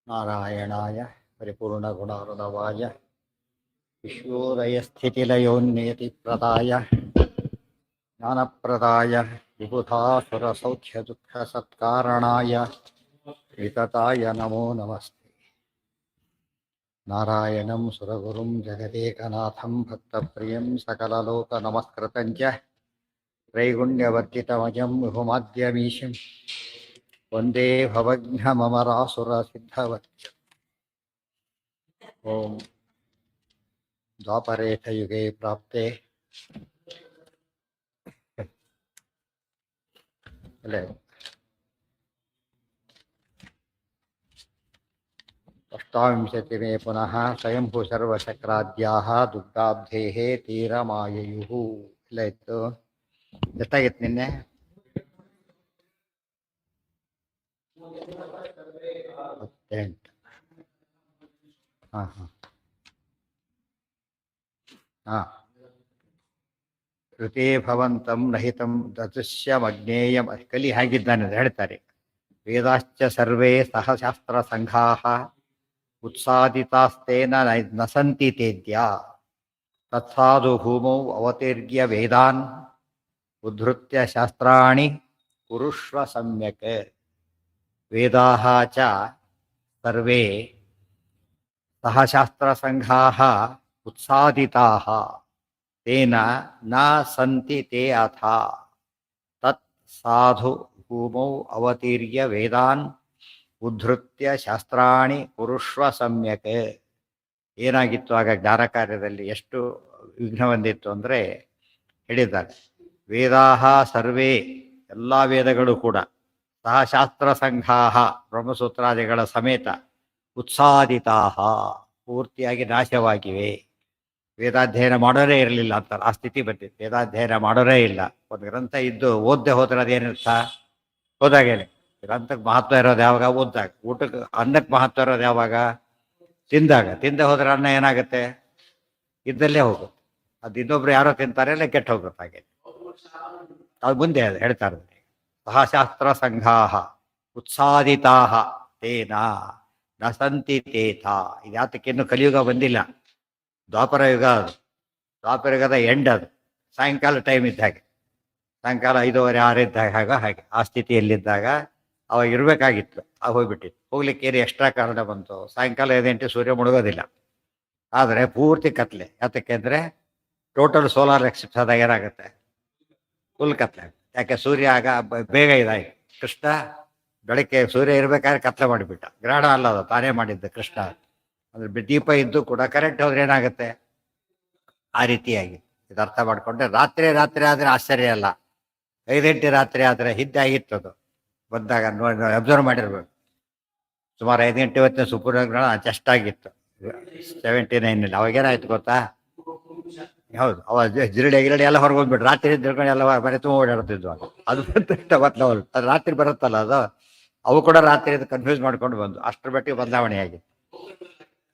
ನಾರಾಯಣಾಯ ಪರಿಪೂರ್ಣಗುಣಾರ್ಣವಾಯ ವಿಶ್ವೋದಯಸ್ಥಿತಿಲಯೋನ್ನಿಯತಿಪ್ರದಾಯ ಜ್ಞಾನಪ್ರದಾಯ ವಿಬುಧಾಸುರಸೌಖ್ಯದುಃಖಸತ್ಕಾರಣಾಯ ವಿತತಾಯ ನಮೋ ನಮಸ್ತೆ. ನಾರಾಯಣಂ ಸುರಗುರುಂ ಜಗದೇಕನಾಥಂ ಭಕ್ತಪ್ರಿಯಂ ಸಕಲಲೋಕನಮಸ್ಕೃತಂಚ ತ್ರೈಗುಣ್ಯವರ್ಜಿತಮಜಂ ವಿಭುಮಾದ್ಯಮೀಶಂ ವಂದೇ ಭವಘ್ನಮರಾಸುರಸಿದ್ಧವತ್ಯ. ಓಂ ದ್ವಾಪರೇಥಯುಗೆ ಪ್ರಾಪ್ತೆ ಅಲ್ಲೇ ಅಷ್ಟಾವಿಂಶತಿಮೇ ಪುನಃ ಸ್ವಯಂಭೂ ಸರ್ವಚಕ್ರಾದ್ಯಾಹ ದುಗ್ಧಾಬ್ಧೇಃ ತೀರಮಾಯಯುಃ. ಇಲ್ಲ ಇತ್ತು ಎಷ್ಟಾಗಿತ್ತು ನಿನ್ನೆ? ಎಂಟು. ಹಾಂ ಹಾಂ ಹಾಂ. ಕೃತೇ ಭವಂತಂ ನಹಿತಂ ದೃಶ್ಯಮಜ್ಞೇಯಂ. ಕಲಿ ಹಾಗಿದ್ದಾನೆ ಅಂತ ಹೇಳ್ತಾರೆ. ವೇದಾಶ್ಚ ಸರ್ವೇ ಸಹಶಾಸ್ತ್ರ ಸಂಘಾಃ ಉತ್ಸಾದಿತಾಸ್ತೇನ ನ ಸಂತಿ ತೇದ್ಯ ತತ್ಸಾಧು ಭೂಮೌ ಅವತೀರ್ಯ ವೇದಾನ್ ಉದ್ಧೃತ್ಯ ಶಾಸ್ತ್ರಾಣಿ ಕುರುಷ್ವ ಸಮ್ಯಕ್. ವೇದಾಃ ಚ ಸರ್ವೇ ಸಹಶಾಸ್ತ್ರ ಸಂಘಾಃ ಉತ್ಸಾದಿತಾಃ ತೇನ ನ ಸಂತಿ ತೇ ಅಥ ತತ್ ಸಾಧು ಭೂಮೌ ಅವತೀರ್ಯ ವೇದಾನ್ ಉದ್ಧೃತ್ಯ ಶಾಸ್ತ್ರಾಣಿ ಕುರುಷ್ವ ಸಮ್ಯಕ್. ಏನಾಗಿತ್ತು ಆಗ ಜ್ಞಾನ ಕಾರ್ಯದಲ್ಲಿ ಎಷ್ಟು ವಿಘ್ನ ಬಂದಿತ್ತು ಅಂದರೆ ಹೇಳಿದ್ದಾರೆ. ವೇದಾಃ ಸರ್ವೇ ಎಲ್ಲ ವೇದಗಳು ಕೂಡ ಸಹಶಾಸ್ತ್ರ ಸಂಘಾಃ ಬ್ರಹ್ಮಸೂತ್ರಾದಿಗಳ ಸಮೇತ ಉತ್ಸಾದಿತಾಃ ಪೂರ್ತಿಯಾಗಿ ನಾಶವಾಗಿವೆ. ವೇದಾಧ್ಯಯನ ಮಾಡೋರೇ ಇರಲಿಲ್ಲ ಅಂತಾರೆ. ಆ ಸ್ಥಿತಿ ಬಂದಿತ್ತು. ವೇದಾಧ್ಯಯನ ಮಾಡೋರೇ ಇಲ್ಲ. ಒಂದು ಗ್ರಂಥ ಇದ್ದು ಓದ್ದೆ ಹೋದ್ರೆ ಅದೇನಿರ್ಥ? ಹೋದಾಗೇನೆ. ಗ್ರಂಥಕ್ಕೆ ಮಹತ್ವ ಇರೋದು ಯಾವಾಗ? ಓದ್ದಾಗ. ಊಟಕ್ಕೆ ಅನ್ನಕ್ಕೆ ಮಹತ್ವ ಇರೋದು ಯಾವಾಗ? ತಿಂದಾಗ. ತಿಂದೆ ಹೋದ್ರೆ ಅನ್ನ ಏನಾಗುತ್ತೆ? ಇದ್ದಲ್ಲೇ ಹೋಗುತ್ತೆ. ಅದು ಇನ್ನೊಬ್ರು ಯಾರೋ ತಿಂತಾರೆ ಇಲ್ಲ ಕೆಟ್ಟು ಹೋಗುತ್ತೆ. ಹಾಗೆ ಅದು ಮುಂದೆ ಅದು ಹೇಳ್ತಾ ಇರೋದು. ಸಹಶಾಸ್ತ್ರ ಸಂಘಾಃ ಉತ್ಸಾದಿತಾಃ ತೇನ ನ ಸಂತಿ ತೇಥ. ಇದು ಯಾತಕ್ಕೆ ಇನ್ನೂ ಕಲಿಯುಗ ಬಂದಿಲ್ಲ. ದ್ವಾಪರ ಯುಗ ಅದು. ದ್ವಾಪರ ಯುಗದ ಎಂಡ್ ಅದು. ಸಾಯಂಕಾಲ ಟೈಮ್ ಇದ್ದ ಹಾಗೆ. ಸಾಯಂಕಾಲ 5:30, 6 ಇದ್ದಾಗ ಹಾಗೆ ಆ ಸ್ಥಿತಿಯಲ್ಲಿದ್ದಾಗ ಅವಾಗ ಇರಬೇಕಾಗಿತ್ತು. ಆಗ ಹೋಗ್ಬಿಟ್ಟಿತ್ತು. ಹೋಗ್ಲಿಕ್ಕೆ ಏನು ಎಕ್ಸ್ಟ್ರಾ ಕಾರಣ ಬಂತು. ಸಾಯಂಕಾಲ 5 ಗಂಟೆ ಸೂರ್ಯ ಮುಳುಗೋದಿಲ್ಲ. ಆದರೆ ಪೂರ್ತಿ ಕತ್ಲೆ. ಯಾತಕ್ಕೆ ಅಂದರೆ ಟೋಟಲ್ ಸೋಲಾರ್ ಎಕ್ಲಿಪ್ಸ್ ಆದಾಗ ಏನಾಗುತ್ತೆ? ಫುಲ್ ಕತ್ಲೆ. ಯಾಕೆ? ಸೂರ್ಯ ಆಗ ಬೇಗ ಇದಾಗಿ ಕೃಷ್ಣ ಬೆಳಗ್ಗೆ ಸೂರ್ಯ ಇರಬೇಕಾದ್ರೆ ಕತ್ಲೆ ಮಾಡಿಬಿಟ್ಟ. ಗ್ರಹಣ ಅಲ್ಲ, ಅದು ತಾನೇ ಮಾಡಿದ್ದು ಕೃಷ್ಣ. ಅಂದ್ರೆ ದೀಪ ಇದ್ದು ಕೂಡ ಕರೆಂಟ್ ಹೋದ್ರೆ ಏನಾಗುತ್ತೆ? ಆ ರೀತಿಯಾಗಿ ಇದು ಅರ್ಥ ಮಾಡಿಕೊಂಡ್ರೆ ರಾತ್ರಿ ಆದರೆ ಆಶ್ಚರ್ಯ ಅಲ್ಲ. 5 ಗಂಟೆ ರಾತ್ರಿ ಆದರೆ ಹಿಂದಾಗಿತ್ತು. ಅದು ಬಂದಾಗ ಅಬ್ಸರ್ವ್ ಮಾಡಿರ್ಬೇಕು. ಸುಮಾರು 5 ಗಂಟೆ ಹೊತ್ತಿನ ಸುಪೂರ್ಣ ಜಸ್ಟ್ ಆಗಿತ್ತು 79. ಅವಾಗೇನಾಯ್ತು ಗೊತ್ತಾ? ಹೌದು, ಅವಾಗ ಜಿರಡಿ ಎಲ್ಲ ಹೊರಗೋಗ್ಬಿಟ್ಟು ರಾತ್ರಿ ತಿಳ್ಕೊಂಡು ಎಲ್ಲ ಬರೀ ತುಂಬ ಓಡಾಡ್ತಿದ್ವು. ಅದು ಅದು ರಾತ್ರಿ ಬರುತ್ತಲ್ಲ, ಅವು ಕೂಡ ರಾತ್ರಿ ಕನ್ಫ್ಯೂಸ್ ಮಾಡ್ಕೊಂಡು ಬಂದು ಅಷ್ಟರ ಮಟ್ಟಿಗೆ ಬದಲಾವಣೆ ಆಗಿತ್ತು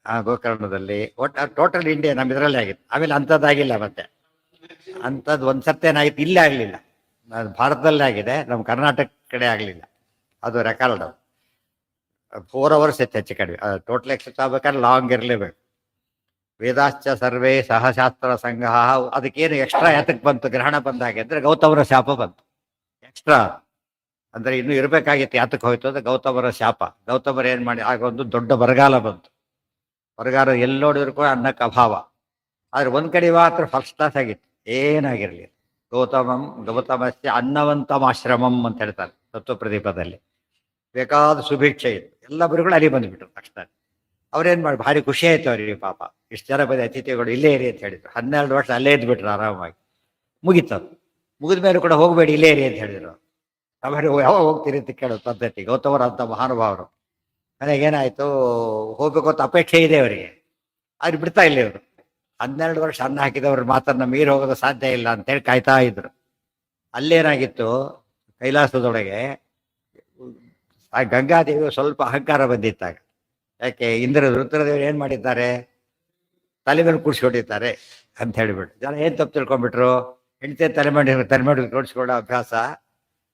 ಆ ಗೋಕರ್ಣದಲ್ಲಿ. ಒಟ್ಟು ಟೋಟಲ್ ಇಂಡಿಯಾ ನಮ್ಮ ಇದರಲ್ಲೇ ಆಗಿತ್ತು. ಆಮೇಲೆ ಅಂಥದ್ದಾಗಿಲ್ಲ. ಮತ್ತೆ ಅಂಥದ್ದು ಒಂದು ಸರ್ತಿ ಏನಾಗಿತ್ತು, ಇಲ್ಲೇ ಆಗಲಿಲ್ಲ. ಭಾರತದಲ್ಲೇ ಆಗಿದೆ, ನಮ್ಮ ಕರ್ನಾಟಕ ಕಡೆ ಆಗಲಿಲ್ಲ. ಅದು ರೆಕಾರ್ಡ್. ಅದು 4 hours ಇತ್ತು ಹೆಚ್ಚು ಕಡಿಮೆ. ಟೋಟಲ್ ಎಕ್ಸೆಪ್ಟ್ ಆಗ್ಬೇಕಾದ್ರೆ ಲಾಂಗ್ ಇರಲೇಬೇಕು. ವೇದಾಶ್ಚ ಸರ್ವೇ ಸಹಶಾಸ್ತ್ರ ಸಂಘ. ಅದಕ್ಕೇನು ಎಕ್ಸ್ಟ್ರಾ ಯಾತಕ್ಕೆ ಬಂತು? ಗ್ರಹಣ ಬಂದಾಗೆ ಅಂದರೆ ಗೌತಮರ ಶಾಪ ಬಂತು. ಎಕ್ಸ್ಟ್ರಾ ಅಂದರೆ ಇನ್ನೂ ಇರಬೇಕಾಗಿತ್ತು. ಯಾತಕ್ಕೆ ಹೋಯ್ತು ಅಂದರೆ ಗೌತಮರ ಶಾಪ. ಗೌತಮರು ಏನು ಮಾಡಿ ಆಗ ಒಂದು ದೊಡ್ಡ ಬರಗಾಲ ಬಂತು. ಬರಗಾಲ ಎಲ್ಲಿ ನೋಡಿದ್ರು ಕೂಡ ಅನ್ನಕ್ಕೆ ಅಭಾವ. ಆದರೆ ಒಂದು ಕಡೆ ಮಾತ್ರ ಫಸ್ಟ್ ಕ್ಲಾಸ್ ಆಗಿತ್ತು, ಏನಾಗಿರಲಿಲ್ಲ. ಗೌತಮಸ್ಯ ಅನ್ನವಂತಮಾಶ್ರಮಂ ಅಂತ ಹೇಳ್ತಾರೆ ತತ್ವಪ್ರದೀಪದಲ್ಲಿ. ಬೇಕಾದ ಸುಭಿಕ್ಷೆ ಇತ್ತು. ಎಲ್ಲ ಬರುಗಳು ಅಲ್ಲಿ ಬಂದುಬಿಟ್ರು ತಕ್ಷಣ. ಅವ್ರೇನು ಮಾಡಿ ಭಾರಿ ಖುಷಿ ಆಯ್ತು ಅವರಿಗೆ. ಪಾಪ ಇಷ್ಟು ಜನ ಬಂದ ಅತಿಥಿಗಳು ಇಲ್ಲೇ ಇರಿ ಅಂತ ಹೇಳಿದ್ರು. 12 ವರ್ಷ ಅಲ್ಲೇ ಇದ್ಬಿಟ್ರು ಆರಾಮಾಗಿ. ಮುಗೀತದು. ಮುಗಿದ ಮೇಲೆ ಕೂಡ ಹೋಗಬೇಡಿ, ಇಲ್ಲೇ ಇರಿ ಅಂತ ಹೇಳಿದ್ರು. ಅವರಿಗೆ ಯಾವಾಗ ಹೋಗ್ತೀರಿ ಅಂತ ಕೇಳೋ ಪದ್ಧತಿ. ಗೌತಮರ ಅಂತ ಮಹಾನುಭಾವರು. ನನಗೇನಾಯಿತು, ಹೋಗ್ಬೇಕು ಅಂತ ಅಪೇಕ್ಷೆ ಇದೆ ಅವರಿಗೆ. ಅವ್ರು ಬಿಡ್ತಾ ಇಲ್ಲ ಇವರು. 12 ವರ್ಷ ಅನ್ನ ಹಾಕಿದವ್ರ ಮಾತನ್ನ ಮೀರಿ ಹೋಗೋದು ಸಾಧ್ಯ ಇಲ್ಲ ಅಂತೇಳಿ ಕಾಯ್ತಾ ಇದ್ರು. ಅಲ್ಲೇನಾಗಿತ್ತು, ಕೈಲಾಸದೊಳಗೆ ಆ ಗಂಗಾದೇವಿ ಸ್ವಲ್ಪ ಅಹಂಕಾರ ಬಂದಿತ್ತಾಗ. ಯಾಕೆ? ರುದ್ರದೇವರು ಏನು ಮಾಡಿದ್ದಾರೆ? ತಲೆ ಮೇಲೆ ಕೂಡಿಸ್ಕೊಂಡಿದ್ದಾರೆ ಅಂತ ಹೇಳಿಬಿಟ್ಟು ಜನ ಏನು ತಪ್ಪು ತಿಳ್ಕೊಂಡ್ಬಿಟ್ರು. ಹೆಂಡತಿ ತಲೆ ಮಾಡಿ ಕೂಡಿಸ್ಕೊಳ್ಳೋ ಅಭ್ಯಾಸ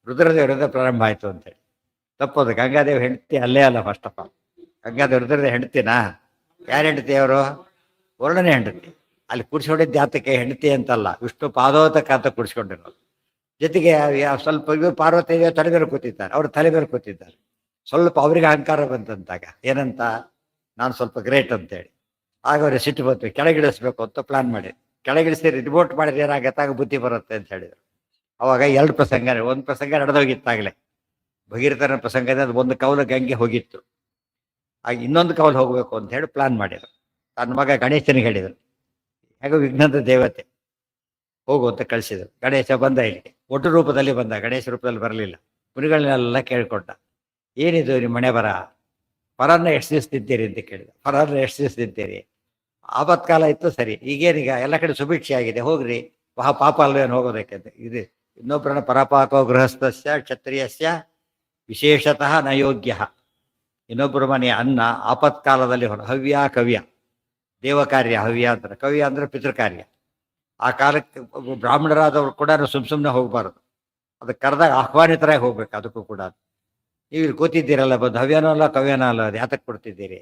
ರುದ್ರದೇವರಿಂದ ಪ್ರಾರಂಭ ಆಯಿತು ಅಂತೇಳಿ. ತಪ್ಪೋದು. ಗಂಗಾದೇವಿ ಹೆಂಡತಿ ಅಲ್ಲೇ ಅಲ್ಲ ಫಸ್ಟ್ ಆಫ್ ಆಲ್. ಗಂಗಾಧರ ರುದ್ರದ ಹೆಂಡತಿನಾ? ಯಾರು ಹೆಂಡತಿ ಅವರು? ವರ್ಣನೆ ಹೆಂಡತಿ. ಅಲ್ಲಿ ಕೂರ್ಸ್ಕೊಂಡಿದ್ದ ಜಾತಕ್ಕೆ ಹೆಂಡತಿ ಅಂತಲ್ಲ, ವಿಷ್ಣು ಪಾದೋದಕ ಅಂತ ಕೂರ್ಸ್ಕೊಂಡಿರೋದು. ಜೊತೆಗೆ ಸ್ವಲ್ಪ ಇವರು ಪಾರ್ವತಿ ತಲೆ ಮೇಲೆ ಕೂತಿದ್ದಾರೆ, ಅವ್ರು ತಲೆ ಮೇಲೆ ಕೂತಿದ್ದಾರೆ. ಸ್ವಲ್ಪ ಅವ್ರಿಗೆ ಅಹಂಕಾರ ಬಂತಂತಾಗ ಏನಂತ, ನಾನು ಸ್ವಲ್ಪ ಗ್ರೇಟ್ ಅಂತೇಳಿ. ಆಗ ಅವ್ರಿಗೆ ಸಿಟ್ಟು ಬಂತು, ಕೆಳಗಿಳಿಸ್ಬೇಕು ಅಂತ ಪ್ಲಾನ್ ಮಾಡಿ ಕೆಳಗಿಳಿಸಿ ರಿಮೋಟ್ ಮಾಡಿದ್ರೆ ಏನಾಗತ್ತೆ, ಆಗ ಬುದ್ಧಿ ಬರುತ್ತೆ ಅಂತ ಹೇಳಿದ್ರು. ಅವಾಗ ಎರಡು ಪ್ರಸಂಗ, ಒಂದು ಪ್ರಸಂಗ ನಡೆದೋಗಿತ್ತಾಗಲೇ, ಭಗೀರಥನ ಪ್ರಸಂಗದ ಅದು ಒಂದು ಕವಲು ಗಂಗೆ ಹೋಗಿತ್ತು. ಆಗ ಇನ್ನೊಂದು ಕವಲು ಹೋಗಬೇಕು ಅಂತ ಹೇಳಿ ಪ್ಲಾನ್ ಮಾಡಿದ್ರು. ತನ್ನ ಮಗ ಗಣೇಶನಿಗೆ ಹೇಳಿದರು, ಹೇಗೋ ವಿಘ್ನದ ದೇವತೆ ಹೋಗು ಅಂತ ಕಳಿಸಿದ್ರು. ಗಣೇಶ ಬಂದ, ಇಲ್ಲಿಗೆ ಒಟ್ಟು ರೂಪದಲ್ಲಿ ಬಂದ, ಗಣೇಶ ರೂಪದಲ್ಲಿ ಬರಲಿಲ್ಲ. ಮುನಿಗಳನ್ನೆಲ್ಲ ಕೇಳ್ಕೊಂಡ, ಏನಿದು ನಿಮ್ಮ ಮನೆ ಬರ, ಪರನ್ನ ಎಷ್ಟು ದಿವಸ ತಿಂತೀರಿ ಅಂತ ಕೇಳಿದ. ಪರನ್ನ ಎಷ್ಟು ದಿವಸ ತಿಂತೀರಿ, ಆಪತ್ಕಾಲ ಇತ್ತು ಸರಿ, ಈಗೇನೀಗ ಎಲ್ಲ ಕಡೆ ಸುಭಿಕ್ಷೆ ಆಗಿದೆ, ಹೋಗ್ರಿ, ಪಾಪ ಅಲ್ವೇನು ಹೋಗೋದಕ್ಕೆ ಇದು. ಇನ್ನೊಬ್ಬರನ್ನ ಪರಪಾಕೋ ಗೃಹಸ್ಥಸ್ಯ ಕ್ಷತ್ರಿಯಸ್ಯ ವಿಶೇಷತಃ ನ ಯೋಗ್ಯ. ಇನ್ನೊಬ್ಬರ ಮನೆಯ ಅನ್ನ ಆಪತ್ಕಾಲದಲ್ಲಿ ಹವ್ಯ ಕವ್ಯ, ದೇವಕಾರ್ಯ ಹವ್ಯ ಅಂತಾರೆ, ಕವ್ಯ ಅಂದ್ರೆ ಪಿತೃಕಾರ್ಯ. ಆ ಕಾಲಕ್ಕೆ ಬ್ರಾಹ್ಮಣರಾದವ್ರು ಕೂಡ ಸುಮ್ಮನೆ ಹೋಗಬಾರ್ದು, ಅದಕ್ಕೆ ಕರೆದಾಗ ಆಹ್ವಾನಿತರಾಗಿ ಹೋಗ್ಬೇಕು. ಅದಕ್ಕೂ ಕೂಡ ನೀವು ಇಲ್ಲಿ ಕೂತಿದ್ದೀರಲ್ಲ, ಬಂದು ಹವ್ಯನೋ ಅಲ್ಲ ಕವ್ಯನೋ ಅಲ್ಲ, ಅದು ಯಾತಕ್ಕೆ ಕೊಡ್ತಿದ್ದೀರಿ,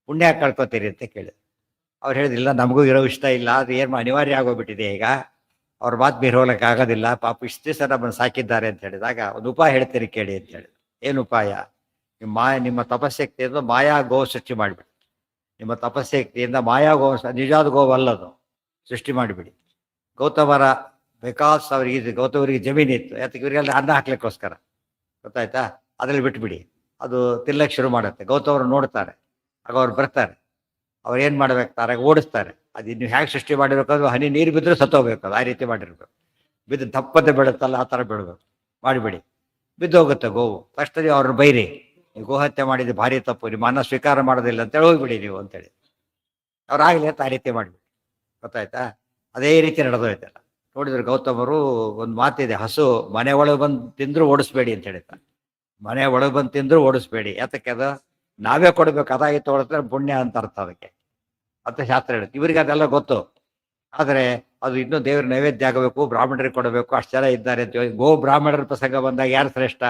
ಪುಣ್ಯ ಕಳ್ಕೊತೀರಿ ಅಂತ ಕೇಳಿದ್ರು. ಅವ್ರು ಹೇಳಿದಿಲ್ಲ, ನಮಗೂ ಇರೋ ಇಷ್ಟ ಇಲ್ಲ, ಅದು ಏನು ಅನಿವಾರ್ಯ ಆಗೋಗ್ಬಿಟ್ಟಿದೆ ಈಗ, ಅವ್ರ ಮಾತು ಮೀರಿ ಹೋಗ್ಲಿಕ್ಕೆ ಆಗೋದಿಲ್ಲ, ಪಾಪ ಇಷ್ಟು ದಿವಸ ನಮ್ಮನ್ನು ಸಾಕಿದ್ದಾರೆ ಅಂತ ಹೇಳಿದಾಗ ಒಂದು ಉಪಾಯ ಹೇಳ್ತೀರಿ ಕೇಳಿ ಅಂತ ಹೇಳಿದ್ರು. ಏನು ಉಪಾಯ? ನಿಮ್ಮ ತಪಶಕ್ತಿಯಿಂದ ಮಾಯಾ ಗೋ ಸೃಷ್ಟಿ ಮಾಡಿಬಿಡಿ. ನಿಮ್ಮ ತಪಶಕ್ತಿಯಿಂದ ಮಾಯಾ ಗೋ, ನಿಜವಾದ ಗೋವಲ್ಲದು, ಸೃಷ್ಟಿ ಮಾಡಿಬಿಡಿ. ಗೌತಮರ ಬಿಕಾಸ್ ಅವ್ರಿಗೆ ಗೌತಮರಿಗೆ ಜಮೀನಿತ್ತು, ಯಾತಕ್ಕೆ ಇವರಿಗೆಲ್ಲ ಅನ್ನ ಹಾಕ್ಲಿಕ್ಕೋಸ್ಕರ, ಗೊತ್ತಾಯ್ತಾ? ಅದ್ರಲ್ಲಿ ಬಿಟ್ಬಿಡಿ, ಅದು ತಿನ್ನಕ್ಕೆ ಶುರು ಮಾಡುತ್ತೆ. ಗೌತಮರು ನೋಡ್ತಾರೆ, ಆಗ ಅವ್ರು ಬರ್ತಾರೆ, ಅವ್ರು ಏನು ಮಾಡ್ಬೇಕಾರೆ ಓಡಿಸ್ತಾರೆ. ಅದು ನೀವು ಹೇಗೆ ಸೃಷ್ಟಿ ಮಾಡಿರ್ಬೇಕು, ಹನಿ ನೀರು ಬಿದ್ದರೆ ಸತ್ತೋಗ್ಬೇಕು, ಅದು ಆ ರೀತಿ ಮಾಡಿರ್ಬೇಕು. ಬಿದ್ದು ದಪ್ಪತೆ ಬೀಳುತ್ತಲ್ಲ ಆ ಥರ ಬೀಳ್ಬೇಕು, ಮಾಡಿಬಿಡಿ. ಬಿದ್ದೋಗುತ್ತೆ ಗೋವು. ತಕ್ಷಣ ಅವ್ರನ್ನ ಬೈರಿ, ನೀವು ಗೋಹತ್ಯೆ ಮಾಡಿದ್ದು ಭಾರಿ ತಪ್ಪು, ನಿಮ್ಮ ಅನ್ನ ಸ್ವೀಕಾರ ಮಾಡೋದಿಲ್ಲ ಅಂತೇಳಿ ಹೋಗ್ಬಿಡಿ ನೀವು ಅಂತೇಳಿ. ಅವ್ರಾಗಲಿ ಅಂತ ಆ ರೀತಿ ಮಾಡಿಬಿಡಿ, ಗೊತ್ತಾಯ್ತಾ? ಅದೇ ರೀತಿ ನಡೆದೋಯ್ತಲ್ಲ. ನೋಡಿದ್ರೆ ಗೌತಮರು ಒಂದು ಮಾತಿದೆ, ಹಸು ಮನೆ ಒಳಗೆ ಬಂದು ತಿಂದರೂ ಓಡಿಸ್ಬೇಡಿ ಅಂತ ಹೇಳಿರ್ತಾರೆ. ಮನೆ ಒಳಗೆ ಬಂದು ತಿಂದರೂ ಓಡಿಸ್ಬೇಡಿ, ಯಾತಕ್ಕೆ ಅದು ನಾವೇ ಕೊಡಬೇಕು, ಅದಾಗಿ ತೊಗೊಳ್ತಾರೆ ಪುಣ್ಯ ಅಂತ ಅರ್ಥ ಅದಕ್ಕೆ ಅಂತ ಶಾಸ್ತ್ರ ಹೇಳುತ್ತೆ. ಇವರಿಗೆ ಅದೆಲ್ಲ ಗೊತ್ತು, ಆದರೆ ಅದು ಇನ್ನೂ ದೇವ್ರ ನೈವೇದ್ಯ ಆಗಬೇಕು, ಬ್ರಾಹ್ಮಣರಿಗೆ ಕೊಡಬೇಕು, ಅಷ್ಟು ಜನ ಇದ್ದಾರೆ ಅಂತ ಹೇಳಿ. ಗೋ ಬ್ರಾಹ್ಮಣರ ಪ್ರಸಂಗ ಬಂದಾಗ ಯಾರು ಶ್ರೇಷ್ಠ?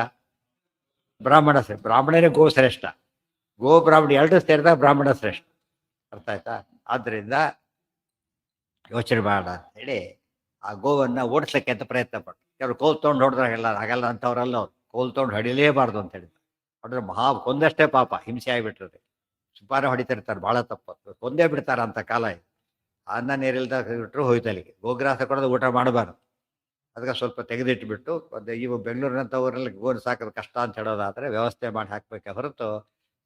ಬ್ರಾಹ್ಮಣ ಶ್ರೇಷ್ಠ, ಬ್ರಾಹ್ಮಣನೇ ಗೋ ಶ್ರೇಷ್ಠ. ಗೋ ಬ್ರಾಹ್ಮಣ ಎರಡು ಸೇರಿದಾಗ ಬ್ರಾಹ್ಮಣ ಶ್ರೇಷ್ಠ, ಅರ್ಥ ಆಯ್ತಾ? ಆದ್ದರಿಂದ ಯೋಚನೆ ಮಾಡೋಣ ಹೇಳಿ ಆ ಗೋವನ್ನು ಓಡಿಸ್ಲಿಕ್ಕೆ ಅಂತ ಪ್ರಯತ್ನ ಪಟ್ಟು. ಕೆಲವರು ಕೋಲ್ ತೊಗೊಂಡು ಹೊಡೆದ್ರಾಗೆಲ್ಲ ಹಾಗಲ್ಲ ಅಂಥವ್ರಲ್ಲ, ಅವ್ರು ಕೋಲ್ ತೊಗೊಂಡು ಹೊಡಿಲೇಬಾರ್ದು ಅಂತ ಹೇಳಿದ್ರು. ಹೊಡೆದ್ರೆ ಮಹಾ ಕೊಂದಷ್ಟೇ ಪಾಪ, ಹಿಂಸೆ ಆಗಿಬಿಟ್ಟಿರುತ್ತೆ. ಸುಪಾರ ಹೊಡಿತಿರ್ತಾರೆ, ಭಾಳ ತಪ್ಪು, ಕೊಂದೇ ಬಿಡ್ತಾರೆ ಅಂತ ಕಾಲ ಇದು. ಅನ್ನ ನೀರಿಲ್ದ ಬಿಟ್ಟರು ಹೋಯ್ತು ಅಲ್ಲಿಗೆ. ಗೋಗ್ರಾಸ ಕೊಡೋದು ಊಟ ಮಾಡಬಾರ್ದು, ಅದಕ್ಕೆ ಸ್ವಲ್ಪ ತೆಗೆದಿಟ್ಬಿಟ್ಟು ಇವು ಬೆಂಗಳೂರಿನಂಥ ಊರಲ್ಲಿ ಗೋರು ಸಾಕೋದು ಕಷ್ಟ ಅಂತ ಹೇಳೋದಾದರೆ ವ್ಯವಸ್ಥೆ ಮಾಡಿ ಹಾಕಬೇಕೆ ಹೊರತು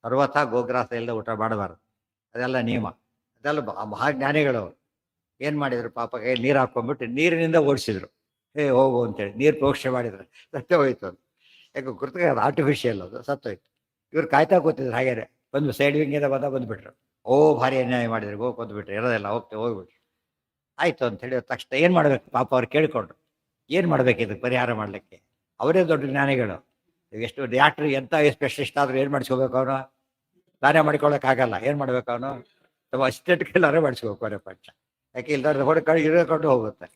ಸರ್ವಥಾ ಗೋಗ್ರಾಸ ಇಲ್ಲದೆ ಊಟ ಮಾಡಬಾರ್ದು. ಅದೆಲ್ಲ ನಿಯಮ. ಅದೆಲ್ಲ ಮಹಾಜ್ಞಾನಿಗಳು ಏನು ಮಾಡಿದ್ರು, ಪಾಪ ಕೈ ನೀರು ಹಾಕ್ಕೊಂಡ್ಬಿಟ್ಟು ನೀರಿನಿಂದ ಓಡಿಸಿದ್ರು. ಹೋಗು ಅಂತೇಳಿ ನೀರು ಪ್ರೋಕ್ಷೆ ಮಾಡಿದ್ರು, ಸತ್ಯ ಹೋಯ್ತು ಅದು. ಯಾಕೆ ಕೃತಕ, ಅದು ಆರ್ಟಿಫಿಷಿಯಲ್, ಅದು ಸತ್ತೋಯ್ತು. ಇವ್ರು ಕಾಯ್ತಾ ಕೂತಿದ್ರು ಹಾಗೇನೆ, ಬಂದು ಸೈಡ್ ವಿಂಗಿಂದ ಬಂದುಬಿಟ್ರು. ಭಾರಿ ಅನ್ಯಾಯ ಮಾಡಿದ್ರು, ಗೋ ಕೊಂದುಬಿಟ್ರು, ಇರೋದೆಲ್ಲ ಹೋಗ್ಬಿಟ್ರು. ಆಯಿತು ಅಂಥೇಳಿ ತಕ್ಷಣ ಏನು ಮಾಡಬೇಕು ಪಾಪ ಅವ್ರು ಕೇಳಿಕೊಂಡ್ರು, ಏನು ಮಾಡಬೇಕು ಇದಕ್ಕೆ ಪರಿಹಾರ ಮಾಡಲಿಕ್ಕೆ? ಅವರೇ ದೊಡ್ಡ ಜ್ಞಾನಿಗಳು. ಎಷ್ಟು ಡಾಕ್ಟ್ರು ಎಂಥ ಸ್ಪೆಷಲಿಸ್ಟ್ ಆದರೂ ಏನು ಮಾಡಿಸ್ಕೋಬೇಕು ಅವನು? ತಾನೇ ಮಾಡಿಕೊಳ್ಳೋಕ್ಕಾಗಲ್ಲ. ಏನು ಮಾಡಬೇಕು ಅವನು? ತಮ್ಮ ಅಸಿಸ್ಟೆಂಟ್ ಕೈಲಾರೆ ಮಾಡಿಸ್ಕೋಬೇಕು ಅವರೇ ಪಕ್ಷ. ಯಾಕೆ ಇಲ್ದಾರೆ ಹೊಡೆ ಇರೋಕೊಂಡು ಹೋಗುತ್ತೆ.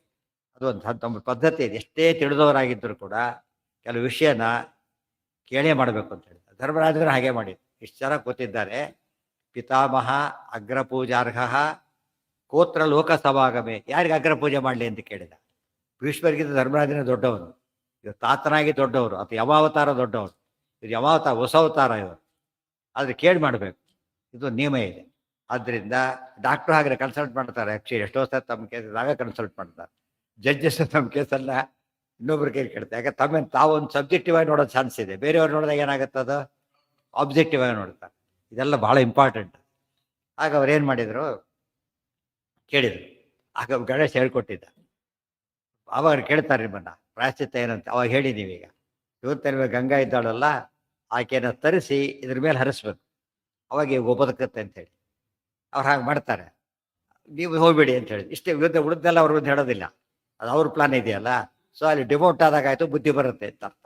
ಅದು ಒಂದು ತಮ್ಮ ಪದ್ಧತಿ ಇದೆ. ಎಷ್ಟೇ ತಿಳಿದವರಾಗಿದ್ದರೂ ಕೂಡ ಕೆಲವು ವಿಷಯನ ಕೇಳೇ ಮಾಡಬೇಕು ಅಂತ ಹೇಳ್ತಾರೆ. ಧರ್ಮರಾಜರು ಹಾಗೆ ಮಾಡಿದ್ರು. ಇಷ್ಟು ಜನ ಕೂತಿದ್ದಾರೆ, ಪಿತಾಮಹ ಅಗ್ರಪೂಜಾರ್ಹ ಕೋತ್ರ ಲೋಕಸಭಾಗಮೆ, ಯಾರಿಗೆ ಅಗ್ರಪೂಜೆ ಮಾಡಲಿ ಅಂತ ಕೇಳಿದ. ಭೀಷ್ಮರಿಗಿಂತ ಧರ್ಮರಾಜನೇ ದೊಡ್ಡವನು, ಇವರು ತಾತನಾಗಿ ದೊಡ್ಡವರು, ಅಥವಾ ಯಮಾವತಾರ ದೊಡ್ಡವರು, ಇದು ಯಮಾವತಾರ ಹೊಸ ಅವತಾರ ಇವರು. ಆದರೆ ಕೇಳಿ ಮಾಡಬೇಕು, ಇದು ನಿಯಮ ಇದೆ. ಆದ್ದರಿಂದ ಡಾಕ್ಟ್ರು ಹಾಗೆ ಕನ್ಸಲ್ಟ್ ಮಾಡ್ತಾರೆ. ಆ್ಯಕ್ಚುಲಿ ಎಷ್ಟೋ ಸಲ ತಮ್ಮ ಕೇಸಿದಾಗ ಕನ್ಸಲ್ಟ್ ಮಾಡ್ತಾರೆ. ಜಡ್ಜಸ್ ತಮ್ಮ ಕೇಸಲ್ಲ ಇನ್ನೊಬ್ರು ಕೈ ಕೇಳ್ತಾರೆ. ಯಾಕೆ ತಾವೊಂದು ಸಬ್ಜೆಕ್ಟಿವ್ ಆಗಿ ನೋಡೋ ಚಾನ್ಸ್ ಇದೆ, ಬೇರೆಯವ್ರು ನೋಡಿದಾಗ ಏನಾಗುತ್ತೆ, ಅದು ಆಬ್ಜೆಕ್ಟಿವ್ ಆಗಿ ನೋಡ್ತಾರೆ. ಇದೆಲ್ಲ ಭಾಳ ಇಂಪಾರ್ಟೆಂಟ್. ಆಗ ಅವ್ರು ಏನು ಮಾಡಿದರು, ಕೇಳಿದರು. ಆಗ ಗಣೇಶ್ ಹೇಳ್ಕೊಟ್ಟಿದ್ದ. ಅವಾಗ ಕೇಳ್ತಾರೆ, ನಿಮ್ಮನ್ನ ಪ್ರಾಯಶ್ಚಿತ್ತ ಏನಂತ. ಅವಾಗ ಹೇಳಿ, ನೀವೀಗ ಇವತ್ತೇನು ಗಂಗಾ ಇದ್ದಾಳಲ್ಲ, ಆಕೆನ ತರಿಸಿ ಇದ್ರ ಮೇಲೆ ಹರಿಸ್ಬೇಕು, ಅವಾಗ ಇವಾಗ ಬದುಕತ್ತೆ ಅಂತೇಳಿ. ಅವ್ರು ಹಾಗೆ ಮಾಡ್ತಾರೆ. ನೀವು ಹೋಗ್ಬೇಡಿ ಅಂತ ಹೇಳಿ ಇಷ್ಟೇ. ಉಳಿದೆಲ್ಲ ಅವ್ರ ಮುಂದೆ ಹೇಳೋದಿಲ್ಲ, ಅದು ಅವ್ರ ಪ್ಲಾನ್ ಇದೆಯಲ್ಲ. ಸೊ ಅಲ್ಲಿ ಡಿಮೋಟ್ ಆದಾಗ ಆಯಿತು, ಬುದ್ಧಿ ಬರುತ್ತೆ ಅಂತ ಅರ್ಥ.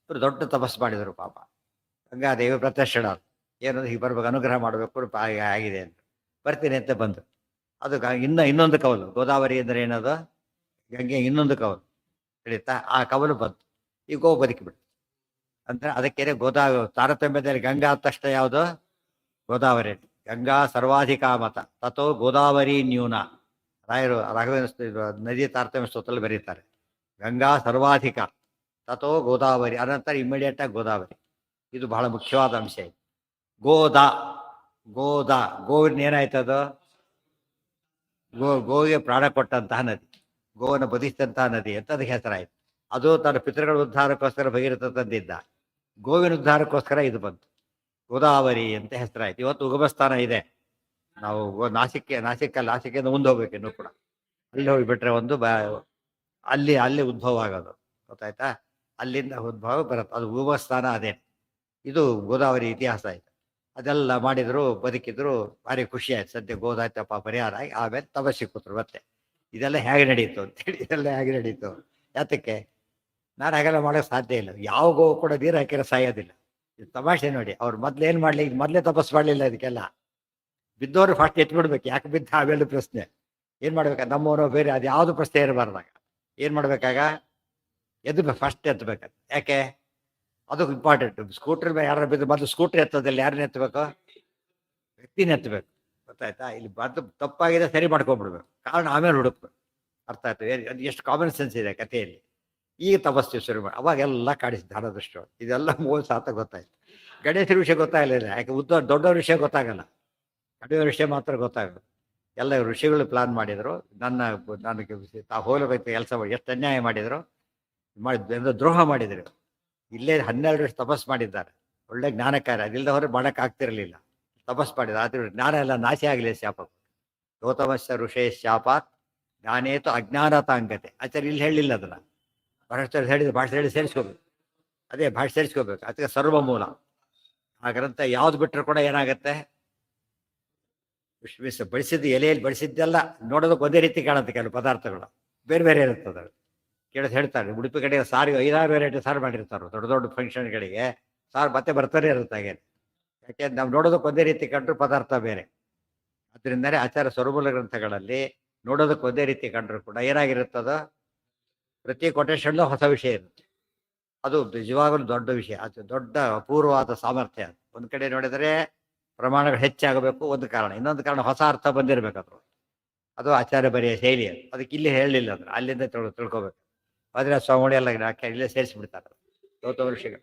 ಇವರು ದೊಡ್ಡ ತಪಸ್ಸು ಮಾಡಿದರು ಪಾಪ. ಗಂಗಾದೇವಿ ಪ್ರತ್ಯಕ್ಷಣ ಏನಂದ್ರೆ ಹೀಗೆ ಬರ್ಬೇಕು, ಅನುಗ್ರಹ ಮಾಡಬೇಕು, ಆಗಿದೆ ಅಂತ. ಬರ್ತೀನಿ ಅಂತ ಬಂದರು. ಅದು ಇನ್ನೊಂದು ಕವಲು, ಗೋದಾವರಿ ಅಂದರೆ ಏನದು, ಗಂಗೆ ಇನ್ನೊಂದು ಕವಲು ತಿಳಿತಾ. ಆ ಕವಲು ಬಂತು, ಈ ಗೋ ಬದುಕಿಬಿಡ್ತು. ಅಂದರೆ ಅದಕ್ಕೇನೆ ತಾರತಮ್ಯದಲ್ಲಿ ಗಂಗಾ ಆದ ತಕ್ಷಣ ಯಾವುದು ಗೋದಾವರಿ ಗಂಗಾ ಸರ್ವಾಧಿಕ ಮತ ತಥೋ ಗೋದಾವರಿ ನ್ಯೂನ. ರಾಯರು ರಾಘವೇಂದ್ರ ನದಿ ತಾರತಮ್ಯ ಸ್ತೋತ್ರದಲ್ಲಿ ಬರೀತಾರೆ. ಗಂಗಾ ಸರ್ವಾಧಿಕ ತಥೋ ಗೋದಾವರಿ ಅನಂತರ ಇಮಿಡಿಯೇಟ್ ಆಗಿ ಗೋದಾವರಿ. ಇದು ಬಹಳ ಮುಖ್ಯವಾದ ಅಂಶ ಇದು. ಗೋದ ಗೋದ ಗೋವಿನ ಏನಾಯ್ತದು? ಗೋವಿಗೆ ಪ್ರಾಣ ಕೊಟ್ಟಂತಹ ನದಿ, ಗೋವನ್ನು ಬದಿಸಿದಂತಹ ನದಿ ಅಂತ ಅದಕ್ಕೆ ಹೆಸರಾಯಿತು. ಅದು ತನ್ನ ಪಿತೃಗಳ ಉದ್ಧಾರಕ್ಕೋಸ್ಕರ ಭಗೀರಥ ತಂದಿದ್ದ. ಗೋವಿನ ಉದ್ಧಾರಕ್ಕೋಸ್ಕರ ಇದು ಬಂತು, ಗೋದಾವರಿ ಅಂತ ಹೆಸರಾಯ್ತು. ಇವತ್ತು ಉಗಮಸ್ಥಾನ ಇದೆ. ನಾವು ನಾಸಿಕ್ಕಿಂದ ಮುಂದೆ ಹೋಗ್ಬೇಕು. ಇನ್ನೂ ಕೂಡ ಅಲ್ಲಿ ಹೋಗಿಬಿಟ್ರೆ ಒಂದು ಅಲ್ಲಿ ಉದ್ಭವ ಆಗೋದು ಗೊತ್ತಾಯ್ತಾ. ಅಲ್ಲಿಂದ ಉದ್ಭವ ಬರುತ್ತೆ, ಅದು ಉಗಮಸ್ಥಾನ ಅದೇ. ಇದು ಗೋದಾವರಿ ಇತಿಹಾಸ ಆಯ್ತು. ಅದೆಲ್ಲ ಮಾಡಿದ್ರು, ಬದುಕಿದ್ರು, ಭಾರಿ ಖುಷಿ ಆಯ್ತು. ಸದ್ಯ ಗೋದಾಯ್ತಪ್ಪ ಪರಿಹಾರ ಆಗಿ ಆಮೇಲೆ ತಪಸ್ಸಿಗೆ ಕೂತ್ರು. ಮತ್ತೆ ಇದೆಲ್ಲ ಹೇಗೆ ನಡೀತು ಅಂತೇಳಿ, ಇದೆಲ್ಲ ಹೇಗೆ ನಡೀತು ಯಾತಕ್ಕೆ? ನಾನು ಹಾಗೆಲ್ಲ ಮಾಡೋಕ್ಕೆ ಸಾಧ್ಯ ಇಲ್ಲ. ಯಾವ ಗೋವು ಕೂಡ ನೀರು ಹಾಕಿರೋ ಸಾಯೋದಿಲ್ಲ. ಇದು ತಮಾಷೆ ನೋಡಿ. ಅವ್ರು ಮೊದ್ಲೇನು ಮಾಡಲಿ, ಮೊದಲೇ ತಪಸ್ಸು ಮಾಡಲಿಲ್ಲ. ಇದಕ್ಕೆಲ್ಲ ಬಿದ್ದವರು ಫಸ್ಟ್ ಎತ್ಬಿಡ್ಬೇಕು. ಯಾಕೆ ಬಿದ್ದ ಆಮೇಲೆ ಪ್ರಶ್ನೆ ಏನು ಮಾಡ್ಬೇಕಾಗ? ನಮ್ಮವನು ಬೇರೆ ಅದು ಯಾವುದು ಪ್ರಶ್ನೆ ಇರಬಾರ್ದಾಗ ಏನು ಮಾಡ್ಬೇಕಾಗ? ಫಸ್ಟ್ ಎತ್ತಬೇಕು. ಯಾಕೆ? ಅದು ಇಂಪಾರ್ಟೆಂಟ್. ಸ್ಕೂಟ್ರ್ ಮೇಲೆ ಯಾರು ಬಿದ್ದು ಮೊದಲು ಸ್ಕೂಟ್ರ್ ಎತ್ತೋದಿಲ್ಲ, ಯಾರನ್ನ ಎತ್ತಬೇಕು? ವ್ಯಕ್ತಿನ ಎತ್ತಬೇಕು. ಗೊತ್ತಾಯ್ತಾ? ಇಲ್ಲಿ ಬಂದು ತಪ್ಪಾಗಿದೆ, ಸರಿ ಮಾಡ್ಕೊಂಡ್ಬಿಡ್ಬೇಕು, ಕಾರಣ ಆಮೇಲೆ ಹುಡುಕ್ಬೇಕು. ಅರ್ಥ ಆಯ್ತು? ಅದು ಎಷ್ಟು ಕಾಮನ್ ಸೆನ್ಸ್ ಇದೆ ಕಥೆಯಲ್ಲಿ. ಈಗ ತಪಸ್ಸು ಶುರು ಮಾಡಿ ಅವಾಗೆಲ್ಲ ಕಾಡಿಸಿ ಧ್ಯಾನ ದೃಷ್ಟಿ. ಇದೆಲ್ಲ ಮೂಲ ಸಾತ ಗೊತ್ತಾಯ್ತು. ಗಣೇಶರ ವಿಷಯ ಗೊತ್ತಾಗಲಿಲ್ಲ. ಯಾಕೆ ದೊಡ್ಡವ್ರ ವಿಷಯ ಗೊತ್ತಾಗಲ್ಲ, ಕಡಿಮೆ ವಿಷಯ ಮಾತ್ರ ಗೊತ್ತಾಗಲ್ಲ. ಎಲ್ಲ ಋಷಿಗಳು ಪ್ಲಾನ್ ಮಾಡಿದ್ರು. ನನಗೆ ಹೋಗಬೇಕು ಕೆಲಸ ಮಾಡಿ ಎಷ್ಟು ಅನ್ಯಾಯ ಮಾಡಿದ್ರು, ದ್ರೋಹ ಮಾಡಿದ್ರು. ಇಲ್ಲೇ 12 ವರ್ಷ ತಪಸ್ ಮಾಡಿದ್ದಾರೆ. ಒಳ್ಳೆ ಜ್ಞಾನಕಾರ. ಅದಿಲ್ಲದ ಹೊರ ಮಾಡಕ್ಕೆ ಆಗ್ತಿರಲಿಲ್ಲ. ತಪಸ್ ಮಾಡಿದ ಆದ್ರೆ ಜ್ಞಾನ ಎಲ್ಲ ನಾಶ ಆಗಲಿ ಶಾಪ. ಗೌತಮಸ್ಯ ಋಷೇ ಶಾಪಾತ್ ಜ್ಞಾನೇತು ಅಜ್ಞಾನತಾಂಗತೆ. ಆಚಾರ್ಯ ಇಲ್ಲಿ ಹೇಳಿಲ್ಲ ಅದನ್ನ. ಭಾಷೆ ಹೇಳಿದ ಭಾಷೆ ಹೇಳಿ ಸೇರಿಸ್ಕೋಬೇಕು. ಅದೇ ಭಾಷೆ ಸೇರಿಸ್ಕೋಬೇಕು. ಅದಕ್ಕೆ ಸರ್ವ ಮೂಲ. ಆ ಗ್ರಂಥ ಯಾವ್ದು ಬಿಟ್ಟರು ಕೂಡ ಏನಾಗತ್ತೆ? ಬಳಸಿದ್ದು ಎಲೆಯಲ್ಲಿ ಬಳಸಿದ್ದೆಲ್ಲ ನೋಡೋದಕ್ಕೆ ಒಂದೇ ರೀತಿ ಕಾಣುತ್ತೆ. ಕೆಲವು ಪದಾರ್ಥಗಳು ಬೇರೆ ಬೇರೆ ಇರುತ್ತದೆ. ಕೇಳೋದು ಹೇಳ್ತಾರೆ, ಉಡುಪಿ ಕಡೆ ಸಾರು 5-6 ವೆರೈಟಿ ಸಾರು ಮಾಡಿರ್ತಾರೆ. ದೊಡ್ಡ ದೊಡ್ಡ ಫಂಕ್ಷನ್ಗಳಿಗೆ ಸಾರು ಮತ್ತೆ ಬರ್ತಾನೆ ಇರುತ್ತೆ ಹಾಗೆ. ಯಾಕೆ? ನಾವು ನೋಡೋದಕ್ಕೆ ಒಂದೇ ರೀತಿ ಕಂಡ್ರು ಪದಾರ್ಥ ಬೇರೆ. ಅದರಿಂದಲೇ ಆಚಾರ್ಯ ಸ್ವರಮೂಲ ಗ್ರಂಥಗಳಲ್ಲಿ ನೋಡೋದಕ್ಕೆ ಒಂದೇ ರೀತಿ ಕಂಡ್ರು ಕೂಡ ಏನಾಗಿರುತ್ತದ, ಪ್ರತಿ ಕೊಟೇಶನ್ಲೂ ಹೊಸ ವಿಷಯ ಇರುತ್ತೆ. ಅದು ನಿಜವಾಗಲೂ ದೊಡ್ಡ ವಿಷಯ. ಅದು ದೊಡ್ಡ ಅಪೂರ್ವವಾದ ಸಾಮರ್ಥ್ಯ. ಒಂದು ಕಡೆ ನೋಡಿದರೆ ಪ್ರಮಾಣಗಳು ಹೆಚ್ಚಾಗಬೇಕು ಒಂದು ಕಾರಣ, ಇನ್ನೊಂದು ಕಾರಣ ಹೊಸ ಅರ್ಥ ಬಂದಿರಬೇಕಾದ್ರು. ಅದು ಆಚಾರ್ಯ ಬರೆಯ ಶೈಲಿ. ಅದಕ್ಕೆ ಇಲ್ಲಿ ಹೇಳಲಿಲ್ಲ ಅಂದ್ರೆ ಅಲ್ಲಿಂದ ತಿಳ್ಕೊಬೇಕು. ಆದರೆ ಸ್ವಾಮಿ ಎಲ್ಲ ಇಲ್ಲೇ ಸೇರಿಸ್ಬಿಡ್ತಾರೆ. ಗೌತಮ ಋಷಿಗಳು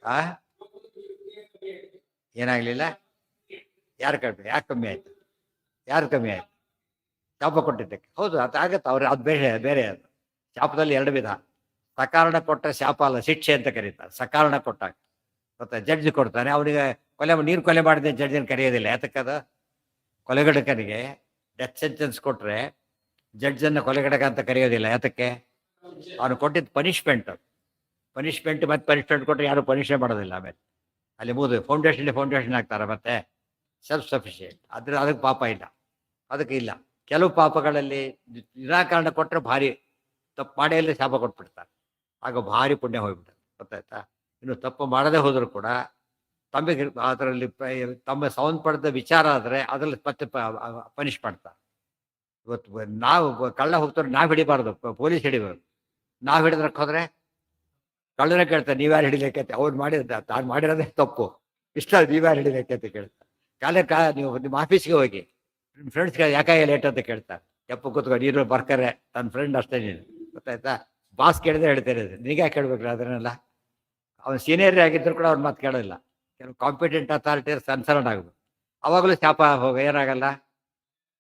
ಏನಾಗಲಿಲ್ಲ. ಯಾರು ಕಮ್ಮಿ? ಯಾಕೆ ಕಮ್ಮಿ ಆಯ್ತು? ಯಾರು ಕಮ್ಮಿ ಆಯ್ತು? ಶಾಪ ಕೊಟ್ಟಿದ್ದಕ್ಕೆ. ಹೌದು, ಅದು ಆಗತ್ತೆ. ಅವ್ರು ಅದು ಬೇರೆ ಬೇರೆ. ಅದು ಶಾಪದಲ್ಲಿ 2 ವಿಧ. ಸಕಾರಣ ಕೊಟ್ಟ ಶಾಪ ಅಲ್ಲ, ಶಿಕ್ಷೆ ಅಂತ ಕರೀತಾರೆ. ಸಕಾರಣ ಕೊಟ್ಟಾಗ ಗೊತ್ತಾ, ಜಡ್ಜ್ ಕೊಡ್ತಾನೆ. ಅವನಿಗೆ ನೀರು ಕೊಲೆ ಮಾಡಿದೆ ಜಡ್ಜನ್ನು ಕರೆಯೋದಿಲ್ಲ. ಯಾತಕ್ಕದ? ಕೊಲೆಗಡಕನಿಗೆ ಡೆತ್ ಸೆಂಟೆನ್ಸ್ ಕೊಟ್ರೆ ಜಡ್ಜನ್ನು ಕೊಲೆಗಡಕ ಅಂತ ಕರೆಯೋದಿಲ್ಲ. ಯಾತಕ್ಕೆ? ಅವನು ಕೊಟ್ಟಿದ್ದು ಪನಿಷ್ಮೆಂಟ್. ಮತ್ತೆ ಪನಿಷ್ಮೆಂಟ್ ಕೊಟ್ಟರೆ ಯಾರು ಪನಿಷೇ ಮಾಡೋದಿಲ್ಲ. ಆಮೇಲೆ ಅಲ್ಲಿ ಫೌಂಡೇಶನ್ ಆಗ್ತಾರೆ. ಮತ್ತೆ ಸೆಲ್ಫ್ ಸಫಿಷಿಯೆಂಟ್. ಅದಕ್ಕೆ ಪಾಪ ಇಲ್ಲ. ಅದಕ್ಕೆ ಇಲ್ಲ. ಕೆಲವು ಪಾಪಗಳಲ್ಲಿ ನಿರಾಕರಣ ಕೊಟ್ಟರೆ ಭಾರಿ ತಪ್ಪು ಮಾಡಿಯಲ್ಲಿ ಶಾಪ ಕೊಟ್ಬಿಡ್ತಾರೆ. ಆಗ ಭಾರಿ ಪುಣ್ಯ ಹೋಗ್ಬಿಡ್ತಾರೆ. ಗೊತ್ತಾಯ್ತಾ? ಇನ್ನು ತಪ್ಪು ಮಾಡದೆ ಹೋದರೂ ಕೂಡ ತಮಗೆ ಅದರಲ್ಲಿ ತಮ್ಮ ಸಂಬಂಧಪಡಿದ ವಿಚಾರ ಆದರೆ ಅದರಲ್ಲಿ ಮತ್ತೆ ಪನಿಷ್ ಮಾಡ್ತಾರೆ. ಇವತ್ತು ನಾವು ಕಳ್ಳ ಹೋಗ್ತಾರೆ, ನಾವು ಹಿಡಿಬಾರ್ದು, ಪೊಲೀಸ್ ಹಿಡಿಬಾರ್ದು. ನಾವು ಹಿಡಿದ್ರಕ್ಕೆ ಹೋದ್ರೆ ಕಳ್ಳನೇ ಕೇಳ್ತಾರೆ, ನೀವ್ಯಾರು ಹಿಡಿಲಿಕ್ಕೆ? ಅವ್ರು ತಾನು ಮಾಡಿರೋದೇ ತಪ್ಪು, ಇಷ್ಟ ನೀವ್ಯಾರು ಹಿಡಿಲಿಕ್ಕೆ ಅಂತ ಕೇಳ್ತಾರೆ. ನೀವು ನಿಮ್ಮ ಆಫೀಸ್ಗೆ ಹೋಗಿ ನಿಮ್ಮ ಫ್ರೆಂಡ್ಸ್ಗೆ ಯಾಕಾಗ ಲೇಟ್ ಅಂತ ಕೇಳ್ತಾರೆ. ಎಪ್ಪ ಕೂತ್ಕೊಂಡು ನೀರು ಬರ್ತಾರೆ, ತನ್ನ ಫ್ರೆಂಡ್ ಅಷ್ಟೇ. ನೀನು ಗೊತ್ತಾಯ್ತಾ? ಬಾಸ್ ಕೇಳಿದ್ರೆ ಹೇಳ್ತಾರೆ, ನಿನಗೆ ಯಾಕೆ ಕೇಳ್ಬೇಕ್ರಿ ಅದನ್ನೆಲ್ಲ? ಅವ್ನು ಸೀನಿಯರ್ ಆಗಿದ್ರು ಕೂಡ ಅವ್ರ ಮಾತು ಕೇಳೋಲ್ಲ. ಕೆಲವು ಕಾಂಪಿಟೆಂಟ್ ಅಥಾರಿಟಿ ಕನ್ಸರ್ನ್ ಆಗಬೇಕು. ಅವಾಗಲೂ ಶಾಪ ಏನಾಗಲ್ಲ.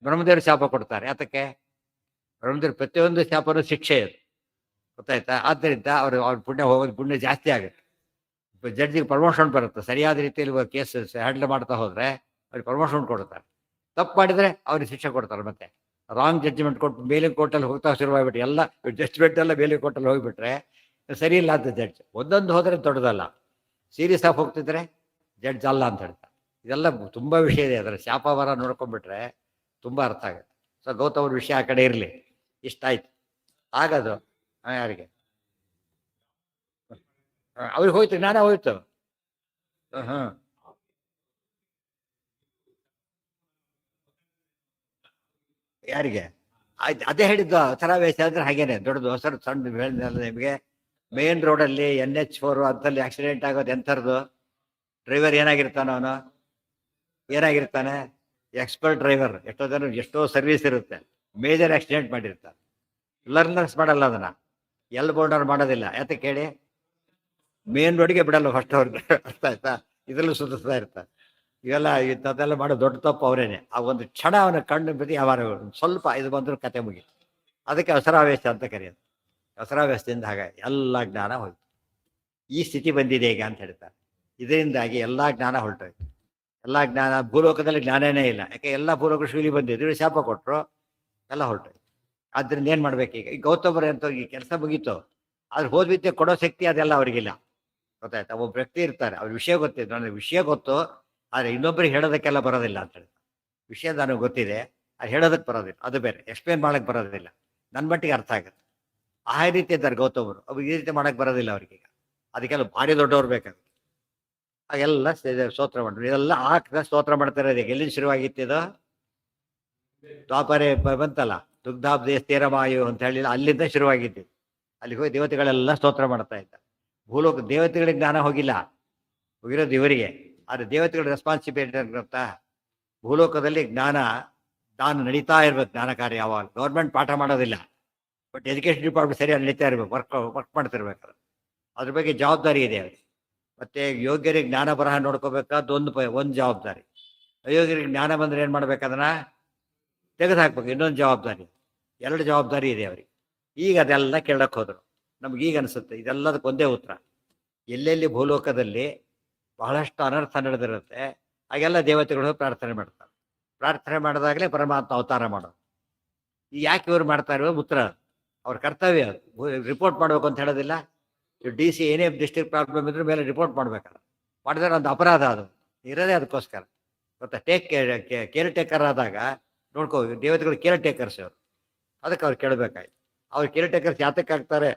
ಬ್ರಹ್ಮದೇವರು ಶಾಪ ಕೊಡ್ತಾರೆ. ಯಾತಕ್ಕೆ? ಬ್ರಹ್ಮದೇವರು ಪ್ರತಿಯೊಂದು ಶಾಪನೂ ಶಿಕ್ಷೆ ಅದು. ಗೊತ್ತಾಯ್ತಾ? ಆದ್ದರಿಂದ ಅವ್ರ ಪುಣ್ಯ ಜಾಸ್ತಿ ಆಗುತ್ತೆ. ಜಡ್ಜಿಗೆ ಪ್ರಮೋಷನ್ ಬರುತ್ತೆ. ಸರಿಯಾದ ರೀತಿಯಲ್ಲಿ ಕೇಸ್ ಹ್ಯಾಂಡಲ್ ಮಾಡ್ತಾ ಹೋದ್ರೆ ಅವ್ರಿಗೆ ಪ್ರಮೋಷನ್ ಕೊಡ್ತಾರೆ. ತಪ್ಪು ಮಾಡಿದರೆ ಅವ್ರಿಗೆ ಶಿಕ್ಷೆ ಕೊಡ್ತಾರೆ. ಮತ್ತೆ ರಾಂಗ್ ಜಡ್ಜ್ಮೆಂಟ್ ಕೊಟ್ಟು ಮೇಲಿನ ಕೋರ್ಟಲ್ಲಿ ಹೋಗ್ತಾ ಶುರುವಾಗ್ಬಿಟ್ಟು ಎಲ್ಲ ಜಡ್ಜ್ಮೆಂಟ್ ಎಲ್ಲ ಮೇಲಿನ ಕೋರ್ಟಲ್ಲಿ ಹೋಗಿಬಿಟ್ರೆ ಸರಿ ಇಲ್ಲ ಅಂತ ಜಡ್ಜ್. ಒಂದೊಂದು ಹೋದರೆ ದೊಡ್ಡದಲ್ಲ, ಸೀರಿಯಸ್ ಆಗಿ ಹೋಗ್ತಿದ್ರೆ ಜಡ್ಜ್ ಅಲ್ಲ ಅಂತ ಹೇಳ್ತಾರೆ. ಇದೆಲ್ಲ ತುಂಬ ವಿಷಯ ಇದೆ. ಅದರ ಶಾಪವರ ನೋಡ್ಕೊಂಡ್ಬಿಟ್ರೆ ತುಂಬ ಅರ್ಥ ಆಗುತ್ತೆ. ಸೊ ಗೌತಮರ ವಿಷಯ ಆ ಕಡೆ ಇರಲಿ. ಇಷ್ಟಾಯ್ತು ಆಗದು. ಯಾರಿಗೆ? ಅವ್ರಿಗೆ ಹೋಯ್ತು, ಜ್ಞಾನ ಹೋಯ್ತು. ಯಾರಿಗೆ? ಆಯ್ತು, ಅದೇ ಹೇಳಿದ್ದು. ಥರಾವೇಶ ಅಂದ್ರೆ ಹಾಗೇನೆ ದೊಡ್ಡದು ಹೊಸರು ಸಣ್ಣ ಹೇಳಿದ್ನಲ್ಲ ನಿಮಗೆ. ಮೇನ್ ರೋಡಲ್ಲಿ NH4 ಅಂತಲ್ಲಿ ಆಕ್ಸಿಡೆಂಟ್ ಆಗೋದು ಎಂಥದ್ದು? ಡ್ರೈವರ್ ಏನಾಗಿರ್ತಾನ ಅವನು? ಏನಾಗಿರ್ತಾನೆ? Expert driver. ಎಷ್ಟೋ ಜನ ಎಷ್ಟೋ ಸರ್ವಿಸ್ ಇರುತ್ತೆ, ಮೇಜರ್ ಆಕ್ಸಿಡೆಂಟ್ ಮಾಡಿರ್ತಾರೆ. ಲರ್ನರ್ಸ್ ಮಾಡಲ್ಲ ಅದನ್ನ, ಎಲ್ ಬೋರ್ಡರ್ ಮಾಡೋದಿಲ್ಲ. ಯಾತಕ್ಕೆ ಹೇಳಿ? ಮೇನ್ ರೋಡ್ಗೆ ಬಿಡಲ್ಲ ಫಸ್ಟ್ ಅವ್ರಿಗೆ. ಅರ್ಥ ಆಯ್ತಾ? ಇದ್ರಲ್ಲೂ ಸುತ್ತಿಸ್ತಾ ಇರ್ತಾರೆ. ಇವೆಲ್ಲ ಇಂಥದ್ದೆಲ್ಲ ಮಾಡೋ ದೊಡ್ಡ ತಪ್ಪು ಅವರೇನೆ. ಆ ಒಂದು ಕ್ಷಣ ಅವನ ಕಣ್ಣು ಬದಿ ಯಾವಾಗ ಸ್ವಲ್ಪ ಇದು ಬಂದರೂ ಕತೆ ಮುಗೀತು. ಅದಕ್ಕೆ ಅವಸರಾವೇಶ ಅಂತ ಕರೆಯೋದು. ಅವಸರಾವೇಶದಿಂದ ಹಾಗೆ ಎಲ್ಲ ಜ್ಞಾನ ಹೋಯ್ತು. ಈ ಸ್ಥಿತಿ ಬಂದಿದೆ ಈಗ ಅಂತ ಹೇಳ್ತಾರೆ. ಇದರಿಂದಾಗಿ ಎಲ್ಲ ಜ್ಞಾನ ಹೊರಟೋಯ್ತು. ಎಲ್ಲ ಜ್ಞಾನ, ಭೂಲೋಕದಲ್ಲಿ ಜ್ಞಾನನೇ ಇಲ್ಲ. ಯಾಕೆ? ಎಲ್ಲ ಭೂಲೋಕ ಶೂಲಿ ಬಂದಿದ್ರು, ಶಾಪ ಕೊಟ್ಟರು, ಎಲ್ಲ ಹೊರಟೋಯ್ತು. ಆದ್ರಿಂದ ಏನು ಮಾಡ್ಬೇಕು ಈಗ? ಈ ಗೌತಮರು ಅಂತ ಈ ಕೆಲಸ ಮುಗೀತು, ಆದ್ರೆ ಹೋದ್ವಿದ್ಯೆ ಕೊಡೋ ಶಕ್ತಿ ಅದೆಲ್ಲ ಅವ್ರಿಗಿಲ್ಲ. ಗೊತ್ತಾಯ್ತಾ? ಒಬ್ಬ ವ್ಯಕ್ತಿ ಇರ್ತಾರೆ, ಅವ್ರ ವಿಷಯ ಗೊತ್ತಿದ್ದು, ನನಗೆ ವಿಷಯ ಗೊತ್ತು, ಆದರೆ ಇನ್ನೊಬ್ಬರಿಗೆ ಹೇಳೋದಕ್ಕೆಲ್ಲ ಬರೋದಿಲ್ಲ ಅಂತ ಹೇಳಿ. ವಿಷಯ ನನಗೆ ಗೊತ್ತಿದೆ, ಅದು ಹೇಳೋದಕ್ಕೆ ಬರೋದಿಲ್ಲ, ಅದು ಬೇರೆ. ಎಕ್ಸ್ಪ್ಲೇನ್ ಮಾಡಕ್ಕೆ ಬರೋದಿಲ್ಲ, ನನ್ನ ಮಟ್ಟಿಗೆ ಅರ್ಥ ಆಗುತ್ತೆ. ಆ ರೀತಿ ಇದ್ದಾರೆ ಗೌತಮರು. ಅವ್ರು ಈ ರೀತಿ ಮಾಡಕ್ಕೆ ಬರೋದಿಲ್ಲ ಅವ್ರಿಗೀಗ. ಅದಕ್ಕೆಲ್ಲ ಭಾರಿ ದೊಡ್ಡವ್ರು ಬೇಕಾಗುತ್ತೆ. ಹಾಗೆಲ್ಲ ಸ್ತೋತ್ರ ಮಾಡಿದ್ರು. ಇದೆಲ್ಲ ಹಾಕಿದ ಸ್ತೋತ್ರ ಮಾಡ್ತಾರೆ. ಅದಕ್ಕೆ ಎಲ್ಲಿಂದ ಶುರುವಾಗಿತ್ತಿದು? ದ್ವಾಪರೆ ಬಂತಲ್ಲ, ದುಗ್ಧಾಬ್ದೇ ಸ್ಥಿರಮಾಯು ಅಂತ ಹೇಳಿಲ್ಲ, ಅಲ್ಲಿಂದ ಶುರುವಾಗಿದ್ದು. ಅಲ್ಲಿ ಹೋಗಿ ದೇವತೆಗಳೆಲ್ಲ ಸ್ತೋತ್ರ ಮಾಡ್ತಾ ಇದ್ದ. ಭೂಲೋಕ ದೇವತೆಗಳಿಗೆ ಜ್ಞಾನ ಹೋಗಿಲ್ಲ, ಹೋಗಿರೋದು ಇವರಿಗೆ. ಆದರೆ ದೇವತೆಗಳ ರೆಸ್ಪಾನ್ಸಿಬಿಲಿಟಿ ಗೊತ್ತಾ? ಭೂಲೋಕದಲ್ಲಿ ಜ್ಞಾನ ನಡೀತಾ ಇರ್ಬೇಕು. ಜ್ಞಾನ ಕಾರ್ಯ ಯಾವಾಗ ಗೌರ್ಮೆಂಟ್ ಪಾಠ ಮಾಡೋದಿಲ್ಲ, ಬಟ್ ಎಜುಕೇಶನ್ ಡಿಪಾರ್ಟ್ಮೆಂಟ್ ಸರಿಯಾಗಿ ನಡೀತಾ ಇರ್ಬೇಕು, ವರ್ಕ್ ಮಾಡ್ತಿರ್ಬೇಕಾದ್ರೆ. ಅದ್ರ ಬಗ್ಗೆ ಜವಾಬ್ದಾರಿ ಇದೆ ಅವ್ರಿಗೆ. ಮತ್ತೆ ಯೋಗ್ಯರಿಗೆ ಜ್ಞಾನ ಬರಹ ನೋಡ್ಕೋಬೇಕಾದ ಒಂದು ಜವಾಬ್ದಾರಿ. ಅಯೋಗ್ಯರಿಗೆ ಜ್ಞಾನ ಬಂದ್ರೆ ಏನು ಮಾಡ್ಬೇಕು? ಅದನ್ನ ತೆಗೆದು ಹಾಕ್ಬೇಕು, ಇನ್ನೊಂದು ಜವಾಬ್ದಾರಿ. ಎರಡು ಜವಾಬ್ದಾರಿ ಇದೆ ಅವ್ರಿಗೆ. ಈಗ ಅದೆಲ್ಲ ಕೇಳಕ್ಕೆ ಹೋದ್ರು. ನಮ್ಗೆ ಈಗ ಅನಿಸುತ್ತೆ ಇದೆಲ್ಲದಕ್ಕೆ ಒಂದೇ ಉತ್ತರ. ಎಲ್ಲೆಲ್ಲಿ ಭೂಲೋಕದಲ್ಲಿ ಬಹಳಷ್ಟು ಅನರ್ಥ ನಡೆದಿರುತ್ತೆ, ಹಾಗೆಲ್ಲ ದೇವತೆಗಳು ಪ್ರಾರ್ಥನೆ ಮಾಡ್ತಾರೆ. ಪ್ರಾರ್ಥನೆ ಮಾಡಿದಾಗಲೇ ಪರಮಾತ್ಮ ಅವತಾರ ಮಾಡೋದು. ಈ ಯಾಕೆ ಇವ್ರು ಮಾಡ್ತಾ ಇರೋ ಉತ್ತರ, ಅವ್ರ ಕರ್ತವ್ಯ. ರಿಪೋರ್ಟ್ ಮಾಡಬೇಕು ಅಂತ ಹೇಳೋದಿಲ್ಲ. DC ಏನೇ ಡಿಸ್ಟ್ರಿಕ್ಟ್ ಪ್ರಾಬ್ಲಮ್ ಇದ್ರ ಮೇಲೆ ರಿಪೋರ್ಟ್ ಮಾಡ್ಬೇಕಲ್ಲ. ಮಾಡಿದ್ರೆ ಒಂದು ಅಪರಾಧ, ಅದು ಇರೋದೇ ಅದಕ್ಕೋಸ್ಕರ. ಗೊತ್ತಾ? ಕೇರ್ ಟೇಕರ್ ಆದಾಗ ನೋಡ್ಕೋ, ದೇವತೆಗಳು ಕೇರ್ ಟೇಕರ್ಸ್ ಅವರು. ಅದಕ್ಕೆ ಅವ್ರು ಕೇಳಬೇಕಾಯ್ತು. ಅವ್ರು ಕೇರ್ ಟೇಕರ್ಸ್ ಯಾತಕ್ಕೆ ಆಗ್ತಾರೆ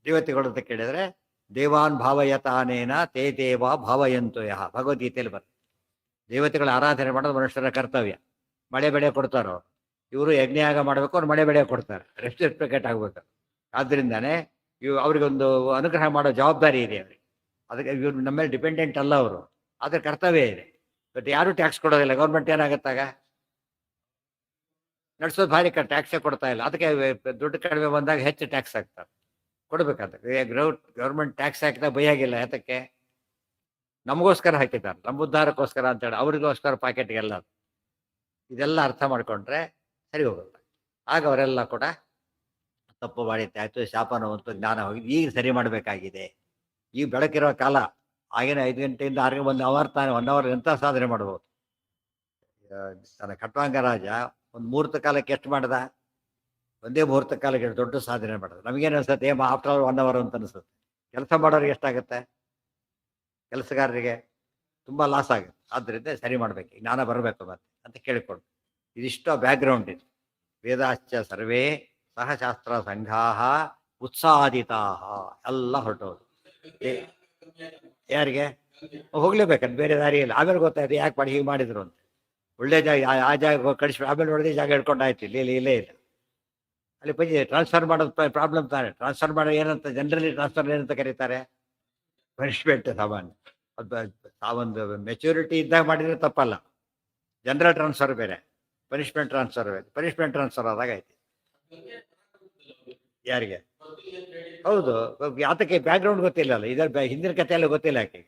ದೇವತೆಗಳು ಅಂತ ಕೇಳಿದ್ರೆ, ದೇವಾನ್ ಭಾವಯತಾನೇನ ತೇ ದೇವ ಭಾವಯಂತು ಯಹ, ಭಗವದ್ಗೀತೆಯಲ್ಲಿ ಬರ್ತದೆ. ದೇವತೆಗಳ ಆರಾಧನೆ ಮಾಡೋದು ಮನುಷ್ಯರ ಕರ್ತವ್ಯ. ಮಳೆ ಬೆಳೆ ಕೊಡ್ತಾರೋ ಇವರು, ಯಜ್ಞಯಾಗ ಮಾಡಬೇಕು, ಅವ್ರು ಮಳೆ ಬೆಳೆ ಕೊಡ್ತಾರೆ, ರೆಸಿಪ್ರಿಕೇಟ್ ಆಗ್ಬೇಕು. ಆದ್ರಿಂದಾನೆ ಅವ್ರಿಗೊಂದು ಅನುಗ್ರಹ ಮಾಡೋ ಜವಾಬ್ದಾರಿ ಇದೆ ಅವ್ರಿಗೆ. ಅದಕ್ಕೆ ಇವ್ರು ನಮ್ಮ ಮೇಲೆ ಡಿಪೆಂಡೆಂಟ್ ಅಲ್ಲ ಅವರು, ಅದ್ರ ಕರ್ತವ್ಯ ಇದೆ. ಬಟ್ ಯಾರು ಟ್ಯಾಕ್ಸ್ ಕೊಡೋದಿಲ್ಲ. ಗೌರ್ಮೆಂಟ್ ಏನಾಗತ್ತಾಗ ನಡೆಸೋದು ಭಾರಿ ಟ್ಯಾಕ್ಸೇ ಕೊಡ್ತಾ ಇಲ್ಲ. ಅದಕ್ಕೆ ದುಡ್ಡು ಕಡಿಮೆ ಬಂದಾಗ ಹೆಚ್ಚು ಟ್ಯಾಕ್ಸ್ ಹಾಕ್ತಾರೆ, ಕೊಡ್ಬೇಕಂತ. ಗೌರ್ಮೆಂಟ್ ಟ್ಯಾಕ್ಸ್ ಹಾಕಿದಾಗ ಬೈಯಾಗಿಲ್ಲ. ಯಾತಕ್ಕೆ? ನಮಗೋಸ್ಕರ ಹಾಕಿದ್ದಾರೆ, ನಮ್ಮ ಉದ್ಧಾರಕ್ಕೋಸ್ಕರ ಅಂತೇಳಿ, ಅವ್ರಿಗೋಸ್ಕರ ಪಾಕೆಟ್ಗೆಲ್ಲ. ಇದೆಲ್ಲ ಅರ್ಥ ಮಾಡ್ಕೊಂಡ್ರೆ ಸರಿ ಹೋಗುತ್ತೆ. ಆಗ ಅವರೆಲ್ಲ ಕೂಡ ತಪ್ಪು ಮಾಡಿದ್ದಾಯ್ತು, ಶಾಪನವಂತೂ ಜ್ಞಾನ ಹೋಗಿ ಈಗ ಸರಿ ಮಾಡಬೇಕಾಗಿದೆ. ಈಗ ಬೆಳಕಿರೋ ಕಾಲ. ಆಗಿನ 5 ಗಂಟೆಯಿಂದ 6 1 ಅವರ್ ತಾನೆ, 1 ಅವರ್ ಎಂಥ ಸಾಧನೆ ಮಾಡ್ಬೋದು. ತನ್ನ ಖಟ್ವಾಂಗ ರಾಜ ಒಂದು ಮುಹೂರ್ತ ಕಾಲಕ್ಕೆ ಎಷ್ಟು ಮಾಡ್ದ? ಒಂದೇ ಮುಹೂರ್ತ ಕಾಲಕ್ಕೆ ದೊಡ್ಡ ಸಾಧನೆ ಮಾಡೋದು. ನಮಗೇನು ಅನ್ಸುತ್ತೆ, ಆಫ್ಟರ್ ಆಲ್ 1 ಅವರ್ ಅಂತ ಅನಿಸುತ್ತೆ. ಕೆಲಸ ಮಾಡೋರಿಗೆ ಎಷ್ಟಾಗುತ್ತೆ? ಕೆಲಸಗಾರರಿಗೆ ತುಂಬ ಲಾಸ್ ಆಗುತ್ತೆ. ಆದ್ದರಿಂದ ಸರಿ ಮಾಡಬೇಕು, ಜ್ಞಾನ ಬರಬೇಕು ಮತ್ತೆ ಅಂತ ಕೇಳಿಕೊಂಡು. ಇದಿಷ್ಟು ಬ್ಯಾಕ್ಗ್ರೌಂಡ್ ಇದು. ವೇದಾಶ್ಚ ಸರ್ವೇ ಸಹಶಾಸ್ತ್ರ ಸಂಘಾ ಉತ್ಸಾದಿತಾ, ಎಲ್ಲ ಹೊರಟೋದು. ಯಾರಿಗೆ? ಹೋಗ್ಲೇಬೇಕಂತ, ಬೇರೆ ದಾರಿ ಇಲ್ಲ. ಆಮೇಲೆ ಗೊತ್ತಾಯ್ತು ಯಾಕೆ ಮಾಡಿ ಹೀಗೆ ಮಾಡಿದ್ರು ಅಂತ. ಒಳ್ಳೆ ಜಾಗ, ಆ ಜಾಗ ಕಳಿಸ್ಬಿಟ್ಟು ಆಮೇಲೆ ನೋಡಿದ್ರೆ ಜಾಗ ಹಿಡ್ಕೊಂಡಾಯ್ತು. ಇಲ್ಲೇ ಇಲ್ಲ. ಅಲ್ಲಿ ಪಂಚಿ ಟ್ರಾನ್ಸ್ಫರ್ ಮಾಡೋದು ಪ್ರಾಬ್ಲಮ್ ತಾನೆ. ಟ್ರಾನ್ಸ್ಫರ್ ಮಾಡೋ ಏನಂತ ಜನರಲಿ ಟ್ರಾನ್ಸ್ಫರ್ ಏನಂತ ಕರೀತಾರೆ? ಪನಿಷ್ಮೆಂಟ್ ಸಾಮಾನ್ಯ. ಅದು ಒಂದು ಮೆಚುರಿಟಿ ಇದ್ದಾಗ ಮಾಡಿದ್ರೆ ತಪ್ಪಲ್ಲ. ಜನರಲ್ ಟ್ರಾನ್ಸ್ಫರ್ ಬೇರೆ, ಪನಿಷ್ಮೆಂಟ್ ಟ್ರಾನ್ಸ್ಫರ್ ಬೇರೆ. ಪನಿಷ್ಮೆಂಟ್ ಟ್ರಾನ್ಸ್ಫರ್ ಆದಾಗ ಐತಿ. ಯಾರಿಗೆ? ಹೌದು, ಆತಕ್ಕೆ ಬ್ಯಾಕ್ಗ್ರೌಂಡ್ ಗೊತ್ತಿಲ್ಲ ಅಲ್ಲ, ಇದರ ಹಿಂದಿನ ಕಥೆ ಎಲ್ಲ ಗೊತ್ತಿಲ್ಲ ಆಕೆ.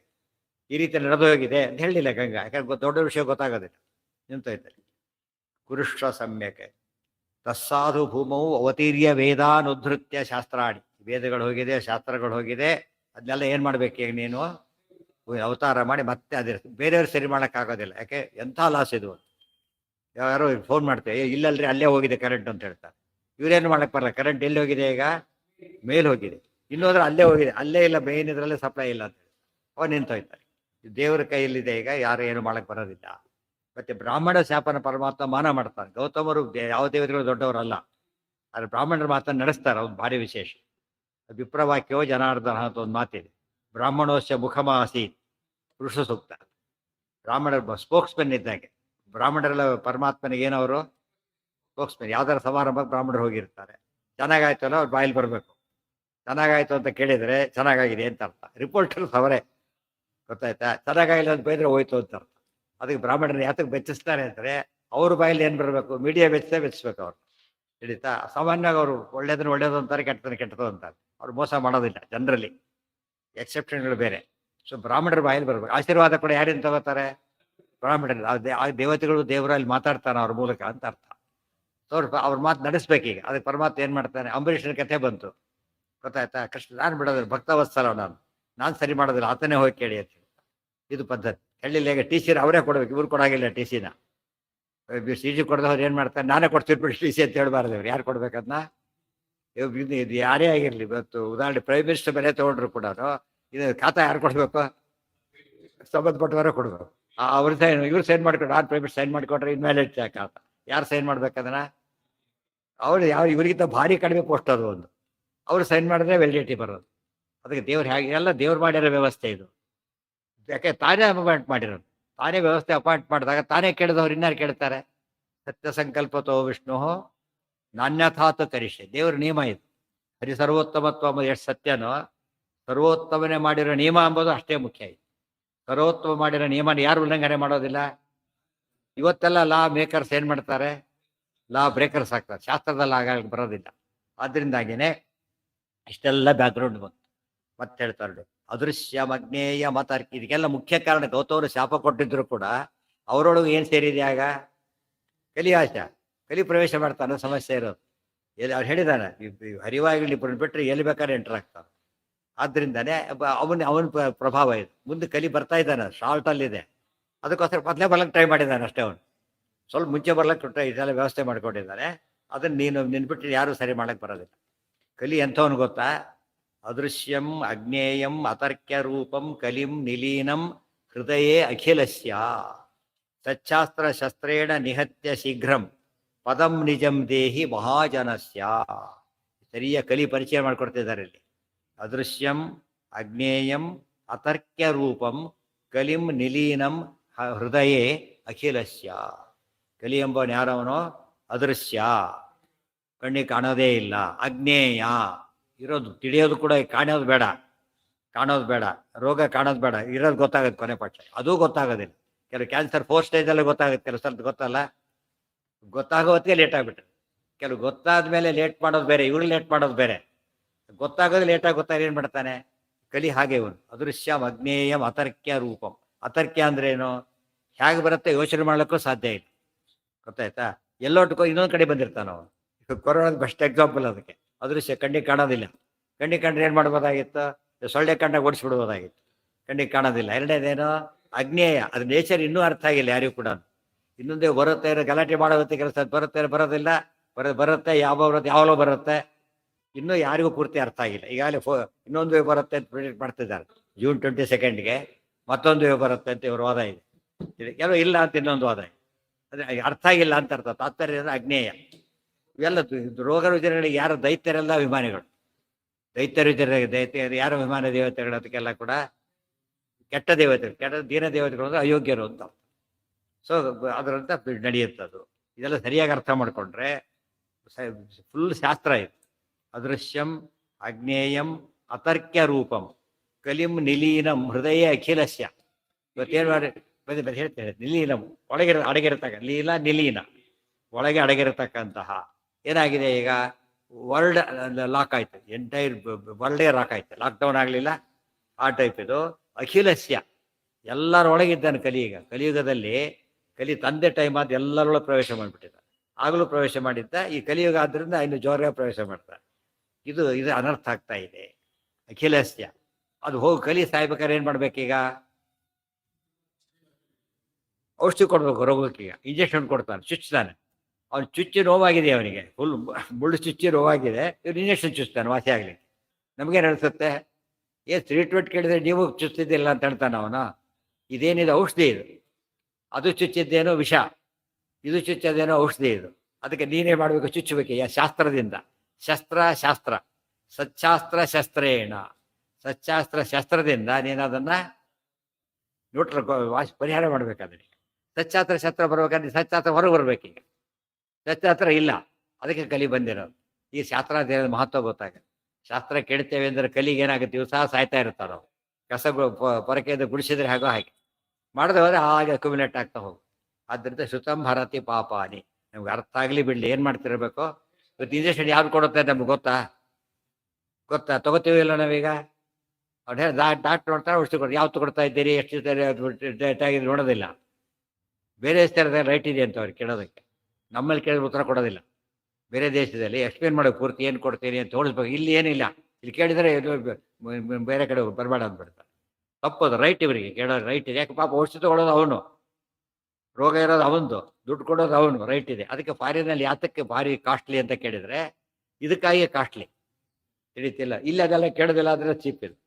ಈ ರೀತಿ ನಡೆದು ಹೋಗಿದೆ ಅಂತ ಹೇಳಿಲ್ಲ ಗಂಗಾ. ಯಾಕಂದ್ರೆ ದೊಡ್ಡ ವಿಷಯ ಗೊತ್ತಾಗೋದಿಲ್ಲ. ನಿಂತೈತೆ ಕುರುಷ್ವ ಸಮ್ಯಕ್ಕೆ ತಸ್ಸಾಧು ಭೂಮೌ ಅವತೀರ್ಯ ವೇದಾನುಧೃತ್ಯ ಶಾಸ್ತ್ರಾಣಿ. ವೇದಗಳು ಹೋಗಿದೆ, ಶಾಸ್ತ್ರಗಳು ಹೋಗಿದೆ, ಅದನ್ನೆಲ್ಲ ಏನು ಮಾಡ್ಬೇಕು ಈಗ ನೀನು? ಅವತಾರ ಮಾಡಿ ಮತ್ತೆ ಅದೇ ಬೇರೆಯವ್ರು ಸರಿ ಮಾಡೋಕ್ಕಾಗೋದಿಲ್ಲ. ಯಾಕೆ? ಎಂಥ ಲಾಸ್ ಇದು. ಯಾರೋ ಫೋನ್ ಮಾಡ್ತೇವೆ, ಇಲ್ಲಲ್ರಿ ಅಲ್ಲೇ ಹೋಗಿದೆ ಕರೆಂಟ್ ಅಂತ ಹೇಳ್ತಾರೆ. ಇವ್ರೇನು ಮಾಡಕ್ಕೆ ಬರಲ್ಲ. ಕರೆಂಟ್ ಎಲ್ಲಿ ಹೋಗಿದೆ? ಈಗ ಮೇಲ್ ಹೋಗಿದೆ. ಇನ್ನೋದ್ರೆ ಅಲ್ಲೇ ಹೋಗಿದೆ, ಅಲ್ಲೇ ಇಲ್ಲ, ಮೇನ್ ಇದರಲ್ಲೇ ಸಪ್ಲೈ ಇಲ್ಲ ಅಂತ ಹೇಳಿ ಅವ ನಿಂತೋಯ್ತಾರೆ. ದೇವರ ಕೈಯಲ್ಲಿದೆ, ಈಗ ಯಾರು ಏನು ಮಾಡಕ್ಕೆ ಬರೋದಿಲ್ಲ. ಮತ್ತೆ ಬ್ರಾಹ್ಮಣ ಶಾಪನ ಪರಮಾತ್ಮ ಮಾನ ಮಾಡ್ತಾನೆ. ಗೌತಮರು ಯಾವ ದೇವತೆಗಳು ದೊಡ್ಡವರಲ್ಲ, ಆದರೆ ಬ್ರಾಹ್ಮಣರ ಮಾತನ್ನು ನಡೆಸ್ತಾರೆ, ಅವ್ರು ಭಾರಿ ವಿಶೇಷ. ವಿಪ್ರವಾಕ್ಯೋ ಜನಾರ್ದನ ಅಂತ ಒಂದು ಮಾತಿದೆ. ಬ್ರಾಹ್ಮಣೋಶ್ಯ ಮುಖಮಾಸೀತ್, ಪುರುಷ ಸೂಕ್ತ. ಬ್ರಾಹ್ಮಣರ ಸ್ಪೋಕ್ಸ್ಮನ್ ಇದ್ದಾಗೆ. ಬ್ರಾಹ್ಮಣರೆಲ್ಲ ಪರಮಾತ್ಮನಿಗೆ ಏನವರು ಸ್ಪೋಕ್ಸ್ಮನ್. ಯಾವ್ದಾರ ಸಮಾರಂಭಕ್ಕೆ ಬ್ರಾಹ್ಮಣರು ಹೋಗಿರ್ತಾರೆ. ಚೆನ್ನಾಗಾಯ್ತು ಅಲ್ಲ, ಅವ್ರು ಬಾಯಲ್ಲಿ ಬರಬೇಕು. ಚೆನ್ನಾಗಾಯ್ತು ಅಂತ ಕೇಳಿದರೆ ಚೆನ್ನಾಗಾಗಿದೆ ಅಂತ ಅರ್ಥ. ರಿಪೋರ್ಟರ್ಸ್ ಅವರೇ, ಗೊತ್ತಾಯ್ತಾ? ಚೆನ್ನಾಗಾಗಿಲ್ಲ ಅಂತ ಬೈದ್ರೆ ಹೋಯ್ತು ಅಂತ ಅರ್ಥ. ಅದಕ್ಕೆ ಬ್ರಾಹ್ಮಣರು ಯಾತಕ್ಕೆ ಬೆಚ್ಚಿಸ್ತಾರೆ ಅಂದರೆ ಅವ್ರ ಬಾಯಲ್ಲಿ ಏನು ಬರಬೇಕು, ಮೀಡಿಯಾ ಬೆಚ್ಚಿಸ್ಬೇಕು ಅವ್ರು. ಹಿಡಿತಾ ಸಾಮಾನ್ಯವಾಗಿ ಅವರು ಒಳ್ಳೇದನ್ನ ಒಳ್ಳೇದು ಅಂತಾರೆ, ಕೆಟ್ಟದನ್ನ ಕೆಟ್ಟದು ಅಂತಾರೆ. ಅವ್ರು ಮೋಸ ಮಾಡೋದಿಲ್ಲ ಜನರಲಿ, ಎಕ್ಸೆಪ್ಷನ್ಗಳು ಬೇರೆ. ಸೊ ಬ್ರಾಹ್ಮಣರ ಬಾಯಲ್ಲಿ ಬರಬೇಕು. ಆಶೀರ್ವಾದ ಕೂಡ ಯಾರಿಂದ ತಗೋತಾರೆ? ಬ್ರಾಹ್ಮಣರು. ಆ ದೇವತೆಗಳು ದೇವರಲ್ಲಿ ಮಾತಾಡ್ತಾನೆ ಅವ್ರ ಮೂಲಕ ಅಂತ ಅರ್ಥ. ಸೊ ಅವ್ರ ಮಾತು ನಡೆಸ್ಬೇಕೀಗ. ಅದಕ್ಕೆ ಪರಮಾತ್ಮ ಏನು ಮಾಡ್ತಾನೆ? ಅಂಬರೀಷನ ಕಥೆ ಬಂತು, ಗೊತ್ತಾಯ್ತಾ? ಕೃಷ್ಣ ನಾನು ಬಿಡೋದಿಲ್ಲ, ಭಕ್ತವತ್ಸಲ ನಾನು ಸರಿ ಮಾಡೋದಿಲ್ಲ, ಆತನೇ ಹೋಗಿ ಕೇಳಿ ಅಂತ. ಇದು ಪದ್ಧತಿ. ಹಳ್ಳಿಲಿ ಈಗ ಟಿ ಸಿನ ಅವರೇ ಕೊಡ್ಬೇಕು, ಇವ್ರು ಕೊಡಾಗಿಲ್ಲ ಟಿ ಸಿನ. ಸಿ ಜಿ ಕೊಡ್ದವ್ರು ಏನು ಮಾಡ್ತಾರೆ? ನಾನೇ ಕೊಡ್ತಿರ್ಬಿಟ್ಟು ಟಿ ಸಿ ಅಂತ ಹೇಳ್ಬಾರ್ದು. ಇವ್ರು ಯಾರು ಕೊಡ್ಬೇಕದನ್ನ? ಇದು ಯಾರೇ ಆಗಿರಲಿ, ಇವತ್ತು ಉದಾಹರಣೆ ಪ್ರೈಮ್ ಮಿನಿಸ್ಟರ್ ಬೆಲೆ ತೊಗೊಂಡ್ರು ಕೂಡ ಇದು ಖಾತಾ ಯಾರು ಕೊಡಬೇಕು? ಸಂಬಂಧಪಟ್ಟವರೇ ಕೊಡಬೇಕು. ಅವ್ರು ಸೈನ್, ಇವ್ರು ಸೈನ್ ಮಾಡ್ಕೊಂಡು, ನಾನು ಪ್ರೈಮ್ ಮಿನಿಸ್ಟರ್ ಸೈನ್ ಮಾಡಿಕೊಟ್ರೆ ಇನ್ವ್ಯಾಲಿಡ್ ಖಾತಾ ಯಾರು ಸೈನ್ ಮಾಡ್ಬೇಕದನ್ನ? ಅವ್ರು ಇವ್ರಿಗಿಂತ ಭಾರಿ ಕಡಿಮೆ ಪೋಸ್ಟ್ ಅದು ಒಂದು. ಅವ್ರು ಸೈನ್ ಮಾಡಿದ್ರೆ ವ್ಯಾಲಿಡಿಟಿ ಬರೋದು. ಅದಕ್ಕೆ ದೇವ್ರು ಹೇಗೆ ಎಲ್ಲ ದೇವ್ರು ಮಾಡಿರೋ ವ್ಯವಸ್ಥೆ ಇದು. ಯಾಕೆ ತಾನೇ ಅಪಾಯಿಂಟ್ ಮಾಡಿರೋದು, ತಾನೇ ವ್ಯವಸ್ಥೆ ಅಪಾಯಿಂಟ್ ಮಾಡಿದಾಗ ತಾನೇ ಕೇಳಿದವ್ರು ಇನ್ಯಾರು ಕೇಳ್ತಾರೆ? ಸತ್ಯ ಸಂಕಲ್ಪತೋ ವಿಷ್ಣು ನಾನ್ಯಥಾತ್ ಕರಿಷ್ಯೆ. ದೇವ್ರ ನಿಯಮ ಇದು. ಹರಿ ಸರ್ವೋತ್ತಮತ್ವ ಅಂಬೋದು ಎಷ್ಟು ಸತ್ಯನೋ, ಸರ್ವೋತ್ತಮನೇ ಮಾಡಿರೋ ನಿಯಮ ಅಂಬೋದು ಅಷ್ಟೇ ಮುಖ್ಯ ಇದೆ. ಸರ್ವೋತ್ತಮ ಮಾಡಿರೋ ನಿಯಮನ ಯಾರು ಉಲ್ಲಂಘನೆ ಮಾಡೋದಿಲ್ಲ. ಇವತ್ತೆಲ್ಲ ಲಾ ಮೇಕರ್ಸ್ ಏನು ಮಾಡ್ತಾರೆ? ಲಾ ಬ್ರೇಕರ್ಸ್ ಆಗ್ತಾರೆ. ಶಾಸ್ತ್ರದಲ್ಲಿ ಆಗ ಬರೋದಿಲ್ಲ. ಆದ್ದರಿಂದಾಗಿನೇ ಇಷ್ಟೆಲ್ಲ ಬ್ಯಾಕ್ಗ್ರೌಂಡ್ ಬಂತು. ಮತ್ತೆ ಹೇಳ್ತಾರೆ ಅದೃಶ್ಯ ಮಗ್ನೇಯ ಮತರ್ಕಿ. ಇದಕ್ಕೆಲ್ಲ ಮುಖ್ಯ ಕಾರಣ ಗೌತಮರು ಶಾಪ ಕೊಟ್ಟಿದ್ರು ಕೂಡ ಅವರೊಳಗೆ ಏನು ಸೇರಿದೆ ಆಗ? ಕಲಿ ಆಶ, ಕಲಿ ಪ್ರವೇಶ ಮಾಡ್ತಾನೆ, ಸಮಸ್ಯೆ ಇರೋದು. ಎಲ್ಲಿ ಅವ್ರು ಹೇಳಿದಾನೆ, ಹರಿವಾಯುಗಳು ಇಬ್ಬರನ್ನ ಬಿಟ್ಟರೆ ಎಲ್ಲಿ ಬೇಕಾದ್ರೆ ಎಂಟರ್ ಆಗ್ತಾನೆ. ಆದ್ದರಿಂದನೇ ಅವನ ಪ್ರಭಾವ ಇದು. ಮುಂದೆ ಕಲಿ ಬರ್ತಾ ಇದ್ದಾನೆ, ಶಾರ್ಟಲ್ಲಿದೆ. ಅದಕ್ಕೋಸ್ಕರ ಮೊದಲೇ ಬರ್ಲಕ್ಕೆ ಟ್ರೈ ಮಾಡಿದ್ದಾನೆ ಅಷ್ಟೇ. ಅವನು ಸ್ವಲ್ಪ ಮುಂಚೆ ಬರ್ಲಕ್ಕೆ ಇದೆಲ್ಲ ವ್ಯವಸ್ಥೆ ಮಾಡ್ಕೊಂಡಿದ್ದಾನೆ. ಅದನ್ನು ನೀನು ಬಿಟ್ಟು ಯಾರೂ ಸರಿ ಮಾಡಕ್ಕೆ ಬರೋದಿಲ್ಲ. ಕಲಿ ಎಂಥವನು ಗೊತ್ತಾ? ಅದೃಶ್ಯಂ ಅಜ್ಞೇಯಂ ಅತರ್ಕ್ಯ ರೂಪಂ ಕಲಿಂ ನಿಲೀನಂ ಹೃದಯೇ ಅಖಿಲಸ್ಯ ಸಚ್ಚಾಸ್ತ್ರ ಶಸ್ತ್ರೇಣ ನಿಹತ್ಯ ಶೀಘ್ರಂ ಪದಂ ನಿಜಂ ದೇಹಿ ಮಹಾಜನಸ್ಯ. ಸರಿಯ ಕಲಿ ಪರಿಚಯ ಮಾಡಿಕೊಡ್ತಿದ್ದಾರೆ ಇಲ್ಲಿ. ಅದೃಶ್ಯಂ ಅಜ್ಞೇಯಂ ಅತರ್ಕ್ಯ ರೂಪಂ ಕಲಿಂ ನಿಲೀನಂ ಹೃದಯೇ ಅಖಿಲಸ್ಯ. ಕಲಿ ಎಂಬವನು ಯಾರವನು? ಅದೃಶ್ಯ, ಕಣ್ಣಿಗೆ ಕಾಣೋದೇ ಇಲ್ಲ. ಅಜ್ಞೇಯ, ಇರೋದು ತಿಳಿಯೋದು ಕೂಡ ಕಾಣೋದು ಬೇಡ, ರೋಗ ಕಾಣೋದು ಬೇಡ, ಇರೋದು ಗೊತ್ತಾಗುತ್ತೆ ಕೊನೆ ಪಕ್ಷ. ಅದೂ ಗೊತ್ತಾಗೋದಿಲ್ಲ. ಕೆಲವು ಕ್ಯಾನ್ಸರ್ 4 ಸ್ಟೇಜಲ್ಲೇ ಗೊತ್ತಾಗುತ್ತೆ, ಕೆಲವು ಸಲ ಗೊತ್ತಲ್ಲ. ಗೊತ್ತಾಗೋ ಹೊತ್ತಿಗೆ ಲೇಟ್ ಆಗಿಬಿಟ್ರೆ, ಕೆಲವು ಗೊತ್ತಾದ ಮೇಲೆ ಲೇಟ್ ಮಾಡೋದು ಬೇರೆ, ಇವ್ರು ಲೇಟ್ ಮಾಡೋದು ಬೇರೆ. ಗೊತ್ತಾಗೋದು ಲೇಟಾಗಿ ಗೊತ್ತಾಗ ಏನು ಮಾಡ್ತಾನೆ? ಕಲಿ ಹಾಗೆ ಇವನು. ಅದೃಶ್ಯಂ ಅಜ್ಞೇಯಂ ಅತರ್ಕ್ಯ ರೂಪಂ. ಅತರ್ಕ್ಯ ಅಂದ್ರೆ ಏನು? ಹೇಗೆ ಬರುತ್ತೆ ಯೋಚನೆ ಮಾಡ್ಲಿಕ್ಕೂ ಸಾಧ್ಯ ಇಲ್ಲ, ಗೊತ್ತಾಯ್ತಾ? ಎಲ್ಲೋಟಕ್ಕೋ ಇನ್ನೊಂದು ಕಡೆ ಬಂದಿರ್ತಾನೆ ಅವನು. ಕೊರೋನಾದ ಬೆಸ್ಟ್ ಎಕ್ಸಾಂಪಲ್ ಅದಕ್ಕೆ. ಅದೃಶ್ಯ, ಕಣ್ಣಿಗೆ ಕಾಣೋದಿಲ್ಲ. ಕಣ್ಣಿಗೆ ಕಂಡ್ರೆ ಏನು ಮಾಡ್ಬೋದಾಗಿತ್ತು? ಸೊಳ್ಳೆ ಕಂಡಾಗ ಓಡಿಸ್ಬಿಡ್ಬೋದಾಗಿತ್ತು. ಕಣ್ಣಿಗೆ ಕಾಣೋದಿಲ್ಲ. ಎರಡನೇದೇನು? ಅಜ್ಞೇಯ. ಅದು ನೇಚರ್ ಇನ್ನೂ ಅರ್ಥ ಆಗಿಲ್ಲ ಯಾರಿಗೂ ಕೂಡ. ಇನ್ನೊಂದೇ ಬರುತ್ತೆ, ಗಲಾಟೆ ಮಾಡೋಗುತ್ತೆ ಕೆಲಸ, ಬರೋದಿಲ್ಲ, ಬರುತ್ತೆ, ಯಾವಾಗಲೋ ಬರುತ್ತೆ. ಇನ್ನೂ ಯಾರಿಗೂ ಪೂರ್ತಿ ಅರ್ಥ ಆಗಿಲ್ಲ. ಈಗಾಗಲೇ ಇನ್ನೊಂದು ವೇವ್ ಬರುತ್ತೆ ಅಂತ ಪ್ರಿಡಿಕ್ಟ್ ಮಾಡ್ತಿದ್ದಾರೆ. ಜೂನ್ 22 ಮತ್ತೊಂದು ವೇವ್ ಬರುತ್ತೆ ಅಂತ ಇವರು ವಾದ ಇದೆ. ಕೆಲವು ಇಲ್ಲ ಅಂತ ಇನ್ನೊಂದು ವಾದ ಇದೆ. ಅದೇ ಅರ್ಥ ಆಗಿಲ್ಲ ಅಂತ ಅರ್ಥ. ತಾತ್ಪರ್ಯ ಅಜ್ಞೇಯ. ಇವೆಲ್ಲ ರೋಗ ರುಜಿನಗಳಿಗೆ ಯಾರು ದೈತ್ಯರೆಲ್ಲ ಅಭಿಮಾನಿಗಳು. ದೈತ್ಯರು ಯಾರು ಅಭಿಮಾನ ದೇವತೆಗಳು? ಅದಕ್ಕೆಲ್ಲ ಕೂಡ ಕೆಟ್ಟ ದೇವತೆಗಳು, ದೀನ ದೇವತೆಗಳು ಅಂದ್ರೆ ಅಯೋಗ್ಯರು ಅಂತ. ಸೊ ಅದರಂತ ನಡೆಯುತ್ತದು. ಇದೆಲ್ಲ ಸರಿಯಾಗಿ ಅರ್ಥ ಮಾಡ್ಕೊಂಡ್ರೆ ಫುಲ್ ಶಾಸ್ತ್ರ ಇದು. ಅದೃಶ್ಯಂ ಅಜ್ಞೇಯಂ ಅತರ್ಕ್ಯ ರೂಪಂ ಕಲಿಂ ನಿಲೀನಂ ಹೃದಯ ಅಖಿಲಸ್ಯ. ಇವತ್ತೇನು ಹೇಳ್ತೇನೆ, ನಿಲೀನಂ ಅಡಗಿರತಕ್ಕ ಲೀಲ ನಿಲೀನ, ಒಳಗೆ ಅಡಗಿರತಕ್ಕಂತಹ ಏನಾಗಿದೆ ಈಗ? ವರ್ಲ್ಡ್ ಲಾಕ್ ಆಯ್ತು, ಎಂಟೈರ್ ವರ್ಲ್ಡೇ ಲಾಕ್ ಆಯ್ತು. ಲಾಕ್ಡೌನ್ ಆಗಲಿಲ್ಲ, ಆ ಟೈಪ್ ಇದು. ಅಖಿಲಸ್ಯ, ಎಲ್ಲರೊಳಗಿದ್ದಾನೆ ಕಲಿ. ಈಗ ಕಲಿಯುಗದಲ್ಲಿ ಕಲಿ ತಂದೆ ಟೈಮ್ ಆದ ಎಲ್ಲರೊಳಗೆ ಪ್ರವೇಶ ಮಾಡಿಬಿಟ್ಟಿದ್ದ. ಆಗಲೂ ಪ್ರವೇಶ ಮಾಡಿದ್ದ. ಈ ಕಲಿಯುಗ ಆದ್ದರಿಂದ ಇನ್ನು ಜೋರಾಗಿ ಪ್ರವೇಶ ಮಾಡ್ತಾರೆ. ಇದು ಅನರ್ಥ ಆಗ್ತಾ ಇದೆ. ಅಖಿಲಸ್ಯ, ಅದು ಹೋಗಿ ಕಲಿ ಸಾಯ್ಬೇಕಾದ್ರೆ ಏನು ಮಾಡ್ಬೇಕೀಗ? ಔಷಧಿ ಕೊಡ್ಬೇಕು ರೋಗಕ್ಕೀಗ. ಇಂಜೆಕ್ಷನ್ ಕೊಡ್ತಾನೆ, ಚುಚ್ತಾನೆ. ಅವ್ನು ಚುಚ್ಚಿ ನೋವಾಗಿದೆ, ಅವನಿಗೆ ಫುಲ್ ಮುಳ್ಳು ಚುಚ್ಚಿ ನೋವಾಗಿದೆ. ಇವ್ರು ಇಂಜೆಕ್ಷನ್ ಚುಚ್ತಾನೆ ವಾಸಿ ಆಗಲಿಕ್ಕೆ. ನಮಗೇನು ಅನಿಸುತ್ತೆ? ಟ್ರೀಟ್ಮೆಂಟ್ ಕೇಳಿದ್ರೆ ನೀವು ಚುಚ್ತಿದ್ದಿಲ್ಲ ಅಂತ ಹೇಳ್ತಾನೆ ಅವನು. ಇದೇನಿದೆ? ಔಷಧಿ ಇದು. ಅದು ಚುಚ್ಚಿದ್ದೇನೋ ವಿಷ, ಇದು ಚುಚ್ಚೋದೇನೋ ಔಷಧಿ ಇದು. ಅದಕ್ಕೆ ನೀನೇ ಮಾಡಬೇಕು, ಚುಚ್ಚಬೇಕು ಶಾಸ್ತ್ರದಿಂದ. ಶಾಸ್ತ್ರ ಸಚ್ಚಾಸ್ತ್ರ ಶಸ್ತ್ರೇಣ, ಸಚ್ಚಾಸ್ತ್ರ ಶಸ್ತ್ರದಿಂದ ನೀನು ಅದನ್ನು ಪರಿಹಾರ ಮಾಡಬೇಕಾದ್ರೆ. ಸಚ್ಚಾಸ್ತ್ರ ಶಸ್ತ್ರ ಬರ್ಬೇಕಾದ್ರೆ ಸಚ್ಚಾಸ್ತ್ರ ಹೊರಗೆ ಬರ್ಬೇಕೀಗ. ಸಚ್ಚಾಸ್ತ್ರ ಇಲ್ಲ, ಅದಕ್ಕೆ ಕಲಿ ಬಂದಿರೋದು. ಈ ಶಾಸ್ತ್ರಾಧ್ಯಯನದ ಮಹತ್ವ ಗೊತ್ತಾಗುತ್ತೆ. ಶಾಸ್ತ್ರ ಕೇಳ್ತೇವೆ ಅಂದರೆ ಕಲಿಗೆ ಏನಾಗುತ್ತೆ? ದಿವಸ ಸಾಯ್ತಾ ಇರ್ತಾರೆ ಅವ್ರು. ಕಸ ಪೊರಕೆಯಿಂದ ಗುಡಿಸಿದ್ರೆ ಹಾಗೋ ಹಾಗೆ. ಮಾಡದೆ ಹೋದರೆ ಹಾಗೆ ಅಕ್ಯುಮುಲೇಟ್ ಆಗ್ತಾ ಹೋಗು. ಆದ್ದರಿಂದ ಶ್ರುತಂ ಹರತಿ ಪಾಪಾನಿ. ನಮ್ಗೆ ಅರ್ಥ ಆಗಲಿ ಬಿಡಲಿ ಏನು ಮಾಡ್ತಿರ್ಬೇಕು. ಇವತ್ತು ಇಂಜೆಕ್ಷನ್ ಯಾವ್ದು ಕೊಡುತ್ತೆ ನಮ್ಗೆ ಗೊತ್ತಾ? ಗೊತ್ತಾ? ತಗೋತೀವಿ ಇಲ್ಲ ನಾವೀಗ? ಅವ್ನು ಹೇಳಿ ಡಾಕ್ಟ್ರ್ ನೋಡ್ತಾರೆ, ಔಷಧಿ ಕೊಡ್ತಾರೆ. ಯಾವ್ದು ಕೊಡ್ತಾ ಇದ್ದೀರಿ, ಎಷ್ಟು ಡೇಟ್ ಆಗಿದೆ ನೋಡೋದಿಲ್ಲ. ಬೇರೆ ದೇಶದಲ್ಲಿ ರೈಟ್ ಇದೆ ಅಂತ ಅವ್ರಿಗೆ ಕೇಳೋದಕ್ಕೆ. ನಮ್ಮಲ್ಲಿ ಕೇಳಿದ್ರೆ ಉತ್ತರ ಕೊಡೋದಿಲ್ಲ. ಬೇರೆ ದೇಶದಲ್ಲಿ ಎಕ್ಸ್ಪ್ಲೇನ್ ಮಾಡೋದು ಪೂರ್ತಿ ಏನು ಕೊಡ್ತೀನಿ ಅಂತ ತೋರಿಸ್ಬೇಕು. ಇಲ್ಲಿ ಏನಿಲ್ಲ, ಇಲ್ಲಿ ಕೇಳಿದರೆ ಬೇರೆ ಕಡೆ ಬರಬೇಡ ಅಂದ್ಬಿಡ್ತಾರೆ. ತಪ್ಪದು. ರೈಟ್ ಇವರಿಗೆ ಕೇಳೋದು ರೈಟ್ ಇದೆ. ಯಾಕೆ ಪಾಪ ಔಷಧಿ ತಗೊಳ್ಳೋದು ಅವನು, ರೋಗ ಇರೋದು ಅವನದು, ದುಡ್ಡು ಕೊಡೋದು ಅವನು, ರೈಟ್ ಇದೆ. ಅದಕ್ಕೆ ಫಾರಿನಲ್ಲಿ ಯಾತಕ್ಕೆ ಭಾರಿ ಕಾಸ್ಟ್ಲಿ ಅಂತ ಕೇಳಿದರೆ ಇದಕ್ಕಾಗಿ ಕಾಸ್ಟ್ಲಿ. ತಿಳಿತಿಲ್ಲ. ಇಲ್ಲಿ ಅದೆಲ್ಲ ಕೇಳೋದಿಲ್ಲ, ಆದರೆ ಚೀಪ್ ಇದು.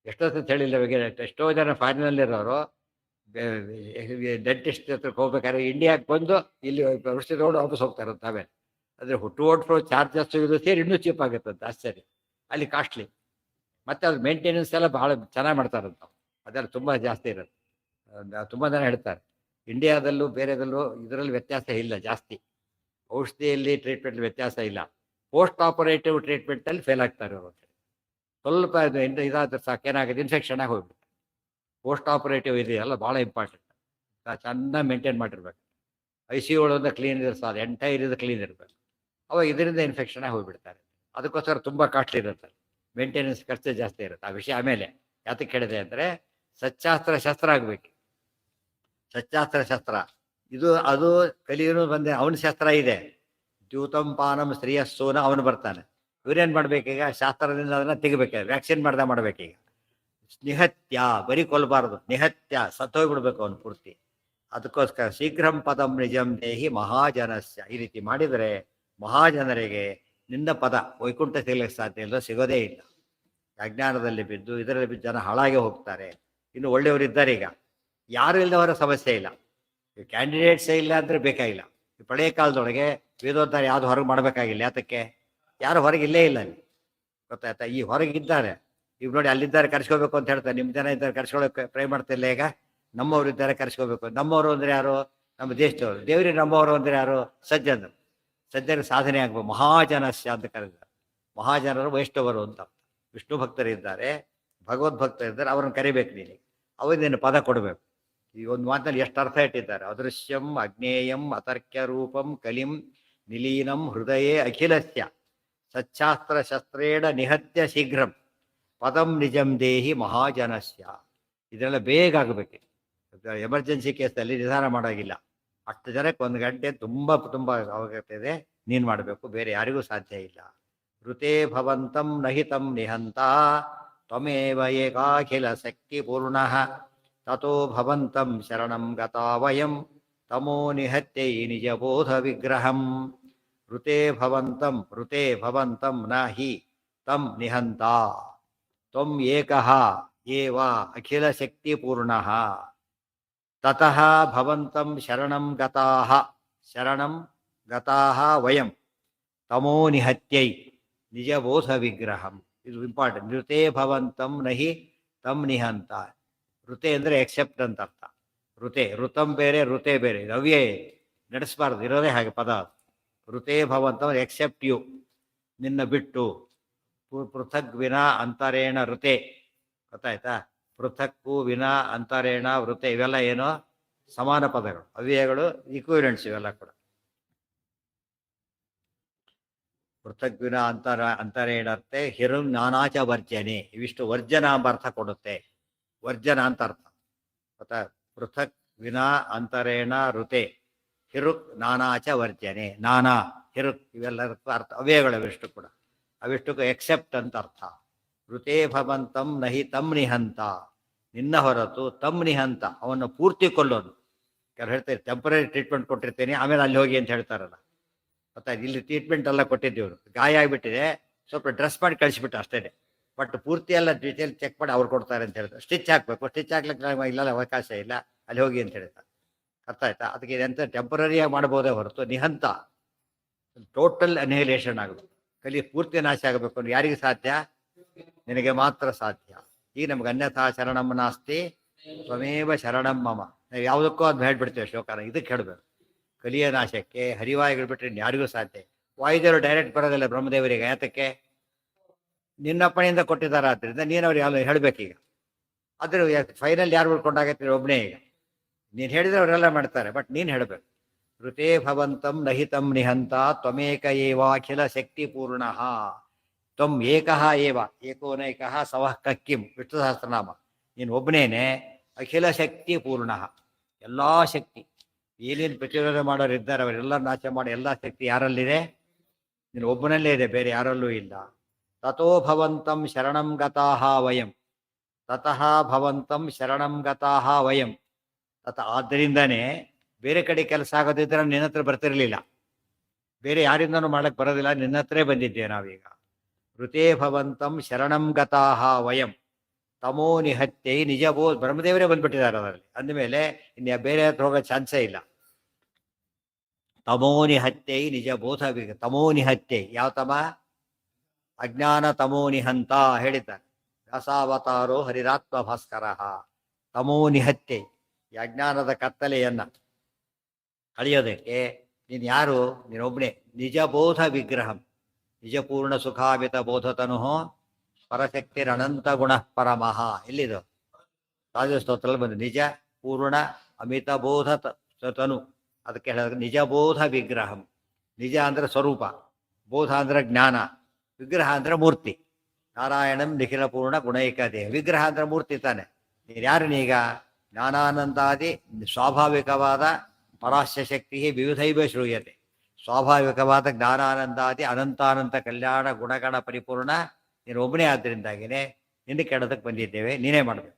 ಎಷ್ಟೊತ್ತು ಹೇಳಿಲ್ಲ ಇವಾಗ. ಎಷ್ಟೋ ಜನ ಫಾರಿನಲ್ಲಿರೋರು ಡೆಂಟಿಸ್ಟ್ ಹತ್ರಕ್ಕೆ ಹೋಗ್ಬೇಕಾದ್ರೆ ಇಂಡಿಯಾಕ್ಕೆ ಬಂದು ಇಲ್ಲಿ ಔಷಧಿ ತಗೊಂಡು ವಾಪಸ್ ಹೋಗ್ತಾರೆ ಆಮೇಲೆ. ಅಂದರೆ ಹುಟ್ಟು ಚಾರ್ಜಸ್ ಇದು ಸೇರಿ ಇನ್ನೂ ಚೀಪ್ ಆಗುತ್ತಂತ. ಆಶ್ಚರ್ಯ. ಅಲ್ಲಿ ಕಾಸ್ಟ್ಲಿ. ಮತ್ತು ಅದು ಮೇಂಟೆನೆನ್ಸ್ ಎಲ್ಲ ಭಾಳ ಚೆನ್ನಾಗಿ ಮಾಡ್ತಾರಂತ. ಅದೆಲ್ಲ ತುಂಬ ಜಾಸ್ತಿ ಇರುತ್ತೆ. ತುಂಬ ಜನ ಹೇಳ್ತಾರೆ ಇಂಡಿಯಾದಲ್ಲೂ ಬೇರೆದಲ್ಲೂ ಇದರಲ್ಲಿ ವ್ಯತ್ಯಾಸ ಇಲ್ಲ ಜಾಸ್ತಿ. ಔಷಧಿಯಲ್ಲಿ ಟ್ರೀಟ್ಮೆಂಟ್ ವ್ಯತ್ಯಾಸ ಇಲ್ಲ. ಪೋಸ್ಟ್ ಆಪರೇಟಿವ್ ಟ್ರೀಟ್ಮೆಂಟಲ್ಲಿ ಫೇಲ್ ಆಗ್ತಾರೆ ಅವರು. ಸ್ವಲ್ಪ ಇದಾದ್ರೆ ಸಾಕೇನಾಗುತ್ತೆ, ಇನ್ಫೆಕ್ಷನ್ ಆಗಿ ಹೋಗ್ಬಿಡುತ್ತೆ. ಪೋಸ್ಟ್ ಆಪರೇಟಿವ್ ಇದೆಯಲ್ಲ ಭಾಳ ಇಂಪಾರ್ಟೆಂಟ್. ಚೆನ್ನಾಗಿ ಮೇಂಟೈನ್ ಮಾಡಿರ್ಬೇಕು. ICU ಒಳಗೆ ಕ್ಲೀನ್ ಇದ್ರೆ ಸಾಲ, ಎಂಟೈರ್ ಇದು ಕ್ಲೀನ್ ಇರಬೇಕು. ಅವಾಗ ಇದರಿಂದ ಇನ್ಫೆಕ್ಷನ್ ಆಗಿ ಹೋಗ್ಬಿಡ್ತಾರೆ. ಅದಕ್ಕೋಸ್ಕರ ತುಂಬ ಕಾಸ್ಟ್ಲಿ ಇರುತ್ತೆ. ಮೇಂಟೆನೆನ್ಸ್ ಖರ್ಚು ಜಾಸ್ತಿ ಇರುತ್ತೆ. ಆ ವಿಷಯ ಆಮೇಲೆ ಯಾತಕ್ಕೆ ಹೇಳಿದೆ ಅಂದರೆ ಶಸ್ತ್ರ ಆಗಬೇಕು. ಶಸ್ತ್ರ ಇದು ಅದು ಕಲಿಯೂ ಬಂದೆ. ಅವನ ಶಸ್ತ್ರ ಇದೆ. ದ್ಯೂತಂ ಪಾನಂ ಶ್ರೀಯಸ್ಸೋನ ಅವನು ಬರ್ತಾನೆ. ಇವ್ರೇನು ಮಾಡ್ಬೇಕೀಗ? ಶಾಸ್ತ್ರದಿಂದ ಅದನ್ನು ತೆಗಿಬೇಕು. ವ್ಯಾಕ್ಸಿನ್ ಮಾಡ್ದೆ ಮಾಡ್ಬೇಕೀಗ. ನಿಹತ್ಯ, ಬರೀ ಕೊಲ್ಲಬಾರ್ದು, ನಿಹತ್ಯ, ಸತ್ತೋಗ್ಬಿಡ್ಬೇಕು ಅವನು ಪೂರ್ತಿ. ಅದಕ್ಕೋಸ್ಕರ ಶೀಘ್ರಂ ಪದಂ ನಿಜಂ ದೇಹಿ ಮಹಾಜನಸ್ಯ. ಈ ರೀತಿ ಮಾಡಿದರೆ ಮಹಾಜನರಿಗೆ ನಿನ್ನ ಪದ ವೈಕುಂಠ ಸಿಗಲಿಕ್ಕೆ ಸಾಧ್ಯ ಇಲ್ಲ, ಸಿಗೋದೇ ಇಲ್ಲ. ಅಜ್ಞಾನದಲ್ಲಿ ಬಿದ್ದು ಇದರಲ್ಲಿ ಬಿದ್ದು ಜನ ಹಾಳಾಗಿ ಹೋಗ್ತಾರೆ. ಇನ್ನು ಒಳ್ಳೆಯವರು ಇದ್ದಾರೆ. ಈಗ ಯಾರು ಇಲ್ಲದವರ ಸಮಸ್ಯೆ ಇಲ್ಲ. ಕ್ಯಾಂಡಿಡೇಟ್ಸೇ ಇಲ್ಲ ಅಂದರೆ ಬೇಕಾಗಿಲ್ಲ. ಈ ಪಳೆಯ ಕಾಲದೊಳಗೆ ವೇದೋದ್ಧಾರ ಯಾವುದು ಹೊರಗೆ ಮಾಡಬೇಕಾಗಿಲ್ಲ. ಯಾತಕ್ಕೆ? ಯಾರು ಹೊರಗೆ ಇಲ್ಲೇ ಇಲ್ಲ ಅಲ್ಲಿ. ಗೊತ್ತಾಯ್ತಾ? ಈ ಹೊರಗಿದ್ದಾರೆ. ಈಗ ನೋಡಿ ಅಲ್ಲಿದ್ದಾರೆ ಕರ್ಸ್ಕೋಬೇಕು ಅಂತ ಹೇಳ್ತಾರೆ. ನಿಮ್ಮ ಜನ ಇದ್ದಾರೆ ಕರ್ಸ್ಕೊಳ್ಳೋಕೆ ಟ್ರೈ ಮಾಡ್ತಿಲ್ಲ. ಈಗ ನಮ್ಮವರು ಇದ್ದಾರೆ ಕರ್ಸ್ಕೋಬೇಕು. ನಮ್ಮವರು ಅಂದರೆ ಯಾರು? ನಮ್ಮ ದೇಶದವರು. ದೇವರಿಗೆ ನಮ್ಮವರು ಅಂದರೆ ಯಾರು? ಸಜ್ಜನರು. ಸಜ್ಜನ ಸಾಧನೆ ಆಗ್ಬೇಕು. ಮಹಾಜನಸ್ಯ ಅಂತ ಕರೆದಿದ್ದಾರೆ. ಮಹಾಜನರು ವೈಷ್ಣವರು ಅಂತ. ವಿಷ್ಣು ಭಕ್ತರಿದ್ದಾರೆ, ಭಗವದ್ಭಕ್ತರಿದ್ದಾರೆ. ಅವ್ರನ್ನ ಕರಿಬೇಕು ನೀನು. ಅವನೇನು ಪದ ಕೊಡಬೇಕು. ಈ ಒಂದು ಮಾತಿನಲ್ಲಿ ಎಷ್ಟು ಅರ್ಥ ಇಟ್ಟಿದ್ದಾರೆ. ಅದೃಶ್ಯಂ ಅಜ್ಞೇಯಂ ಅತರ್ಕ್ಯ ರೂಪಂ ಕಲಿಂ ನಿಲೀನಂ ಹೃದಯೇ ಅಖಿಲಸ್ಯ ಸಚ್ಛಾಸ್ತ್ರ ಶಸ್ತ್ರೇಣ ನಿಹತ್ಯ ಶೀಘ್ರಂ ಪದಂ ನಿಜಂ ದೇಹಿ ಮಹಾಜನಸ್ಯ. ಇದೆಲ್ಲ ಬೇಗ ಆಗಬೇಕು. ಎಮರ್ಜೆನ್ಸಿ ಕೇಸಲ್ಲಿ ನಿಧಾನ ಮಾಡೋಗಿಲ್ಲ. ಅಷ್ಟು ಜನಕ್ಕೆ 1 ಗಂಟೆ ತುಂಬ ಅವಶ್ಯಕತೆ ಇದೆ. ನೀನು ಮಾಡಬೇಕು, ಬೇರೆ ಯಾರಿಗೂ ಸಾಧ್ಯ ಇಲ್ಲ. ಋತೆ ಭವಂತಂ ನಹಿತಂ ನಿಹಂತ ತ್ವಮೇವ ಏಕಾಖಿಲ ಶಕ್ತಿ ಪೂರ್ಣಃ ತಥೋ ಭವಂತಂ ಶರಣಂ ಗತಾ ವಯಂ ತಮೋ ನಿಹತ್ಯೈ ನಿಜಬೋಧ ವಿಗ್ರಹಂ. ಋತೆ ಭವಂತಂ ನ ಹಿ ತಂ ನಿಹಂತ ತ್ವಂ ಏಕಃ ಏವ ಅಖಿಲ ಶಕ್ತಿ ಪೂರ್ಣಃ ತತಃ ಭವಂತಂ ಶರಣಂ ಗತಾಃ ವಯಂ ತಮೋ ನಿಹತ್ಯೈ ನಿಜಬೋಧ ವಿಗ್ರಹಂ. ಇದು ಇಂಪಾರ್ಟೆಂಟ್. ಋತೆ ಭವಂತಂ ನಹಿ ತಂ ನಿಹಂತ. ಋತೆ ಅಂದರೆ ಎಕ್ಸೆಪ್ಟ್ ಅಂತ ಅರ್ಥ. ಋತಂ ಬೇರೆ, ಋತೆ ಬೇರೆ. ಅವ್ಯೇ ನಡೆಸಬಾರ್ದು, ಇರೋದೇ ಹಾಗೆ ಪದ. ಋತೆ ಭವಂತಂ ಎಕ್ಸೆಪ್ಟ್ ಯು, ನಿನ್ನ ಬಿಟ್ಟು. ಪೃಥಕ್ ವಿನಾ ಅಂತರೇಣ ಋತೆ. ಗೊತ್ತಾಯ್ತಾ? ಪೃಥಕ್ಕು ವಿನಾ ಅಂತರೇಣ ವೃತೆ. ಇವೆಲ್ಲ ಏನು? ಸಮಾನ ಪದಗಳು, ಅವ್ಯಯಗಳು, ಈಕ್ವಿವೆಲೆಂಟ್ಸ್ ಇವೆಲ್ಲ ಕೂಡ. ಪೃಥಕ್ ವಿನಾ ಅಂತರೇಣರ್ತೆ ಹಿರು ನಾನಾಚ ವರ್ಜನೆ. ಇವಿಷ್ಟು ವರ್ಜನ ಎಂಬ ಅರ್ಥ ಕೊಡುತ್ತೆ. ವರ್ಜನ ಅಂತ ಅರ್ಥ. ಗೊತ್ತಾ? ಪೃಥಕ್ ವಿನಾ ಅಂತರೇಣ ಋತೆ ಹಿರುಕ್ ನಾನಾಚ ವರ್ಜನೆ. ನಾನಾ ಹಿರುಕ್ ಇವೆಲ್ಲದಕ್ಕೂ ಅರ್ಥ ಅವ್ಯಯಗಳು ಅವಿಷ್ಟು ಕೂಡ. ಅವಿಷ್ಟಕ್ಕೂ ಎಕ್ಸೆಪ್ಟ್ ಅಂತ ಅರ್ಥ. ಋತೆ ಭವಂತಂ ನಹಿ ತಂ ನಿಹಂತ. ನಿನ್ನ ಹೊರತು ತಂ ನಿಹಂತ, ಅವನ್ನು ಪೂರ್ತಿ ಕೊಲ್ಲೋದು. ಕೆಲವು ಹೇಳ್ತಾರೆ ಟೆಂಪರರಿ ಟ್ರೀಟ್ಮೆಂಟ್ ಕೊಟ್ಟಿರ್ತೇನೆ ಆಮೇಲೆ ಅಲ್ಲಿ ಹೋಗಿ ಅಂತ ಹೇಳ್ತಾರಲ್ಲ. ಗೊತ್ತಾಯ್ತು? ಇಲ್ಲಿ ಟ್ರೀಟ್ಮೆಂಟ್ ಎಲ್ಲ ಕೊಟ್ಟಿದ್ದೀವ್ರು, ಗಾಯ ಆಗಿಬಿಟ್ಟಿದೆ, ಸ್ವಲ್ಪ ಡ್ರೆಸ್ ಮಾಡಿ ಕಳಿಸ್ಬಿಟ್ಟು ಅಷ್ಟೇ. ಬಟ್ ಪೂರ್ತಿ ಎಲ್ಲ ಡೀಟೇಲ್ ಚೆಕ್ ಮಾಡಿ ಅವ್ರು ಕೊಡ್ತಾರೆ ಅಂತ ಹೇಳ್ತಾರೆ. ಸ್ಟಿಚ್ ಹಾಕಬೇಕು, ಸ್ಟಿಚ್ ಹಾಕ್ಲಿಕ್ಕೆ ಇಲ್ಲ, ಅವಕಾಶ ಇಲ್ಲ, ಅಲ್ಲಿ ಹೋಗಿ ಅಂತ ಹೇಳ್ತಾರೆ. ಅರ್ಥ ಆಯ್ತಾ? ಅದಕ್ಕೆ ಎಂತ ಟೆಂಪರರಿಯಾಗಿ ಮಾಡ್ಬೋದೇ ಹೊರತು ನಿಹಂತ ಟೋಟಲ್ ಅನಿಹಿಲೇಷನ್ ಆಗಬೇಕು. ಪೂರ್ತಿ ನಾಶ ಆಗಬೇಕು ಅಂದ್ರೆ ಯಾರಿಗೆ ಸಾಧ್ಯ? ನಿನಗೆ ಮಾತ್ರ ಸಾಧ್ಯ. ಈಗ ನಮ್ಗೆ ಅನ್ಯಥಾ ಶರಣಂ ನಾಸ್ತಿ ತ್ವಮೇವ ಶರಣಂ ಮಮ. ನಾವು ಯಾವುದಕ್ಕೂ ಅದು ಹೇಳ್ಬಿಡ್ತೇವೆ ಶ್ಲೋಕನ. ಇದಕ್ಕೆ ಹೇಳಬೇಕು. ಕಲಿಯ ನಾಶಕ್ಕೆ ಹರಿವಾಯುಗಳು ಬಿಟ್ಟರೆ ಯಾರಿಗೂ ಸಾಧ್ಯ. ವಾಯುದೇವರು ಡೈರೆಕ್ಟ್ ಬರೋದಿಲ್ಲ ಬ್ರಹ್ಮದೇವರಿಗೆ. ಯಾತಕ್ಕೆ? ನಿನ್ನಪ್ಪಣೆಯಿಂದ ಕೊಟ್ಟಿದ್ದಾರೆ. ಆದ್ದರಿಂದ ನೀನು ಅವ್ರಿಗೆ ಯಾವ ಹೇಳಬೇಕೀಗ. ಆದರೆ ಫೈನಲ್ ಯಾರು ಉಳ್ಕೊಂಡಾಗತ್ತೆ ಒಬ್ಬನೇ ಈಗ. ನೀನು ಹೇಳಿದ್ರೆ ಅವರೆಲ್ಲ ಮಾಡ್ತಾರೆ, ಬಟ್ ನೀನು ಹೇಳಬೇಕು. ಋತೇ ಭವಂತಂ ನಹಿತಂ ನಿಹಂತ ತ್ವಮೇಕ ಏವಾಖಿಲ ಶಕ್ತಿ ಪೂರ್ಣ. ತ್ವಂ ಏಕಃ ಏವ ಏಕೋನೈಕಃ ಸವಃ ಕಕ್ಕಿಂ ವಿಷ್ಣು ಸಹಸ್ರನಾಮ. ನೀನು ಒಬ್ಬನೇನೆ ಅಖಿಲ ಶಕ್ತಿ ಪೂರ್ಣ. ಎಲ್ಲ ಶಕ್ತಿ ಏನೇನು ಪ್ರತಿರೋಧ ಮಾಡೋರು ಇದ್ದಾರೆ ಅವರೆಲ್ಲ ನಾಶ ಮಾಡೋ ಎಲ್ಲ ಶಕ್ತಿ ಯಾರಲ್ಲಿದೆ? ನೀನು ಒಬ್ಬನಲ್ಲೇ ಇದೆ, ಬೇರೆ ಯಾರಲ್ಲೂ ಇಲ್ಲ. ತಥೋ ಭವಂತಂ ಶರಣಂ ಗತಾಹ ವಯಂ. ತತಃ ಭವಂತಂ ಶರಣಂ ಗತಾಹ ವಯಂ. ಆದ್ದರಿಂದನೇ ಬೇರೆ ಕಡೆ ಕೆಲಸ ಆಗೋದಿದ್ರೆ ನಿನ್ನ ಹತ್ರ ಬರ್ತಿರ್ಲಿಲ್ಲ, ಬೇರೆ ಯಾರಿಂದನೂ ಮಾಡಕ್ ಬರೋದಿಲ್ಲ, ನಿನ್ನ ಹತ್ರೇ ಬಂದಿದ್ದೇವೆ ನಾವೀಗ. ಋತೇ ಭವಂತಂ ಶರಣಂ ಗತಾಹ ವಯಂ ತಮೋ ನಿಹತ್ಯೈ ನಿಜಬೋ. ಬ್ರಹ್ಮದೇವರೇ ಬಂದ್ಬಿಟ್ಟಿದ್ದಾರೆ ಅದರಲ್ಲಿ, ಅಂದಮೇಲೆ ಇನ್ನು ಬೇರೆ ಹತ್ರ ಹೋಗೋ ಚಾನ್ಸೇ ಇಲ್ಲ. ತಮೋ ನಿಹತ್ಯೈ ನಿಜ ಬೋಧ. ತಮೋ ನಿಹತ್ಯೈ ಯಾವ ತಮ? ಅಜ್ಞಾನ ತಮೋ ನಿಹಂತ ಹೇಳಿದ್ದಾರೆ. ವ್ಯಾಸಾವತಾರೋ ಹರಿರಾತ್ಮ ಭಾಸ್ಕರ. ತಮೋ ನಿಹತ್ಯೈ ಈ ಅಜ್ಞಾನದ ಕತ್ತಲೆಯನ್ನ ಕಳೆಯೋದಕ್ಕೆ ನೀನು ಯಾರು? ನೀನೊಬ್ಬನೇ. ನಿಜಬೋಧ ವಿಗ್ರಹಂ ನಿಜಪೂರ್ಣ ಸುಖಾಮಿತ ಬೋಧತನು ಪರಶಕ್ತಿರನಂತ ಗುಣ ಪರಮಃ. ಎಲ್ಲಿದು? ರಾಜಸ್ತೋತ್ರದಲ್ಲಿ ಬಂದು ನಿಜ ಪೂರ್ಣ ಅಮಿತ ಬೋಧ ತನು. ಅದಕ್ಕೆ ಹೇಳಿದ್ರೆ ನಿಜಬೋಧ ವಿಗ್ರಹಂ. ನಿಜ ಅಂದ್ರೆ ಸ್ವರೂಪ, ಬೋಧ ಅಂದ್ರೆ ಜ್ಞಾನ, ವಿಗ್ರಹ ಅಂದ್ರೆ ಮೂರ್ತಿ. ನಾರಾಯಣಂ ನಿಖಿಲ ಪೂರ್ಣ ಗುಣೈಕ ದೇಹ. ವಿಗ್ರಹ ಅಂದ್ರೆ ಮೂರ್ತಿ ತಾನೆ. ನೀನು ಯಾರು? ನೀಗ ಜ್ಞಾನಾನಂದಾದಿ ಸ್ವಾಭಾವಿಕವಾದ ಪರಾಶ್ಯ ಶಕ್ತಿ ವಿವಿಧೈವ ಶ್ರೂಯತೆ. ಸ್ವಾಭಾವಿಕವಾದ ಜ್ಞಾನಾನಂದಾದಿ ಅನಂತಾನಂತ ಕಲ್ಯಾಣ ಗುಣಗಣ ಪರಿಪೂರ್ಣ ನೀನು ಒಬ್ಬನೇ. ಆದ್ದರಿಂದಾಗಿನೇ ನಿನ್ನ ಕೆಡದಕ್ಕೆ ಬಂದಿದ್ದೇವೆ, ನೀನೇ ಮಾಡಬೇಕು.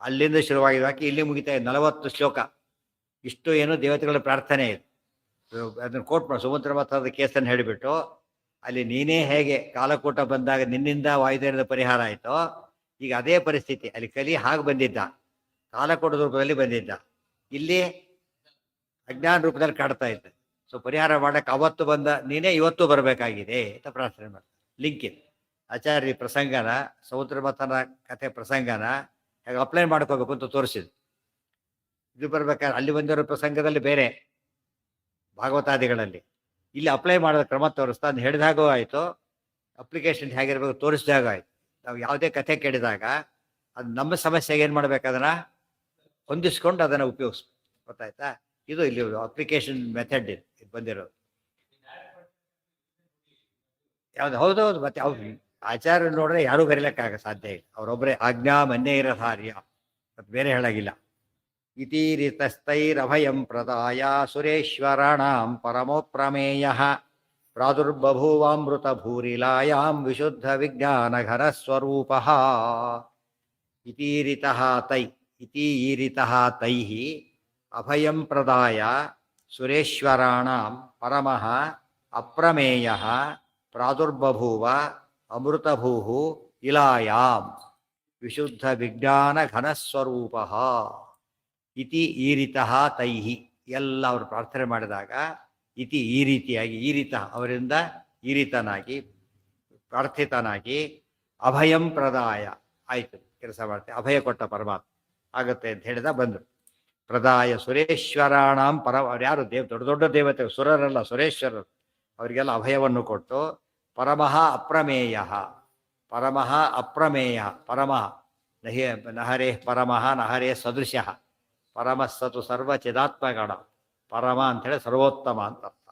ಅಲ್ಲಿಂದ ಶುರುವಾಗಿದ್ದಾಕಿ ಇಲ್ಲಿ ಮುಗಿತಾ ಇದೆ 40 ಶ್ಲೋಕ. ಇಷ್ಟು ಏನು ದೇವತೆಗಳ ಪ್ರಾರ್ಥನೆ ಇದೆ. ಅದನ್ನು ಕೋಟ್ ಮಾಡಿ ಸುಮಂತ್ರ ಮತದ ಕೇಸನ್ನು ಹೇಳಿಬಿಟ್ಟು ಅಲ್ಲಿ ನೀನೇ ಹೇಗೆ ಕಾಲಕೂಟ ಬಂದಾಗ ನಿನ್ನಿಂದ ವಾಯುದೇವದ ಪರಿಹಾರ ಆಯಿತೋ, ಈಗ ಅದೇ ಪರಿಸ್ಥಿತಿ ಅಲ್ಲಿ ಕಲಿ ಹಾಗೆ ಬಂದಿದ್ದ, ಕಾಲಕೂಟದ ರೂಪದಲ್ಲಿ ಬಂದಿದ್ದ, ಇಲ್ಲಿ ಅಜ್ಞಾನ ರೂಪದಲ್ಲಿ ಕಾಡ್ತಾ ಇದ್ದ. ಸೊ ಪರಿಹಾರ ಮಾಡಕ್ಕೆ ಅವತ್ತು ಬಂದ ನೀನೇ ಇವತ್ತು ಬರಬೇಕಾಗಿದೆ ಅಂತ ಪ್ರಾರ್ಥನೆ ಮಾಡ್ತಾರೆ. ಲಿಂಕ್ ಇದೆ. ಆಚಾರ್ಯ ಪ್ರಸಂಗನ, ಸಮುದ್ರ ಮಥನ ಕಥೆ ಪ್ರಸಂಗನ ಹೇಗೆ ಅಪ್ಲೈ ಮಾಡ್ಕೋಬೇಕು ಅಂತ ತೋರಿಸಿದ್ರು. ಇದು ಬರ್ಬೇಕಾದ್ರೆ ಅಲ್ಲಿ ಬಂದಿರೋ ಪ್ರಸಂಗದಲ್ಲಿ ಬೇರೆ ಭಾಗವತಾದಿಗಳಲ್ಲಿ, ಇಲ್ಲಿ ಅಪ್ಲೈ ಮಾಡೋದ ಕ್ರಮ ತೋರಿಸ್ತಾ ಅದು ಹೇಳಿದಾಗೂ ಆಯಿತು, ಅಪ್ಲಿಕೇಶನ್ ಹೇಗಿರ್ಬೇಕು ತೋರಿಸಿದಾಗ ಆಯಿತು. ನಾವು ಯಾವುದೇ ಕಥೆ ಕೇಳಿದಾಗ ಅದು ನಮ್ಮ ಸಮಸ್ಯೆಗೆ ಏನು ಮಾಡ್ಬೇಕು, ಅದನ್ನು ಹೊಂದಿಸ್ಕೊಂಡು ಅದನ್ನು ಉಪಯೋಗಿಸ್ಬೇಕು. ಗೊತ್ತಾಯ್ತಾ? ಇದು ಇಲ್ಲಿ ಅಪ್ಲಿಕೇಶನ್ ಮೆಥಡ್ ಇದು ಬಂದಿರೋದು. ಯಾವ್ದು? ಹೌದೌದು. ಮತ್ತೆ ಅವ್ರು ಆಚಾರ್ಯ ನೋಡ್ರೆ ಯಾರೂ ಬರೀಲಿಕ್ಕಾಗ ಸಾಧ್ಯ ಇಲ್ಲ, ಅವರೊಬ್ಬರೇ ಆಜ್ಞಾ ಮನ್ನೇ ಇರಧಾರ್ಯ, ಮತ್ತೆ ಬೇರೆ ಹೇಳಾಗಿಲ್ಲ. ಇತೀರಿತಸ್ಥೈರಭಯಂ ಪ್ರದಾಯ ಸುರೇಶ್ವರಾಣಾಂ ಪರಮೋಪ್ರಮೇಯಃ ಪ್ರಾದುರ್ಬಭೂವಾಮೃತ ಭೂರಿಲಾಯಾಂ ವಿಶುದ್ಧ ವಿಜ್ಞಾನಘನ ಸ್ವರೂಪಃ. ಇತೀರಿತಃ ತೈ ಇತೀರಿತಃ ತೈಃ ಅಭಯಂ ಪ್ರದಾಯ ಸುರೇಶ್ವರಾಣಾಂ ಪರಮಃ ಅಪ್ರಮೇಯಃ ಪ್ರಾದುರ್ಬಭೂವ ಅಮೃತಭೂಃ ಇಲಾಯಾಂ ವಿಶುದ್ಧ ವಿಜ್ಞಾನ ಘನಸ್ವರೂಪಃ. ಇತಿ ಈರಿತಃ ತೈಹಿ ಎಲ್ಲ ಅವರು ಪ್ರಾರ್ಥನೆ ಮಾಡಿದಾಗ ಇತಿ ಈ ರೀತಿಯಾಗಿ ಈರಿತ ಅವರಿಂದ ಈರಿತನಾಗಿ ಪ್ರಾರ್ಥಿತನಾಗಿ ಅಭಯಂ ಪ್ರದಾಯ ಆಯಿತು, ಕೆಲಸ ಮಾಡ್ತೇವೆ, ಅಭಯ ಕೊಟ್ಟ ಪರಮಾತ್ಮ ಆಗುತ್ತೆ ಅಂತ ಹೇಳಿದ ಬಂದರು. ಪ್ರದಾಯ ಸುರೇಶ್ವರಾಣಾಂ ಪರ. ಅವ್ರು ಯಾರು? ದೊಡ್ಡ ದೊಡ್ಡ ದೇವತೆ, ಸುರರಲ್ಲ, ಸುರೇಶ್ವರರು. ಅವರಿಗೆಲ್ಲ ಅಭಯವನ್ನು ಕೊಟ್ಟು ಪರಮಃ ಅಪ್ರಮೇಯ ಪರಮಃ ಅಪ್ರಮೇಯ ಪರಮಃ ನಹರೇ ಪರಮಃ ನಹರೇ ಸದೃಶಃ ಪರಮಸ್ಸತು ಸರ್ವ ಚಿದಾತ್ಮಗಣ. ಪರಮ ಅಂಥೇಳಿ ಸರ್ವೋತ್ತಮ ಅಂತ ಅರ್ಥ.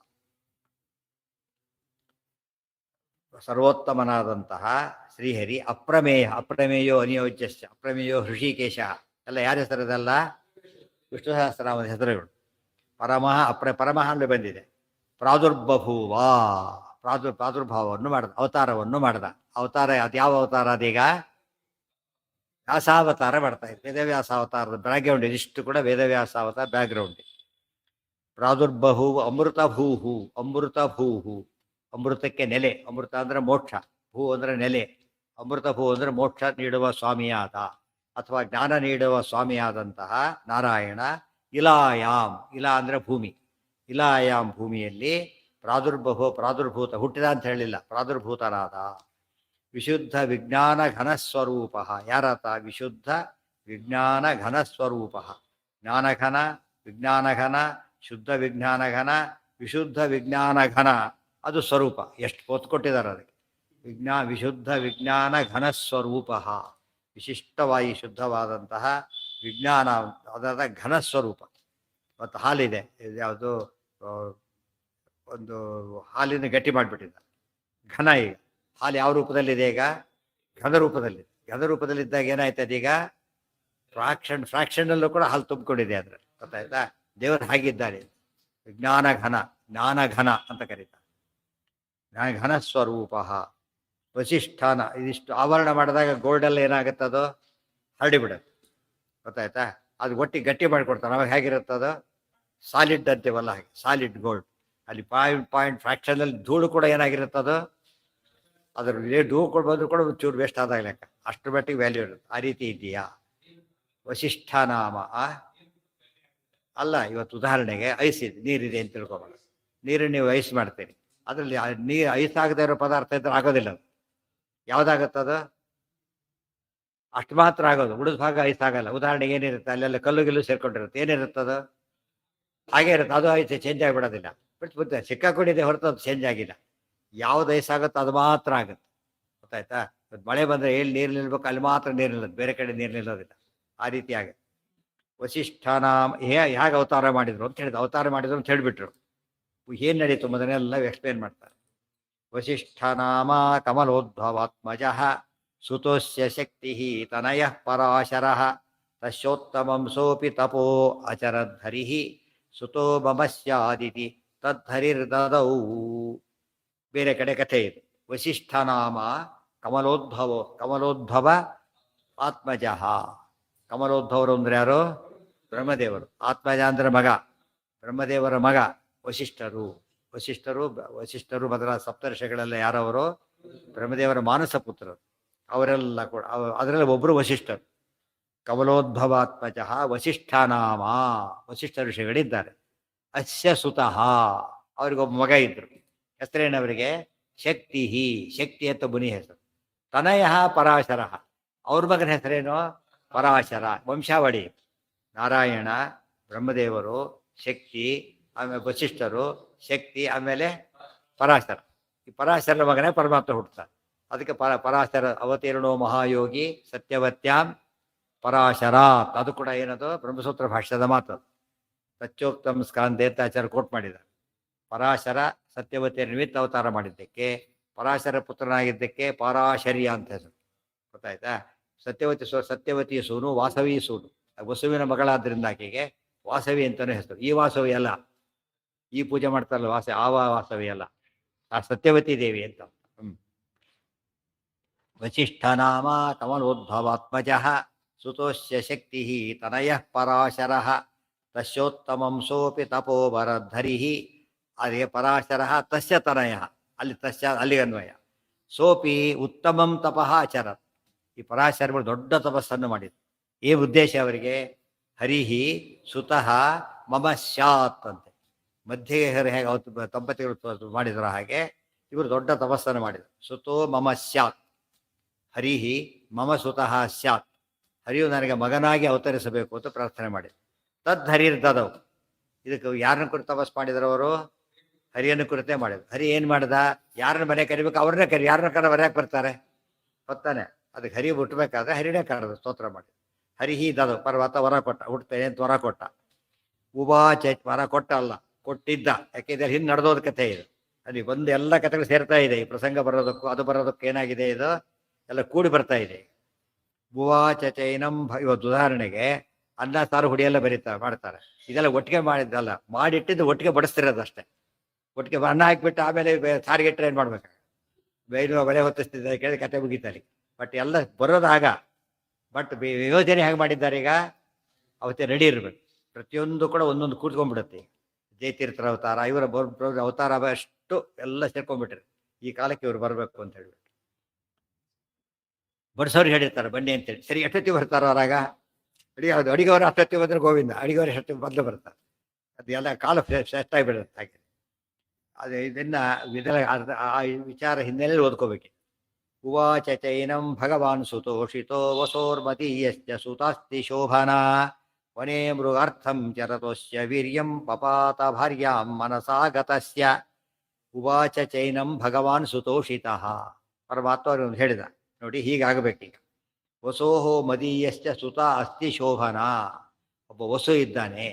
ಸರ್ವೋತ್ತಮನಾದಂತಹ ಶ್ರೀಹರಿ ಅಪ್ರಮೇಯ. ಅಪ್ರಮೇಯೋ ಅನಿಯೋಜ್ಯಶ್ಚ ಅಪ್ರಮೇಯೋ ಹೃಷಿಕೇಶ. ಎಲ್ಲ ಯಾರ ಹೆಸರದಲ್ಲ? ವಿಷ್ಣು ಸಹಸ್ರನಾಮದ ಹೆಸರುಗಳು. ಪರಮಃ ಪರಮಃ ಅಂದ್ರೆ ಬಂದಿದೆ. ಪ್ರಾದುರ್ಬಭೂವ ಪ್ರಾದುರ್ಭಾವವನ್ನು ಮಾಡಿದ, ಅವತಾರವನ್ನು ಮಾಡಿದ. ಅವತಾರ ಅದು ಯಾವ ಅವತಾರ? ಅದೀಗ ವ್ಯಾಸಾವತಾರ ಮಾಡ್ತಾ ಇದೆ. ವೇದವ್ಯಾಸಾವತಾರದ ಬ್ಯಾಕ್ಗ್ರೌಂಡ್ ಇದಿಷ್ಟು ಕೂಡ ವೇದವ್ಯಾಸಾವತಾರ ಬ್ಯಾಕ್ಗ್ರೌಂಡ್. ಪ್ರಾದುರ್ಬಹು ಅಮೃತಭೂಹು ಅಮೃತಭೂಹು. ಅಮೃತಕ್ಕೆ ನೆಲೆ. ಅಮೃತ ಅಂದ್ರೆ ಮೋಕ್ಷ, ಭೂ ಅಂದ್ರೆ ನೆಲೆ. ಅಮೃತಭೂ ಅಂದ್ರೆ ಮೋಕ್ಷ ನೀಡುವ ಸ್ವಾಮಿಯಾದ ಅಥವಾ ಜ್ಞಾನ ನೀಡುವ ಸ್ವಾಮಿಯಾದಂತಹ ನಾರಾಯಣ. ಇಲಾಯಾಮ್, ಇಲಾ ಅಂದ್ರೆ ಭೂಮಿ, ಇಲಾಯಾಮ್ ಭೂಮಿಯಲ್ಲಿ ಪ್ರಾದುರ್ಭೂತ ಹುಟ್ಟಿದ ಅಂತ ಹೇಳಿಲ್ಲ, ಪ್ರಾದುರ್ಭೂತನಾದ. ವಿಶುದ್ಧ ವಿಜ್ಞಾನ ಘನಸ್ವರೂಪ. ಯಾರಾತ? ವಿಶುದ್ಧ ವಿಜ್ಞಾನ ಘನಸ್ವರೂಪ. ಜ್ಞಾನಘನ, ವಿಜ್ಞಾನಘನ, ಶುದ್ಧ ವಿಜ್ಞಾನಘನ, ವಿಶುದ್ಧ ವಿಜ್ಞಾನಘನ. ಅದು ಸ್ವರೂಪ. ಎಷ್ಟು ಹೊತ್ತು ಕೊಟ್ಟಿದ್ದಾರೆ ಅದಕ್ಕೆ. ವಿಶುದ್ಧ ವಿಜ್ಞಾನ ಘನಸ್ವರೂಪ. ವಿಶಿಷ್ಟವಾಗಿ ಶುದ್ಧವಾದಂತಹ ವಿಜ್ಞಾನ, ಅದರ ಘನ ಸ್ವರೂಪ. ಮತ್ತು ಹಾಲಿದೆ, ಯಾವುದು ಒಂದು ಹಾಲಿನ ಗಟ್ಟಿ ಮಾಡಿಬಿಟ್ಟಿದ್ದ ಘನ. ಈಗ ಹಾಲು ಯಾವ ರೂಪದಲ್ಲಿದೆ? ಈಗ ಘನ ರೂಪದಲ್ಲಿದೆ. ಘನ ರೂಪದಲ್ಲಿದ್ದಾಗ ಏನಾಯ್ತದೆ? ಈಗ ಫ್ರಾಕ್ಷನ್ನಲ್ಲೂ ಕೂಡ ಹಾಲು ತುಂಬಿಕೊಂಡಿದೆ ಅದ್ರಲ್ಲಿ, ಗೊತ್ತಾಯ್ತಾ? ದೇವರು ಹಾಗಿದ್ದಾರೆ. ವಿಜ್ಞಾನ ಘನ, ಜ್ಞಾನ ಘನ ಅಂತ ಕರೀತಾರೆ. ಘನ ಸ್ವರೂಪ ವಸಿಷ್ಠಾನ. ಇದಿಷ್ಟು ಆವರಣ ಮಾಡಿದಾಗ ಗೋಲ್ಡೆಲ್ಲ ಏನಾಗುತ್ತದೋ ಹರಡಿಬಿಡುತ್ತೆ, ಗೊತ್ತಾಯ್ತಾ? ಅದು ಒಟ್ಟಿಗೆ ಗಟ್ಟಿ ಮಾಡಿಕೊಡ್ತಾನೆ. ಅವಾಗ ಹೇಗಿರುತ್ತದು? ಸಾಲಿಡ್ ಅಂತೀವಲ್ಲ ಹಾಗೆ, ಸಾಲಿಡ್ ಗೋಲ್ಡ್. ಅಲ್ಲಿ ಪಾಯಿಂಟ್ ಫ್ರಾಕ್ಷನಲ್ಲಿ ಧೂಳು ಕೂಡ ಏನಾಗಿರುತ್ತದು? ಅದ್ರ ಧೂಳು ಕೂಡ ಬಂದರೂ ಕೂಡ ಚೂರು ವೇಸ್ಟ್ ಆದಾಗ ಲೆಕ್ಕ, ಅಷ್ಟರ ಮಟ್ಟಿಗೆ ವ್ಯಾಲ್ಯೂ ಇರುತ್ತೆ. ಆ ರೀತಿ ಇದೆಯಾ ವಸಿಷ್ಠ ನಾಮ? ಅಲ್ಲ, ಇವತ್ತು ಉದಾಹರಣೆಗೆ ಐಸ್ ಇದೆ, ನೀರಿದೆ ಅಂತ ತಿಳ್ಕೊಬಾರ್ದು. ನೀರನ್ನು ನೀವು ಐಸ್ ಮಾಡ್ತೀರಿ, ಅದರಲ್ಲಿ ನೀರು ಐಸ್ ಆಗದೆ ಇರೋ ಪದಾರ್ಥ ಇದ್ರೆ ಆಗೋದಿಲ್ಲ. ಅದು ಯಾವುದಾಗತ್ತದು? ಅಷ್ಟು ಮಾತ್ರ ಆಗೋದು, ಉಳಿದ ಭಾಗ ಐಸ್ ಆಗಲ್ಲ. ಉದಾಹರಣೆಗೆ ಏನಿರುತ್ತೆ? ಅಲ್ಲೆಲ್ಲ ಕಲ್ಲು ಗಿಲ್ಲು ಸೇರ್ಕೊಂಡಿರುತ್ತೆ, ಏನಿರುತ್ತದು? ಹಾಗೆ ಇರುತ್ತೆ. ಅದು ಐಸ್ ಚೇಂಜ್ ಆಗಿಬಿಡೋದಿಲ್ಲ. ಬಟ್ ಸಿಕ್ಕಾಕೊಂಡಿದೆ ಹೊರತು ಅದು ಚೇಂಜ್ ಆಗಿಲ್ಲ. ಯಾವ್ದು ಐಸ್ ಆಗುತ್ತೋ ಅದು ಮಾತ್ರ ಆಗುತ್ತೆ, ಗೊತ್ತಾಯ್ತಾ? ಮಳೆ ಬಂದರೆ ಎಲ್ಲಿ ನೀರು ನಿಲ್ಬೇಕು ಅಲ್ಲಿ ಮಾತ್ರ ನೀರು ನಿಲ್ಲೋದು, ಬೇರೆ ಕಡೆ ನೀರು ನಿಲ್ಲೋದಿಲ್ಲ. ಆ ರೀತಿ ಆಗುತ್ತೆ. ವಸಿಷ್ಠನಾಮ ಹೇಗೆ ಅವತಾರ ಮಾಡಿದ್ರು ಅಂತ ಹೇಳಿದ್ರು. ಅವತಾರ ಮಾಡಿದ್ರು ಅಂತ ಹೇಳಿಬಿಟ್ರು. ಏನು ನಡೀತು ಮೊದಲೆಲ್ಲ ಎಕ್ಸ್ಪ್ಲೇನ್ ಮಾಡ್ತಾರೆ. ವಸಿಷ್ಠನಾಮ ಕಮಲೋದ್ಭವಾತ್ಮಜ ಸುತೋಸ್ಯ ಶಕ್ತಿ ತನಯ ಪರಾಶರ ತಸ್ಯೋತ್ತಮಂ ಸೋಪಿ ತಪೋ ಅಚರದ್ಧರಿ ಸುತೋ ಮಮಸ್ಯಾದಿತಿ ತದ್ಧರಿರ್ದದೌ. ಬೇರೆ ಕಡೆ ಕಥೆ ಇದು. ವಸಿಷ್ಠನಾಮ ಕಮಲೋದ್ಭವ ಆತ್ಮಜ. ಕಮಲೋದ್ಭವರು ಅಂದ್ರೆ ಯಾರು? ಬ್ರಹ್ಮದೇವರು. ಆತ್ಮಜ ಅಂದ್ರೆ ಮಗ, ಬ್ರಹ್ಮದೇವರ ಮಗ ವಸಿಷ್ಠರು. ವಸಿಷ್ಠರು ಮೊದಲ ಸಪ್ತರ್ಷಿಗಳೆಲ್ಲ ಯಾರವರು? ಬ್ರಹ್ಮದೇವರ ಮಾನಸ ಪುತ್ರರು. ಅವರೆಲ್ಲ ಕೂಡ ಅದರಲ್ಲಿ ಒಬ್ಬರು ವಸಿಷ್ಠರು. ಕಮಲೋದ್ಭವಾತ್ಮಜ ವಸಿಷ್ಠನಾಮ. ವಸಿಷ್ಠ ಋಷಿಗಳಿದ್ದಾರೆ. ಅಸ್ಯ ಸುತಃ, ಅವ್ರಿಗೊಬ್ಬ ಮಗ ಇದ್ರು. ಹೆಸರೇನವರಿಗೆ? ಶಕ್ತಿ. ಶಕ್ತಿ ಅಂತ ಮುನಿ ಹೆಸರು. ತನಯ ಪರಾಶರ, ಅವ್ರ ಮಗನ ಹೆಸರೇನು? ಪರಾಶರ. ವಂಶಾವಳಿ ನಾರಾಯಣ, ಬ್ರಹ್ಮದೇವರು, ಶಕ್ತಿ, ಆಮೇಲೆ ವಸಿಷ್ಠರು, ಶಕ್ತಿ, ಆಮೇಲೆ ಪರಾಶರ. ಈ ಪರಾಶರ ಮಗನೇ ಪರಮಾತ್ಮ ಹುಟ್ಟುತ್ತಾರೆ. ಅದಕ್ಕೆ ಪರಾಶರ ಅವತೀರ್ಣೋ ಮಹಾಯೋಗಿ ಸತ್ಯವತ್ಯಾಂ ಪರಾಶರಾತ್. ಅದು ಕೂಡ ಏನದು? ಬ್ರಹ್ಮಸೂತ್ರ ಭಾಷ್ಯದ ಮಾತು. ಸತ್ಯೋಕ್ತಂ ಸ್ಕಾಂದೆ ಅಂತ ಆಚಾರ್ಯ ಕೋಟ್ ಮಾಡಿದ್ದಾರೆ. ಪರಾಶರ ಸತ್ಯವತಿಯ ನಿಮಿತ್ತ ಅವತಾರ ಮಾಡಿದ್ದಕ್ಕೆ, ಪರಾಶರ ಪುತ್ರನಾಗಿದ್ದಕ್ಕೆ ಪರಾಶರ್ಯ ಅಂತ ಹೆಸರು, ಗೊತ್ತಾಯ್ತಾ? ಸತ್ಯವತಿಯ ಸೂನು ವಾಸವಿ ಸೂನು, ವಸುವಿನ ಮಗಳಾದ್ರಿಂದ ಆಕೆಗೆ ವಾಸವಿ ಅಂತಲೂ ಹೆಸರು. ಈ ವಾಸವಿ ಅಲ್ಲ, ಈ ಪೂಜೆ ಮಾಡ್ತಾರಲ್ಲ ಆ ವಾಸವಿ ಅಲ್ಲ, ಆ ಸತ್ಯವತಿ ದೇವಿ ಅಂತ. ವಸಿಷ್ಠನಾಮ ಕಮಲೋದ್ಭವಾತ್ಮಜ ಸುತೋಸ್ಯ ಶಕ್ತಿ ತನಯ ಪರಾಶರ ತಸ್ಯೋತ್ತಮಂ ಸೋಪಿ ತಪೋವರಧರಿ. ಅದೇ ಪರಾಶರ ತಸ್ಯ ತನಯ, ಅಲ್ಲಿ ತಸ್ಯ ಅಲ್ಲಿಗೆ ಅನ್ವಯ. ಸೋಪಿ ಉತ್ತಮಂ ತಪಃ ಆಚರತ್. ಈ ಪರಾಶರಗಳು ದೊಡ್ಡ ತಪಸ್ಸನ್ನು ಮಾಡಿದ್ರು. ಈ ಉದ್ದೇಶ ಅವರಿಗೆ? ಹರಿಹಿ ಸುತಃ ಮಮ ಸ್ಯಾತ್ ಅಂತೆ. ಮಧ್ಯೆ ಹೇಗೆ ಅವತ್ತು ದಂಪತಿಗಳು ಮಾಡಿದ್ರು ಹಾಗೆ ಇವರು ದೊಡ್ಡ ತಪಸ್ಸನ್ನು ಮಾಡಿದರು. ಸುತೋ ಮಮ ಸ್ಯಾತ್ ಹರಿಹಿ ಮಮ ಸುತಃ ಸ್ಯಾತ್. ಹರಿಯು ನನಗೆ ಮಗನಾಗಿ ಅವತರಿಸಬೇಕು ಅಂತ ಪ್ರಾರ್ಥನೆ ಮಾಡಿದರು. ತದ್ಧರಿರ್ದದವು. ಇದಕ್ಕೆ ಯಾರನ್ನ ಕುರಿತು ತಪಸ್ ಮಾಡಿದ್ರು ಅವರು? ಹರಿಯನ್ನು ಕುರಿತೇ ಮಾಡಿದ್ರು. ಹರಿ ಏನು ಮಾಡ್ದ? ಯಾರನ್ನ ಮನೆ ಕರಿಬೇಕು ಅವ್ರನ್ನೇ ಕರಿ, ಯಾರನ್ನ ಕರ ಬರ್ಯಾಕೆ ಬರ್ತಾರೆ ಗೊತ್ತಾನೆ? ಅದಕ್ಕೆ ಹರಿ ಹುಟ್ಟಬೇಕಾದ್ರೆ ಹರಿನೇ ಕರೆದು ಸ್ತೋತ್ರ ಮಾಡಿ. ಹರಿಹಿ ದದು ಪರ್ವತ ವರ ಕೊಟ್ಟ, ಹುಡ್ತೇನೆ ಅಂತ ವರ ಕೊಟ್ಟ. ಉವಾಚ, ವರ ಕೊಟ್ಟ ಅಲ್ಲ, ಕೊಟ್ಟಿದ್ದ. ಯಾಕೆಂದ್ರೆ ಹಿಂದೆ ನಡೆದೋದ ಕಥೆ ಇದು. ಅಲ್ಲಿ ಒಂದು ಎಲ್ಲ ಕಥೆಗಳು ಸೇರ್ತಾ ಇದೆ. ಈ ಪ್ರಸಂಗ ಬರೋದಕ್ಕೂ ಅದು ಬರೋದಕ್ಕೂ ಏನಾಗಿದೆ, ಇದು ಎಲ್ಲ ಕೂಡಿ ಬರ್ತಾ ಇದೆ. ಉವಾಚ ಚೈನಂ. ಇವತ್ತು ಉದಾಹರಣೆಗೆ ಅನ್ನ ಸಾರು ಹುಡಿಯೆಲ್ಲ ಮಾಡ್ತಾರೆ. ಇದೆಲ್ಲ ಒಟ್ಟಿಗೆ ಮಾಡಿದ್ದಲ್ಲ, ಮಾಡಿಟ್ಟಿದ್ದು ಒಟ್ಟಿಗೆ ಬಡಿಸ್ತಿರೋದು ಅಷ್ಟೇ. ಒಟ್ಟಿಗೆ ಅನ್ನ ಹಾಕಿಬಿಟ್ಟು ಆಮೇಲೆ ಸಾರಿಗೆ ಟ್ರೈನ್ ಮಾಡ್ಬೇಕು. ಬೇರೆ ಬೆಲೆ ಹೊತ್ತಿಸ್ತಿದ್ದ ಕೇಳಿ ಕತೆ ಮುಗೀತಾರೆ. ಬಟ್ ಎಲ್ಲ ಬರೋದಾಗ ಬಟ್ ಯೋಜನೆ ಹೇಗೆ ಮಾಡಿದ್ದಾರೆ ಈಗ? ಅವತ್ತೇ ರೆಡಿ ಇರಬೇಕು. ಪ್ರತಿಯೊಂದು ಕೂಡ ಒಂದೊಂದು ಕೂತ್ಕೊಂಡ್ಬಿಡುತ್ತೆ. ಜಯತೀರ್ಥರ ಅವತಾರ, ಇವರ ಅವತಾರ ಅಷ್ಟು ಎಲ್ಲ ಸೇರ್ಕೊಂಡ್ಬಿಟ್ರಿ. ಈ ಕಾಲಕ್ಕೆ ಇವ್ರು ಬರಬೇಕು ಅಂತ ಹೇಳ್ಬಿಟ್ಟು ಬಡಿಸೋರಿಗೆ ಹೇಳಿರ್ತಾರೆ ಬನ್ನಿ ಅಂತೇಳಿ. ಸರಿ, ಎಷ್ಟೊತ್ತಿ ಬರ್ತಾರೋ ಅವರಾಗ? ಅಡಿಗೆವರ ಅಷ್ಟೊತ್ತಿ ಬಂದ್ರೆ ಗೋವಿಂದ, ಅಡಿಗೆವರ ಎಷ್ಟೊತ್ತಿ ಮೊದಲು ಬರ್ತಾರೆ. ಅದೆಲ್ಲ ಕಾಲ ಶ್ರೇಷ್ಠ ಆಗಿಬಿಡುತ್ತೆ ಹಾಗೆ. ಅದು ಆ ವಿಚಾರ ಹಿನ್ನೆಲೆಯಲ್ಲಿ ಓದ್ಕೋಬೇಕು. ಉವಾಚ ಚೈನಂ ಭಗವಾನ್ ಸುತೋಷಿತೋ ವಸೋರ್ಮತೀಯಸ್ಯ ಸುತಾಸ್ತಿ ಶೋಭನಾ ವನೇ ಮೃಗಾರ್ಥಂ ಚರತೋಸ್ಯ ವೀರ್ಯಂ ಪಪಾತ ಭಾರ್ಯಾಂ ಮನಸಾಗತಸ್ಯ. ಉವಾಚ ಚೈನಂ ಭಗವಾನ್ ಸುತೋಷಿತಃ. ಪರಮಾತ್ಮ ಹೇಳಿದ, ನೋಡಿ ಹೀಗಾಗಬೇಕೀಗ. ವಸೋಹೋ ಮದೀಯಶ್ಚ ಸುತ ಅಸ್ತಿ ಶೋಭನಾ. ಒಬ್ಬ ವಸು ಇದ್ದಾನೆ,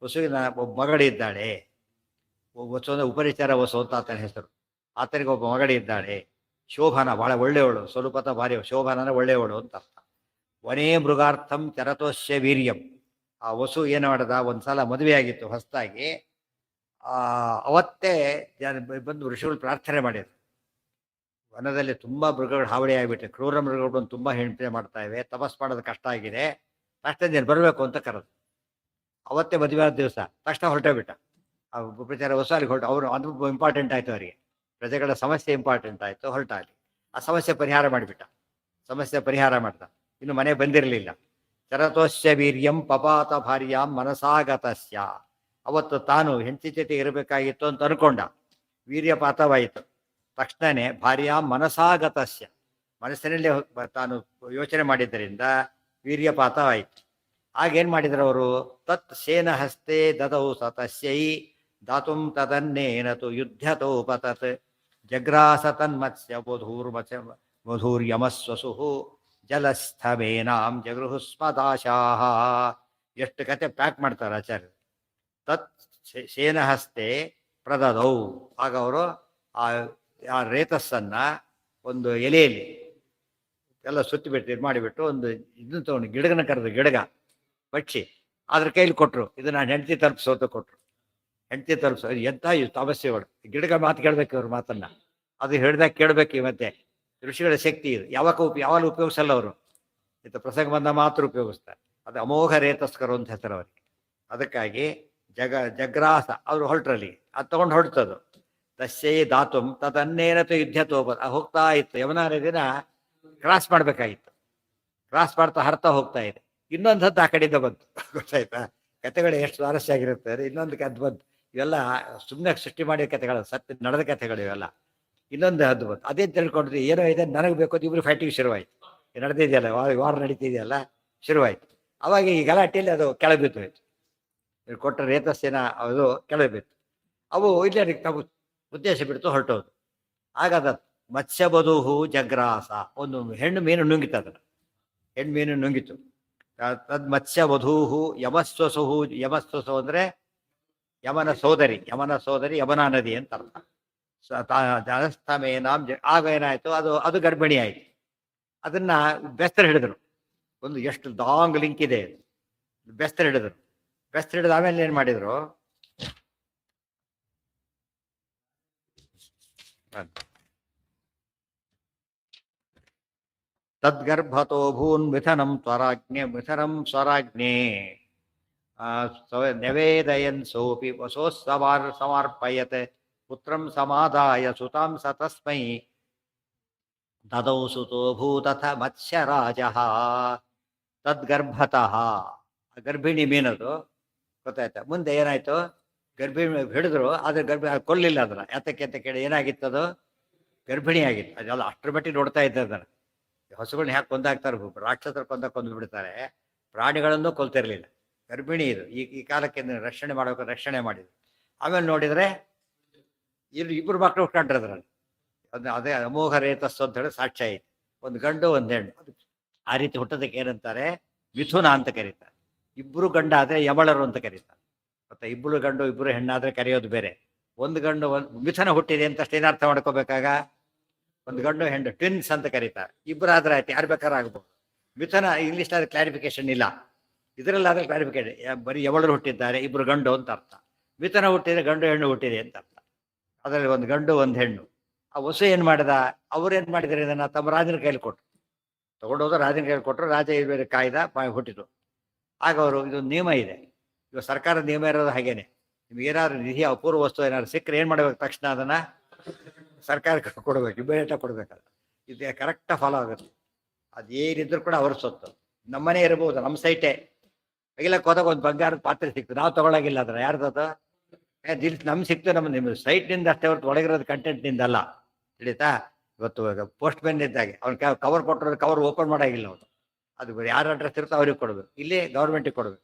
ವಸುವಿನ ಒಬ್ಬ ಮಗಳಿದ್ದಾಳೆ. ವಸು ಅಂದರೆ ಉಪರಿಚಾರ ವಸು ಅಂತ ಆತನ ಹೆಸರು. ಆತನಿಗೆ ಒಬ್ಬ ಮಗಳಿದ್ದಾಳೆ. ಶೋಭನ ಬಹಳ ಒಳ್ಳೆಯವಳು, ಸ್ವರೂಪತ ಭಾರಿ. ಶೋಭನ ಅಂದರೆ ಒಳ್ಳೆಯವಳು ಅಂತ ಅರ್ಥ. ವನೇ ಮೃಗಾರ್ಥಂ ಚರತೋಷ್ಯ ವೀರ್ಯಂ. ಆ ವಸು ಏನು ಮಾಡಿದ, ಒಂದ್ಸಲ ಮದುವೆಯಾಗಿತ್ತು ಹೊಸದಾಗಿ. ಅವತ್ತೇ ಬಂದು ಋಷಿಗಳು ಪ್ರಾರ್ಥನೆ ಮಾಡಿದ್ರು. ವನದಲ್ಲಿ ತುಂಬಾ ಮೃಗಗಳು ಹಾವಳಿ ಆಗಿಬಿಟ್ಟೆ, ಕ್ರೂರ ಮೃಗಗಳು ಬಂದು ತುಂಬಾ ಹಿಂಸೆ ಮಾಡ್ತಾ ಇವೆ, ತಪಸ್ ಮಾಡೋದು ಕಷ್ಟ ಆಗಿದೆ, ತಕ್ಷಣ ನೀನು ಬರಬೇಕು ಅಂತ ಕರೆದು. ಅವತ್ತೇ ಮದುವೆ ಆದ ದಿವಸ ತಕ್ಷಣ ಹೊರಟೇ ಬಿಟ್ಟ. ಆ ಉಪಚಾರ ವಸು ಅಲ್ಲಿಗೆ ಹೊರಟು. ಅವರು ಅದು ಇಂಪಾರ್ಟೆಂಟ್ ಆಯ್ತು ಅವರಿಗೆ, ಪ್ರಜೆಗಳ ಸಮಸ್ಯೆ ಇಂಪಾರ್ಟೆಂಟ್ ಆಯ್ತು, ಹೊರಟ ಅಲ್ಲಿ. ಆ ಸಮಸ್ಯೆ ಪರಿಹಾರ ಮಾಡಿಬಿಟ್ಟ. ಸಮಸ್ಯೆ ಪರಿಹಾರ ಮಾಡ್ದ. ಇನ್ನು ಮನೆ ಬಂದಿರಲಿಲ್ಲ. ಚರತೋಸ್ಯ ವೀರ್ಯಂ ಪಪಾತ ಭಾರ್ಯಾಂ ಮನಸಾಗತಸ್ಯ. ಅವತ್ತು ತಾನು ಹೆಂಡತಿ ಜೊತೆ ಇರಬೇಕಾಗಿತ್ತು ಅಂತ ಅನ್ಕೊಂಡ, ವೀರ್ಯಪಾತವಾಯಿತು. ತಕ್ಷಣನೇ ಭಾರ್ಯಾಂ ಮನಸಾಗತಸ್ಯ, ಮನಸ್ಸಿನಲ್ಲಿ ತಾನು ಯೋಚನೆ ಮಾಡಿದ್ದರಿಂದ ವೀರ್ಯಪಾತವಾಯಿತು. ಆಗೇನು ಮಾಡಿದ್ರು ಅವರು, ತತ್ ಸೇನ ಹಸ್ತೆ ದದೌ ಸತಸ್ಯೈ ದಾತುಂ ತದನ್ನೇನತು ಯುದ್ಧತೋಪತತ್ ಜಗ್ರಾಸ ತನ್ಮತ್ಸ್ಯ ವಧೂರ್ಯಮಸ್ವಸು ಜಲಸ್ಥಮೇನಾಂ ಜಗೃಹುಸ್ಮದಾಶಾಹ. ಎಷ್ಟು ಕತೆ ಪ್ಯಾಕ್ ಮಾಡ್ತಾರೆ ಆಚಾರ್ಯ. ತತ್ ಸೇನಹಸ್ತೆ ಪ್ರದದೌ. ಆಗ ಅವರು ಆ ರೇತಸ್ಸನ್ನ ಒಂದು ಎಲೆಯಲ್ಲಿ ಎಲ್ಲ ಸುತ್ತಿಬಿಟ್ಟು ಇದು ಮಾಡಿಬಿಟ್ಟು ಒಂದು ಇದನ್ನ ತಗೊಂಡು ಗಿಡಗನ ಕರೆದು, ಗಿಡಗ ಪಕ್ಷಿ ಅದ್ರ ಕೈಲಿ ಕೊಟ್ಟರು. ಇದು ನಾನು ಹೆಂಡತಿ ತಲುಪಿಸೋತ ಕೊಟ್ಟರು. ಹೆಂಡತಿ ತಲುಪಿಸೋ ಎಂಥ ಸಮಸ್ಯೆಗಳು. ಗಿಡಗ ಮಾತು ಕೇಳಬೇಕು, ಇವ್ರ ಮಾತನ್ನ ಅದು ಹೇಳಿದಾಗ ಕೇಳಬೇಕು. ಮತ್ತೆ ಋಷಿಗಳ ಶಕ್ತಿ ಇದು. ಯಾವಾಗ ಉಪಯೋಗಿಸಲ್ಲ ಅವರು, ಇಂಥ ಪ್ರಸಂಗ ಬಂದ ಮಾತ್ರ ಉಪಯೋಗಿಸ್ತಾರೆ. ಅದು ಅಮೋಘ ರೇತಸ್ಕರು ಅಂತ ಹೆಸರು ಅವರಿಗೆ. ಅದಕ್ಕಾಗಿ ಜಗ್ರಾಸ ಅವರು ಹೊರಟ್ರಲ್ಲಿ, ಅದು ತಗೊಂಡು ಹೊರಡ್ತದು. ತಸ್ಯೈ ಧಾತುಂ ತದನ್ನೇನತು ಯುದ್ಧತೋಪ. ಹೋಗ್ತಾ ಇತ್ತು, ಯಮುನಾ ನದಿನ ಕ್ರಾಸ್ ಮಾಡ್ಬೇಕಾಗಿತ್ತು. ಕ್ರಾಸ್ ಮಾಡ್ತಾ ಹರ್ತಾ ಹೋಗ್ತಾ ಇದೆ. ಇನ್ನೊಂದು ಹದ್ದು ಆ ಕಡೆಯಿಂದ ಬಂತು. ಗೊತ್ತಾಯ್ತಾ? ಕಥೆಗಳು ಎಷ್ಟು ಸ್ವಾರಸ್ಯ ಆಗಿರುತ್ತೆ. ಇನ್ನೊಂದು ಕದ್ದು ಬಂತು. ಇವೆಲ್ಲ ಸುಮ್ಮನೆ ಸೃಷ್ಟಿ ಮಾಡಿದ ಕಥೆಗಳು, ಸತ್ಯ ನಡೆದ ಕಥೆಗಳು ಇವೆಲ್ಲ. ಇನ್ನೊಂದು ಹದ್ದು ಬಂತು. ಅದೇ ತಿಳ್ಕೊಂಡ್ರಿ ಏನೋ ಇದೆ ನನಗೆ ಬೇಕು ಅಂತ ಇಬ್ರು ಫೈಟಿಂಗ್ ಶುರುವಾಯಿತು. ನಡೆದಿದೆಯಲ್ಲ, ವಾರ ನಡೀತಿದೆಯಲ್ಲ, ಶುರುವಾಯಿತು. ಅವಾಗ ಈ ಗಲಾಟೆಯಲ್ಲಿ ಅದು ಕೆಳಗೆ ಬಿತ್ತು ಹೋಯ್ತು. ಕೊಟ್ಟ ರೇತಸ್ಸಿನ ಅದು ಕೆಳಗೆ ಬಿತ್ತು. ಅವು ಇಲ್ಲೇ ತಾವು ಉದ್ದೇಶ ಬಿಡ್ತು ಹೊರಟೋದು. ಆಗದ ಮತ್ಸ್ಯಬಧೂಹು ಜಗ್ರಾಸ. ಒಂದು ಹೆಣ್ಣು ಮೀನು ನುಂಗಿತು. ಅದನ್ನು ಹೆಣ್ಣು ಮೀನು ನುಂಗಿತು. ತದ್ ಮತ್ಸ್ಯವಧೂಹು ಯಮಸ್ವಸುಹು. ಯಮಸ್ವಸು ಅಂದರೆ ಯಮನ ಸೋದರಿ ಯಮುನಾ ನದಿ ಅಂತ ಅರ್ಥ. ಜಲಸ್ಥಮೇನಾಂ. ಆಗ ಏನಾಯ್ತು, ಅದು ಗರ್ಭಿಣಿ ಆಯ್ತು. ಅದನ್ನ ಬೆಸ್ತರು ಹಿಡಿದ್ರು. ಒಂದು ಎಷ್ಟು ಲಾಂಗ್ ಲಿಂಕ್ ಇದೆ. ಬೆಸ್ತರು ಹಿಡಿದು ಆಮೇಲೆ ಏನ್ ಮಾಡಿದ್ರು, ತದ್ಗರ್ಭತೋ ಭೂನ್ ಮಿಥನಂ ಸ್ವರಾಜ್ಞೆ ನವೇದಯನ್ ಸೋಪಿ ಸಮರ್ಪಯತ್ ಪುತ್ರಂ ಸಮಾದಾಯ ಸುತಾಂ ಸ ತಸ್ಮೈ ದದೌ ಸುತೋ ಭೂತಥ ಮತ್ಸ್ಯರಾಜಃ. ತದ್ಗರ್ಭತಃ. ಗರ್ಭಿಣಿ ಮೀನದು ಗೊತ್ತಾಯ್ತಾ. ಮುಂದೆ ಏನಾಯ್ತು, ಗರ್ಭಿಣಿ ಹಿಡಿದ್ರು, ಆದ್ರೆ ಕೊಲ್ಲಿಲ್ಲ ಅದನ್ನ. ಯಾತಕ್ಕೆ ಅಂತ ಕೇಳಿ ಏನಾಗಿತ್ತದು, ಗರ್ಭಿಣಿ ಆಗಿತ್ತು. ಅದೆಲ್ಲ ಅಷ್ಟರ ಮಟ್ಟಿಗೆ ನೋಡ್ತಾ ಇದ್ದ ಅದನ್ನ. ಹಸುಗಳನ್ನ ಯಾಕೆ ಕೊಂದಾಕ್ತಾರೆ, ರಾಕ್ಷಸರ ಕೊಂದು ಬಿಡ್ತಾರೆ, ಪ್ರಾಣಿಗಳನ್ನು ಕೊಲ್ತಿರ್ಲಿಲ್ಲ. ಗರ್ಭಿಣಿ ಇದು. ಈ ಕಾಲಕ್ಕೆ ರಕ್ಷಣೆ ಮಾಡಬೇಕು, ರಕ್ಷಣೆ ಮಾಡಿದ್ರು. ಆಮೇಲೆ ನೋಡಿದ್ರೆ ಇಬ್ರು ಮಕ್ಕಳು ಹುಟ್ಕೊಂಡ್ರೆ ಅದರಲ್ಲಿ. ಅದೇ ಅಮೋಘ ರೇತಸ್ಸು ಅಂತ ಹೇಳಿ ಸಾಕ್ಷ್ಯ ಐತೆ. ಒಂದು ಗಂಡು ಒಂದು ಹೆಣ್ಣು. ಆ ರೀತಿ ಹುಟ್ಟೋದಕ್ಕೆ ಏನಂತಾರೆ, ಮಿಥುನ ಅಂತ ಕರೀತಾರೆ. ಇಬ್ರು ಗಂಡ ಆದ್ರೆ ಯಮಳರು ಅಂತ ಕರೀತಾರೆ. ಮತ್ತೆ ಇಬ್ರು ಗಂಡು ಇಬ್ರು ಹೆಣ್ಣಾದ್ರೆ ಕರೆಯೋದು ಬೇರೆ. ಒಂದು ಗಂಡು ಮಿಥುನ ಹುಟ್ಟಿದೆ ಅಂತ ಅಷ್ಟೇನು ಅರ್ಥ ಮಾಡ್ಕೋಬೇಕಾಗ, ಒಂದು ಗಂಡು ಹೆಣ್ಣು ಟ್ವಿನ್ಸ್ ಅಂತ ಕರೀತಾರೆ. ಇಬ್ಬರಾದ್ರೆ ಆಯ್ತು, ಯಾರು ಬೇಕಾದ್ರೂ ಆಗ್ಬೋದು. ಮಿಥುನ ಇಂಗ್ಲೀಷ್ನಾದ್ರೆ ಕ್ಲಾರಿಫಿಕೇಶನ್ ಇಲ್ಲ, ಇದರಲ್ಲಾದ್ರೆ ಕ್ಲಾರಿಫಿಕೇಶನ್. ಬರೀ ಯಮಳರು ಹುಟ್ಟಿದ್ದಾರೆ, ಇಬ್ರು ಗಂಡು ಅಂತ ಅರ್ಥ. ಮಿಥುನ ಹುಟ್ಟಿದ್ರೆ ಗಂಡು ಹೆಣ್ಣು ಹುಟ್ಟಿದೆ ಅಂತ ಅರ್ಥ. ಅದರಲ್ಲಿ ಒಂದು ಗಂಡು ಒಂದು ಹೆಣ್ಣು. ಆ ವಸು ಏನ್ ಮಾಡಿದ, ಅವ್ರೇನ್ ಮಾಡಿದ್ರೆ ಇದನ್ನ ತಮ್ಮ ರಾಜನ ಕೈಲಿ ಕೊಟ್ಟರು. ತಗೊಂಡೋದು ರಾಜನ ಕೈಲಿ ಕೊಟ್ಟರು. ರಾಜ ಇದ್ರ ಕಾಯ್ದ ಹುಟ್ಟಿತು. ಆಗ ಅವರು, ಇದೊಂದು ನಿಯಮ ಇದೆ, ಇವಾಗ ಸರ್ಕಾರದ ನಿಯಮ ಇರೋದು ಹಾಗೇನೆ. ನಿಮ್ಗೆ ಏನಾದ್ರು ನಿಧಿ ಅಪೂರ್ವ ವಸ್ತು ಏನಾದ್ರು ಸಿಕ್ಕರೆ ಏನ್ ಮಾಡ್ಬೇಕು, ತಕ್ಷಣ ಅದನ್ನ ಸರ್ಕಾರಕ್ಕೆ ಕೊಡ್ಬೇಕು, ಇಮಿಡಿಯೇಟಾಗಿ ಕೊಡ್ಬೇಕಲ್ಲ. ಇದು ಕರೆಕ್ಟಾಗಿ ಫಾಲೋ ಆಗುತ್ತೆ. ಅದೇನಿದ್ರು ಕೂಡ ಅವ್ರ ಸೊತ್ತು. ನಮ್ಮನೆ ಇರ್ಬೋದು, ನಮ್ಮ ಸೈಟೇ ತೆಗಿಲಕ್ಕೆ ಹೋದಾಗ ಒಂದು ಬಂಗಾರದ ಪಾತ್ರೆ ಸಿಕ್ತು, ನಾವು ತಗೊಳಗಿಲ್ಲ. ಅದನ್ನ ಯಾರ್ದದು, ನಮ್ಗೆ ಸಿಕ್ತು, ನಿಮ್ಮ ಸೈಟ್ನಿಂದ ಅಷ್ಟೇ ಹೊರತು ಒಳಗಿರೋದು ಕಂಟೆಂಟ್ನಿಂದ ಅಲ್ಲ. ತಿಳಿತಾ? ಇವತ್ತು ಪೋಸ್ಟ್ ಮ್ಯಾನ್ ಇದ್ದಾಗೆ ಅವ್ನು ಕವರ್ ಕೊಟ್ಟಿರೋದು ಕವರ್ ಓಪನ್ ಮಾಡೋಂಗಿಲ್ಲ ಅವನು. ಅದು ಯಾರ ಅಡ್ರೆಸ್ ಇರುತ್ತೋ ಅವ್ರಿಗೆ ಕೊಡ್ಬೇಕು, ಇಲ್ಲಿ ಗೌರ್ಮೆಂಟಿಗೆ ಕೊಡ್ಬೇಕು.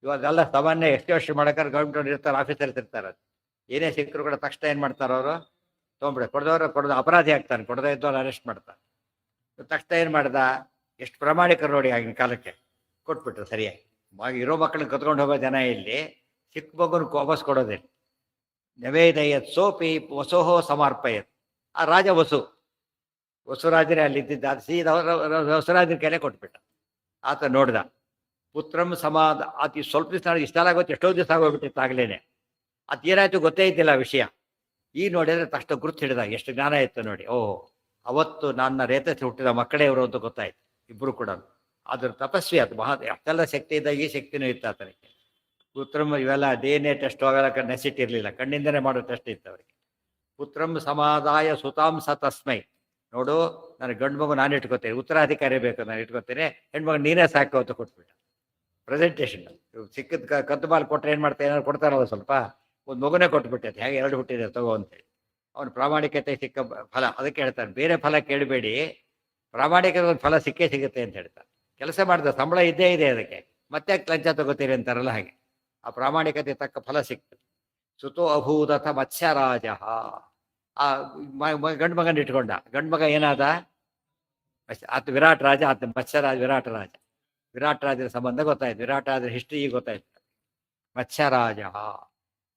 ಇವಾಗೆಲ್ಲ ಸಾಮಾನ್ಯ ಎಕ್ಸ್ಟಿವೇಷನ್ ಮಾಡೋಕ್ಕಾದ್ರೆ ಗೌರ್ಮೆಂಟ್ ಇರ್ತಾರೆ, ಆಫೀಸರ್ಸ್ ಇರ್ತಾರೆ. ಏನೇ ಸಿಕ್ಕರು ಕೂಡ ತಕ್ಷಣ ಏನು ಮಾಡ್ತಾರೆ ಅವರು, ತೊಗೊಂಬಿಡ. ಕೊಡೋದು ಅಪರಾಧಿ ಆಗ್ತಾನೆ, ಕೊಡದೇ ಇದ್ದವ್ರು ಅರೆಸ್ಟ್ ಮಾಡ್ತಾರೆ. ತಕ್ಷಣ ಏನು ಮಾಡ್ದ, ಎಷ್ಟು ಪ್ರಾಮಾಣಿಕರು ನೋಡಿ ಆಗಿನ ಕಾಲಕ್ಕೆ, ಕೊಟ್ಬಿಟ್ರು ಸರಿಯಾಗಿ. ಇರೋ ಮಕ್ಕಳನ್ನ ಕತ್ಕೊಂಡು ಹೋಗೋ ಜನ ಇಲ್ಲಿ, ಚಿಕ್ಕ ಮಗುನ ವಾಪಸ್ ಕೊಡೋದಿಲ್ಲ. ನವೇದಯತ್ ಸೋಪಿ ವಸೋಹೋ ಸಮರ್ಪಯತ್. ಆ ರಾಜ ವಸುರಾಜರೇ ಅಲ್ಲಿದ್ದಿದ್ದ, ಸೀದಾ ವಸುರಾಜರ ಕೈಲೇ ಕೊಟ್ಬಿಟ್ಟ. ಆತ ನೋಡ್ದ, ಪುತ್ರಂ ಸಮಾಧ ಆತ ಸ್ವಲ್ಪ ದಿವಸ ಇಷ್ಟೆಲ್ಲ ಗೊತ್ತು, ಎಷ್ಟೋ ದಿವಸ ಆಗೋಗ್ಬಿಟ್ಟಿತ್ತು ಆಗ್ಲೇನೆ. ಅದು ಏನಾಯ್ತು ಗೊತ್ತೇ ಇದ್ದಿಲ್ಲ ವಿಷಯ. ಈ ನೋಡಿದ್ರೆ ತಕ್ಷಣ ಗುರುತು ಹಿಡಿದ, ಎಷ್ಟು ಜ್ಞಾನ ಇತ್ತು ನೋಡಿ. ಓಹ್, ಅವತ್ತು ನನ್ನ ರೇತಸಿ ಹುಟ್ಟಿದ ಮಕ್ಕಳೇ ಇವರು ಅಂತ ಗೊತ್ತಾಯ್ತು ಇಬ್ರು ಕೂಡ. ಅದ್ರ ತಪಸ್ವಿ ಅದು ಅಷ್ಟೆಲ್ಲ ಶಕ್ತಿ ಇದ್ದಾಗ ಈ ಶಕ್ತಿನೂ ಇತ್ತು ಆತನಿಗೆ. ಪುತ್ರಂ ಇವೆಲ್ಲ DNA ಟೆಸ್ಟ್ ಅವೆಲ್ಲ ನೆಸಿಟಿ ಇರಲಿಲ್ಲ, ಕಣ್ಣಿಂದನೇ ಮಾಡೋ ಟೆಸ್ಟ್ ಇತ್ತು ಅವರಿಗೆ. ಪುತ್ರಂ ಸಮಾದಾಯ ಸುತಾಂ ಸ ತಸ್ಮೈ. ನೋಡು, ನನಗೆ ಗಂಡು ಮಗು ನಾನು ಇಟ್ಕೋತೇನೆ, ಉತ್ತರಾಧಿಕಾರಿ ಬೇಕು ನಾನು ಇಟ್ಕೋತೇನೆ, ಹೆಣ್ಮಗು ನೀನೇ ಸಾಕು ಅಂತ ಕೊಟ್ಬಿಟ್ಟ. ಪ್ರೆಸೆಂಟೇಷನ್ ಸಿಕ್ಕದ ಕದ್ದು ಬಾಲ್ ಕೊಟ್ಟರೆ ಏನು ಮಾಡ್ತಾ ಏನಾದ್ರು ಕೊಡ್ತಾರಲ್ಲ, ಸ್ವಲ್ಪ ಒಂದು ಮಗುನೇ ಕೊಟ್ಬಿಟ್ಟೈತೆ, ಹೇಗೆ 2 ಹುಟ್ಟಿದೆ ತಗೋ ಅಂತೇಳಿ. ಅವನು ಪ್ರಾಮಾಣಿಕತೆ ಸಿಕ್ಕ ಫಲ. ಅದಕ್ಕೆ ಹೇಳ್ತಾರೆ, ಬೇರೆ ಫಲ ಕೇಳಬೇಡಿ, ಪ್ರಾಮಾಣಿಕತೆ ಒಂದು ಫಲ ಸಿಕ್ಕೇ ಸಿಗುತ್ತೆ ಅಂತ ಹೇಳ್ತಾರೆ. ಕೆಲಸ ಮಾಡಿದ ಸಂಬಳ ಇದ್ದೇ ಇದೆ ಅದಕ್ಕೆ, ಮತ್ತೆ ಲಂಚ ತಗೋತೀರಿ ಅಂತಾರಲ್ಲ ಹಾಗೆ. ಆ ಪ್ರಾಮಾಣಿಕತೆ ತಕ್ಕ ಫಲ ಸಿಕ್ತದೆ. ಸುತೋ ಅಭೂದಥ ಮತ್ಸ್ಯರಾಜ. ಆ ಗಂಡು ಮಗನ ಇಟ್ಕೊಂಡ, ಗಂಡು ಮಗ ಏನಾದ, ಆತ ವಿರಾಟ್ ರಾಜ, ಆತ ಮತ್ಸ್ಯರಾಜ ವಿರಾಟ ರಾಜ. ವಿರಾಟ್ ರಾಜರ ಸಂಬಂಧ ಗೊತ್ತಾಯ್ತು, ವಿರಾಟ್ ರಾಜರ ಹಿಸ್ಟ್ರಿ ಗೊತ್ತಾಯ್ತು. ಮತ್ಸ್ಯರಾಜ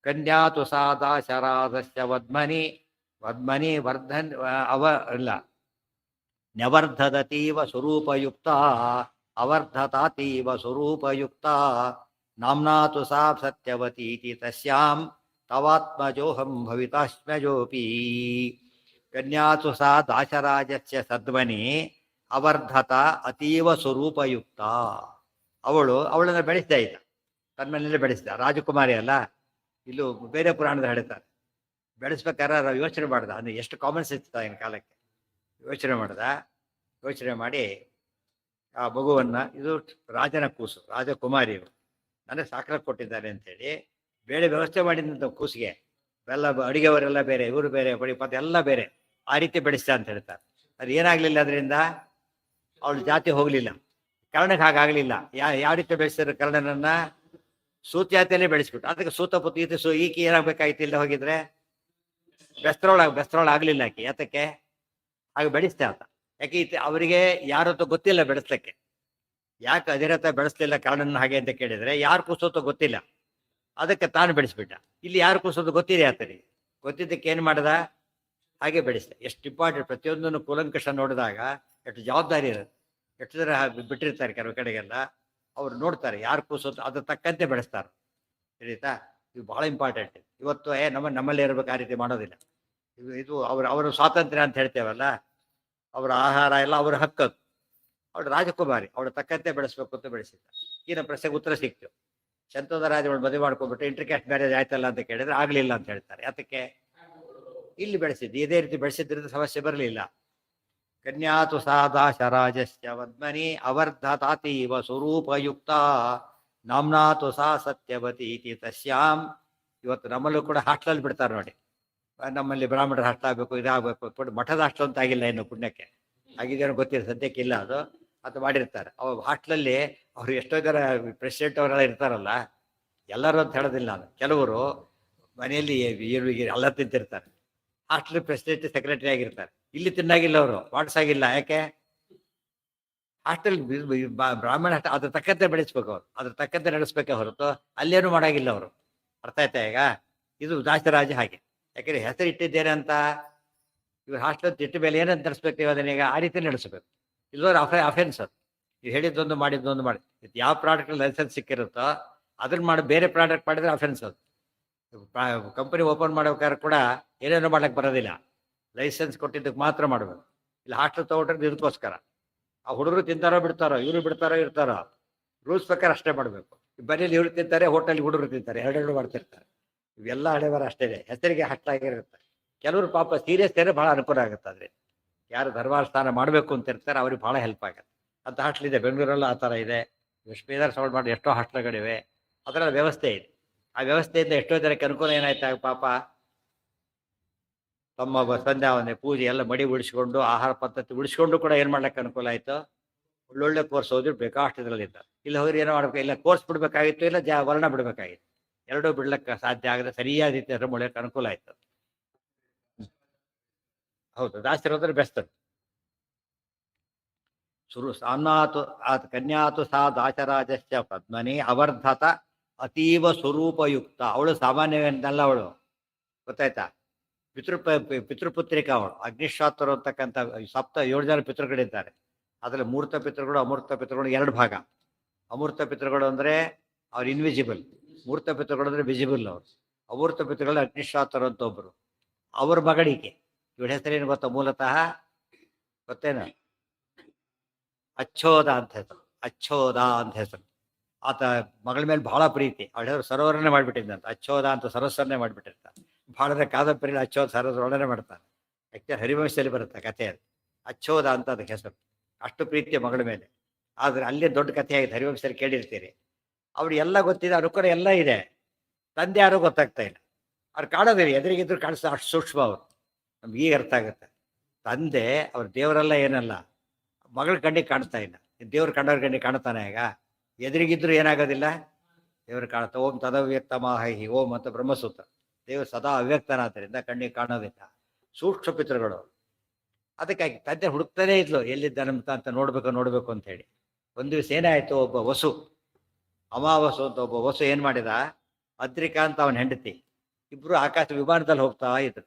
ಕನ್ಯಾತು ಸಾದಾಶರಾಧಸ್ಯ ವದ್ಮನಿ ವರ್ಧನ್ ಇಲ್ಲ ನ್ಯವರ್ಧದತೀವ ಸ್ವರೂಪಯುಕ್ತ ಅವರ್ಧತಾತೀವ ಸ್ವರೂಪಯುಕ್ತ ನಾಮ್ನಾತು ಸಾ ಸತ್ಯವತೀತಿ ತಸ್ಯಾಂ ತವಾತ್ಮಜೋಹಂ ಭವಿತಾಶ್ಮಜೋಪಿ. ಕನ್ಯಾತು ಸಾ ದಾಶರಾಜಸ್ಯ ಸದ್ಮನಿ ಅವರ್ಧತ ಅತೀವ ಸ್ವರೂಪಯುಕ್ತ. ಅವಳನ್ನು ಬೆಳೆಸ್ತಾ ಇದ್ದ, ತನ್ನ ಮನೆಯಲ್ಲೇ ಬೆಳೆಸಿದ. ರಾಜಕುಮಾರಿ ಅಲ್ಲ, ಇಲ್ಲೂ ಬೇರೆ ಪುರಾಣದ ಹೇಳ್ತಾರೆ. ಬೆಳೆಸ್ಬೇಕಾದ್ರೆ ಯೋಚನೆ ಮಾಡ್ದ, ಅಂದ್ರೆ ಎಷ್ಟು ಕಾಮನ್ ಸೆನ್ಸ್ ಆಗಿನ ಕಾಲಕ್ಕೆ. ಯೋಚನೆ ಮಾಡಿ ಆ ಮಗುವನ್ನ, ಇದು ರಾಜನ ಕೂಸು, ರಾಜಕುಮಾರಿಯವರು ನನಗೆ ಸಾಕಲಾಗಿ ಕೊಟ್ಟಿದ್ದಾರೆ ಅಂತೇಳಿ ಬೇಳೆ ವ್ಯವಸ್ಥೆ ಮಾಡಿದಂಥ ಕೂಸಿಗೆ ಎಲ್ಲ ಅಡಿಗೆವರೆಲ್ಲ ಬೇರೆ, ಇವರು ಬೇರೆ, ಬಡಿ ಪದ ಎಲ್ಲ ಬೇರೆ, ಆ ರೀತಿ ಬೆಳೆಸ್ತಾ ಅಂತ ಹೇಳ್ತಾರೆ. ಅದು ಏನಾಗ್ಲಿಲ್ಲ, ಅದರಿಂದ ಅವಳ ಜಾತಿ ಹೋಗ್ಲಿಲ್ಲ. ಕರ್ಣಕ್ಕೆ ಹಾಗಾಗ್ಲಿಲ್ಲ. ಯಾವ ರೀತಿ ಬೆಳೆಸಿದ್ರು ಕರ್ಣನನ್ನ, ಸೂತ್ಯಾತಿಯಲ್ಲೇ ಬೆಳೆಸ್ಬಿಟ್ಟು. ಅದಕ್ಕೆ ಸೂತ ಪುತ್ರ ಈಕೆ ಏನಾಗಬೇಕಾಗಿತ್ತು, ಇಲ್ಲ ಹೋಗಿದ್ರೆ ಬೆಸ್ತ್ರೊಳ ಆಗ್ಲಿಲ್ಲ ಆಕೆ. ಯಾತಕ್ಕೆ ಹಾಗೆ ಬೆಳೆಸ್ತೆ ಆತ? ಯಾಕೆ ಅವರಿಗೆ ಯಾರತ್ತೋ ಗೊತ್ತಿಲ್ಲ ಬೆಳೆಸ್ಲಿಕ್ಕೆ. ಯಾಕೆ ಅಧಿರಥ ಬೆಳೆಸ್ಲಿಲ್ಲ ಕರ್ಣನ ಹಾಗೆ ಅಂತ ಕೇಳಿದ್ರೆ, ಯಾರು ಕೂಸೋತೋ ಗೊತ್ತಿಲ್ಲ, ಅದಕ್ಕೆ ತಾನು ಬೆಳೆಸ್ಬಿಟ್ಟ. ಇಲ್ಲಿ ಯಾರು ಕೂಸೋದು ಗೊತ್ತಿದೆ ಆತನಿಗೆ, ಗೊತ್ತಿದ್ದಕ್ಕೆ ಏನು ಮಾಡ್ದ, ಹಾಗೆ ಬೆಳೆಸ್ದ. ಎಷ್ಟು ಇಂಪಾರ್ಟೆಂಟ್, ಪ್ರತಿಯೊಂದನ್ನು ಕೂಲಂಕಷ ನೋಡಿದಾಗ ಎಷ್ಟು ಜವಾಬ್ದಾರಿ ಇರುತ್ತೆ. ಎಷ್ಟು ಜನ ಬಿಟ್ಟಿರ್ತಾರೆ ಕೆಲವು ಕಡೆಗೆಲ್ಲ, ಅವ್ರು ನೋಡ್ತಾರೆ ಯಾರು ಕೂಸೋದು, ಅದ್ರ ತಕ್ಕಂತೆ ಬೆಳೆಸ್ತಾರೆ. ತಿಳಿತಾ? ಇದು ಬಹಳ ಇಂಪಾರ್ಟೆಂಟ್. ಇವತ್ತು ನಮ್ಮಲ್ಲೇ ಇರ್ಬೇಕು, ಆ ರೀತಿ ಮಾಡೋದಿಲ್ಲ. ಇದು ಅವರ ಸ್ವಾತಂತ್ರ್ಯ ಅಂತ ಹೇಳ್ತೇವಲ್ಲ, ಅವರ ಆಹಾರ ಎಲ್ಲ ಅವರ ಹಕ್ಕದು. ಅವಳು ರಾಜಕುಮಾರಿ, ಅವಳು ತಕ್ಕಂತೆ ಬೆಳೆಸ್ಬೇಕು ಅಂತ ಬೆಳೆಸಿದ್ದ. ಈ ನಮ್ಮ ಪ್ರಶ್ನೆಗೆ ಉತ್ತರ ಸಿಕ್ತು. ಶಂತೋದ ರಾಜಗಳು ಮದುವೆ ಮಾಡ್ಕೊಂಡ್ಬಿಟ್ಟು ಇಂಟರ್ಕ್ಯಾಸ್ಟ್ ಮ್ಯಾರೇಜ್ ಆಯ್ತಲ್ಲ ಅಂತ ಕೇಳಿದ್ರೆ ಆಗ್ಲಿಲ್ಲ ಅಂತ ಹೇಳ್ತಾರೆ. ಯಾತಕ್ಕೆ? ಇಲ್ಲಿ ಬೆಳೆಸಿದ್ದು ಇದೇ ರೀತಿ ಬೆಳೆಸಿದ್ರಿಂದ ಸಮಸ್ಯೆ ಬರಲಿಲ್ಲ. ಕನ್ಯಾತು ಸಾದಾಶರಾಜಸ್ಯ ವದ್ಮನಿ ಅವರ್ಧತಾತೀವ ಸ್ವರೂಪಯುಕ್ತ ನಾಮ್ನಾತು ಸಾ ಸತ್ಯವತಿ ಇತಿ ತಸ್ಯಾಂ. ಇವತ್ತು ನಮ್ಮಲ್ಲೂ ಕೂಡ ಹಾಸ್ಟೆಲ್ ಬಿಡ್ತಾರೆ ನೋಡಿ. ನಮ್ಮಲ್ಲಿ ಬ್ರಾಹ್ಮಣರ ಹಾಸ್ಟೆಲ್ ಆಗಬೇಕು, ಇದಾಗಬೇಕು, ಮಠದ ಹಾಸ್ಟೆಲ್ ಅಂತ ಆಗಿಲ್ಲ ಇನ್ನು, ಪುಣ್ಯಕ್ಕೆ ಆಗಿದ್ದೇನೋ ಗೊತ್ತಿಲ್ಲ, ಸದ್ಯಕ್ಕೆ ಇಲ್ಲ ಅದು. ಅದು ಮಾಡಿರ್ತಾರೆ. ಅವಾಗ ಹಾಸ್ಟೆಲಲ್ಲಿ ಅವ್ರು ಎಷ್ಟೋ ಜನ ಪ್ರೆಸಿಡೆಂಟ್ ಅವರೆಲ್ಲ ಇರ್ತಾರಲ್ಲ, ಎಲ್ಲರೂ ಅಂತ ಹೇಳೋದಿಲ್ಲ ನಾನು, ಕೆಲವರು ಮನೆಯಲ್ಲಿ ಎಲ್ಲ ತಿಂತಿರ್ತಾರೆ. ಹಾಸ್ಟೆಲ್ ಪ್ರೆಸಿಡೆಂಟ್ ಸೆಕ್ರೆಟರಿ ಆಗಿರ್ತಾರೆ. ಇಲ್ಲಿ ತಿನ್ನಾಗಿಲ್ಲ, ಅವರು ಮಾಡಿಸಾಗಿಲ್ಲ. ಯಾಕೆ? ಹಾಸ್ಟೆಲ್ ಬ್ರಾಹ್ಮಣ ಹಾಸ್ಟೆಲ್ ಅದ್ರ ತಕ್ಕಂತೆ ಬೆಳೆಸ್ಬೇಕು, ಅವ್ರು ಅದ್ರ ತಕ್ಕಂತೆ ನಡೆಸ್ಬೇಕೆ ಹೊರತು ಅಲ್ಲೇನು ಮಾಡಾಗಿಲ್ಲ ಅವರು. ಅರ್ಥ ಆಯ್ತಾ ಈಗ? ಇದು ದಾಸರಾಜ ಹಾಗೆ. ಯಾಕೆಂದ್ರೆ ಹೆಸರು ಇಟ್ಟಿದ್ದೇನೆ ಅಂತ ಇವ್ರು ಹಾಸ್ಟೆಲ್ ಇಟ್ಟ ಮೇಲೆ ಏನಂತ ನಡೆಸ್ಬೇಕು, ಅದನ್ನೀಗ ಆ ರೀತಿ ನಡೆಸಬೇಕು. ಇಲ್ಲೋರು ಅಫೆನ್ಸ್ ಅದು. ನೀವು ಹೇಳಿದ್ದೊಂದು ಮಾಡಿದ್ದೊಂದು ಮಾಡಿ, ಯಾವ ಪ್ರಾಡಕ್ಟ್ ಲೈಸೆನ್ಸ್ ಸಿಕ್ಕಿರುತ್ತೋ ಅದನ್ನ ಮಾಡಿ ಬೇರೆ ಪ್ರಾಡಕ್ಟ್ ಮಾಡಿದ್ರೆ ಅಫೆನ್ಸ್ ಅದು. ಕಂಪನಿ ಓಪನ್ ಮಾಡ್ಬೇಕಾದ್ರೆ ಕೂಡ ಏನೇನೋ ಮಾಡ್ಲಿಕ್ಕೆ ಬರೋದಿಲ್ಲ, ಲೈಸೆನ್ಸ್ ಕೊಟ್ಟಿದ್ದಕ್ಕೆ ಮಾತ್ರ ಮಾಡಬೇಕು. ಇಲ್ಲಿ ಹಾಸ್ಟೆಲ್ ತಗೊಂಡ್ರೆ ಇದಕ್ಕೋಸ್ಕರ. ಆ ಹುಡುಗರು ತಿಂತಾರೋ ಬಿಡ್ತಾರೋ, ಇವರು ಬಿಡ್ತಾರೋ ಇರ್ತಾರೋ, ರೂಲ್ಸ್ ಪ್ರಕಾರ ಅಷ್ಟೇ ಮಾಡಬೇಕು. ಮನೇಲಿ ಇವರು ತಿಂತಾರೆ, ಹೋಟೆಲ್ ಹುಡುಗರು ತಿಂತಾರೆ, ಎರಡೆರಡು ಮಾಡ್ತಿರ್ತಾರೆ. ಇವೆಲ್ಲ ಹಳೆಬರ ಅಷ್ಟೇ, ಹೆಸರಿಗೆ ಹಾಸ್ಟೆಲಾಗಿರುತ್ತೆ. ಕೆಲವರು ಪಾಪ ಸೀರಿಯಸ್ ಇದ್ರೆ ಭಾಳ ಅನುಕೂಲ ಆಗುತ್ತೆ. ಆದರೆ ಯಾರು ಧರ್ಮಾನುಷ್ಠಾನ ಮಾಡಬೇಕು ಅಂತ ಇರ್ತಾರೆ ಅವ್ರಿಗೆ ಭಾಳ ಹೆಲ್ಪ್ ಆಗುತ್ತೆ. ಅಂತ ಹಾಸ್ಟೆಲ್ ಇದೆ, ಬೆಂಗಳೂರಲ್ಲೂ ಆ ಥರ ಇದೆ. ಬೀದರ್ ಸೌಂಡ್ ಮಾಡಿ ಎಷ್ಟೋ ಹಾಸ್ಟೆಲ್ಗಳಿವೆ, ಅದರ ವ್ಯವಸ್ಥೆ ಇದೆ. ಆ ವ್ಯವಸ್ಥೆಯಿಂದ ಎಷ್ಟೋ ಜನಕ್ಕೆ ಅನುಕೂಲ ಏನಾಯ್ತು, ಪಾಪ ತಮ್ಮ ಸಂಧ್ಯಾವಂದನೆ ಪೂಜೆ ಎಲ್ಲ ಮಡಿ ಉಳಿಸ್ಕೊಂಡು, ಆಹಾರ ಪದ್ಧತಿ ಉಳಿಸ್ಕೊಂಡು ಕೂಡ ಏನು ಮಾಡ್ಲಿಕ್ಕೆ ಅನುಕೂಲ ಆಯಿತು. ಒಳ್ಳೊಳ್ಳೆ ಕೋರ್ಸ್ ಓದಿ ಬೇಕಾಷ್ಟು ಇದರಲ್ಲಿದ್ದ. ಇಲ್ಲ ಹೋಗಿ ಏನೋ ಮಾಡ್ಬೇಕು, ಇಲ್ಲ ಕೋರ್ಸ್ ಬಿಡಬೇಕಾಗಿತ್ತು, ಇಲ್ಲ ವರ್ಣ ಬಿಡಬೇಕಾಗಿತ್ತು. ಎರಡೂ ಬಿಡ್ಲಿಕ್ಕೆ ಸಾಧ್ಯ ಆಗದೆ ಸರಿಯಾದ ರೀತಿ ಮೊಳೆಯಕ್ಕೆ ಅನುಕೂಲ ಆಯ್ತು. ಹೌದು, ದಾಸರು ಹೋದ್ರೆ ಬೆಸ್ಟ್. ಸಾನ್ನಾತು ಕನ್ಯಾತು ಸಾ ದಾಶರಾಜಸ್ಯ ಪದ್ಮನಿ ಅವರ್ಧತ ಅತೀವ ಸ್ವರೂಪಯುಕ್ತ. ಅವಳು ಸಾಮಾನ್ಯವೇನಲ್ಲ, ಅವಳು ಗೊತ್ತಾಯ್ತಾ, ಪಿತೃಪುತ್ರಿಕ ಅವಳು. ಅಗ್ನಿಶ್ವಾತರು ಅಂತಕ್ಕಂಥ 7 ಜನ ಪಿತೃಗಳಿದ್ದಾರೆ. ಅದರಲ್ಲಿ ಮೂರ್ತ ಪಿತೃಗಳು ಅಮೂರ್ತ ಪಿತೃಗಳು 2 ಭಾಗ. ಅಮೂರ್ತ ಪಿತೃಗಳು ಅಂದರೆ ಅವ್ರು ಇನ್ವಿಸಿಬಲ್, ಮೂರ್ತ ಪಿತೃಗಳು ಅಂದರೆ ವಿಸಿಬಲ್. ಅವರು ಅಮೂರ್ತ ಪಿತೃಗಳು ಅಗ್ನಿಶ್ವಾತರು ಅಂತ ಒಬ್ಬರು, ಅವ್ರ ಮಗಳಿಗೆ. ಇವಳ ಹೆಸರೇನು ಗೊತ್ತಾ ಮೂಲತಃ? ಗೊತ್ತೇನು? ಅಚ್ಚೋದ ಅಂತ ಹೆಸರು. ಅಚ್ಚೋದ ಅಂತ ಹೆಸರು. ಆತ ಮಗಳ ಮೇಲೆ ಬಹಳ ಪ್ರೀತಿ. ಅವಳ ಹೆಸರು ಸರೋವರನೇ ಮಾಡಿಬಿಟ್ಟಿದ್ದಂತ. ಅಚ್ಚೋದ ಅಂತ ಸರಸ್ವರನ್ನೇ ಮಾಡಿಬಿಟ್ಟಿರ್ತಾನೆ. ಬಹಳ ಕಾದಂಬರಿ ಅಚ್ಚೋದ ಸರೋವರನೇ ಮಾಡ್ತಾನೆ. ಯಾಕೆ ಹರಿವಂಶದಲ್ಲಿ ಬರುತ್ತೆ ಕಥೆ. ಅದು ಅಚ್ಚೋದ ಅಂತ ಅದಕ್ಕೆ ಹೆಸರು. ಅಷ್ಟು ಪ್ರೀತಿಯ ಮಗಳ ಮೇಲೆ. ಆದರೆ ಅಲ್ಲೇ ದೊಡ್ಡ ಕಥೆ ಆಗಿದೆ, ಹರಿವಂಶದಲ್ಲಿ ಕೇಳಿರ್ತೀರಿ. ಅವ್ರು ಎಲ್ಲ ಗೊತ್ತಿದೆ, ಅನುಕೂಲ ಎಲ್ಲ ಇದೆ. ತಂದೆ ಯಾರೂ ಗೊತ್ತಾಗ್ತಾ ಇಲ್ಲ. ಅವ್ರು ಕಾಣೋದಿಲ್ಲ, ಎದುರಿಗಿದ್ರು ಕಾಣಿಸ್ತಾ, ಅಷ್ಟು ಸೂಕ್ಷ್ಮ ಅವರು. ನಮ್ಗೆ ಈಗ ಅರ್ಥ ಆಗುತ್ತೆ. ತಂದೆ ಅವ್ರ ದೇವರೆಲ್ಲ ಏನಲ್ಲ, ಮಗಳ ಕಣ್ಣಿಗೆ ಕಾಣ್ತಾ ಇಲ್ಲ. ದೇವ್ರ ಕಂಡವ್ರ ಕಣ್ಣಿಗೆ ಕಾಣ್ತಾನೆ. ಈಗ ಎದುರಿಗಿದ್ರು ಏನಾಗೋದಿಲ್ಲ, ದೇವ್ರು ಕಾಣುತ್ತೆ. ಓಂ ತದವ್ಯಕ್ತ ಮಾಹಿ ಓಂ ಅಂತ ಬ್ರಹ್ಮಸೂತ್ರ. ದೇವರು ಸದಾ ಅವ್ಯಕ್ತನಾದ್ದರಿಂದ ಕಣ್ಣಿಗೆ ಕಾಣೋದಿಲ್ಲ. ಸೂಕ್ಷ್ಮ ಪಿತೃಗಳು. ಅದಕ್ಕಾಗಿ ತಂದೆ ಹುಡುಕ್ತಾನೇ ಇದ್ಲು, ಎಲ್ಲಿದ್ದಾನಂತ ಅಂತ ನೋಡ್ಬೇಕು ಅಂತ ಹೇಳಿ. ಒಂದು ದಿವಸ ಏನಾಯ್ತು, ಒಬ್ಬ ವಸು, ಅಮಾವಸು ಅಂತ ಒಬ್ಬ ವಸು ಏನ್ ಮಾಡಿದ, ಅದ್ರಿಕಾ ಅಂತ ಅವನ ಹೆಂಡತಿ, ಇಬ್ರು ಆಕಾಶ ವಿಮಾನದಲ್ಲಿ ಹೋಗ್ತಾ ಇದ್ರು.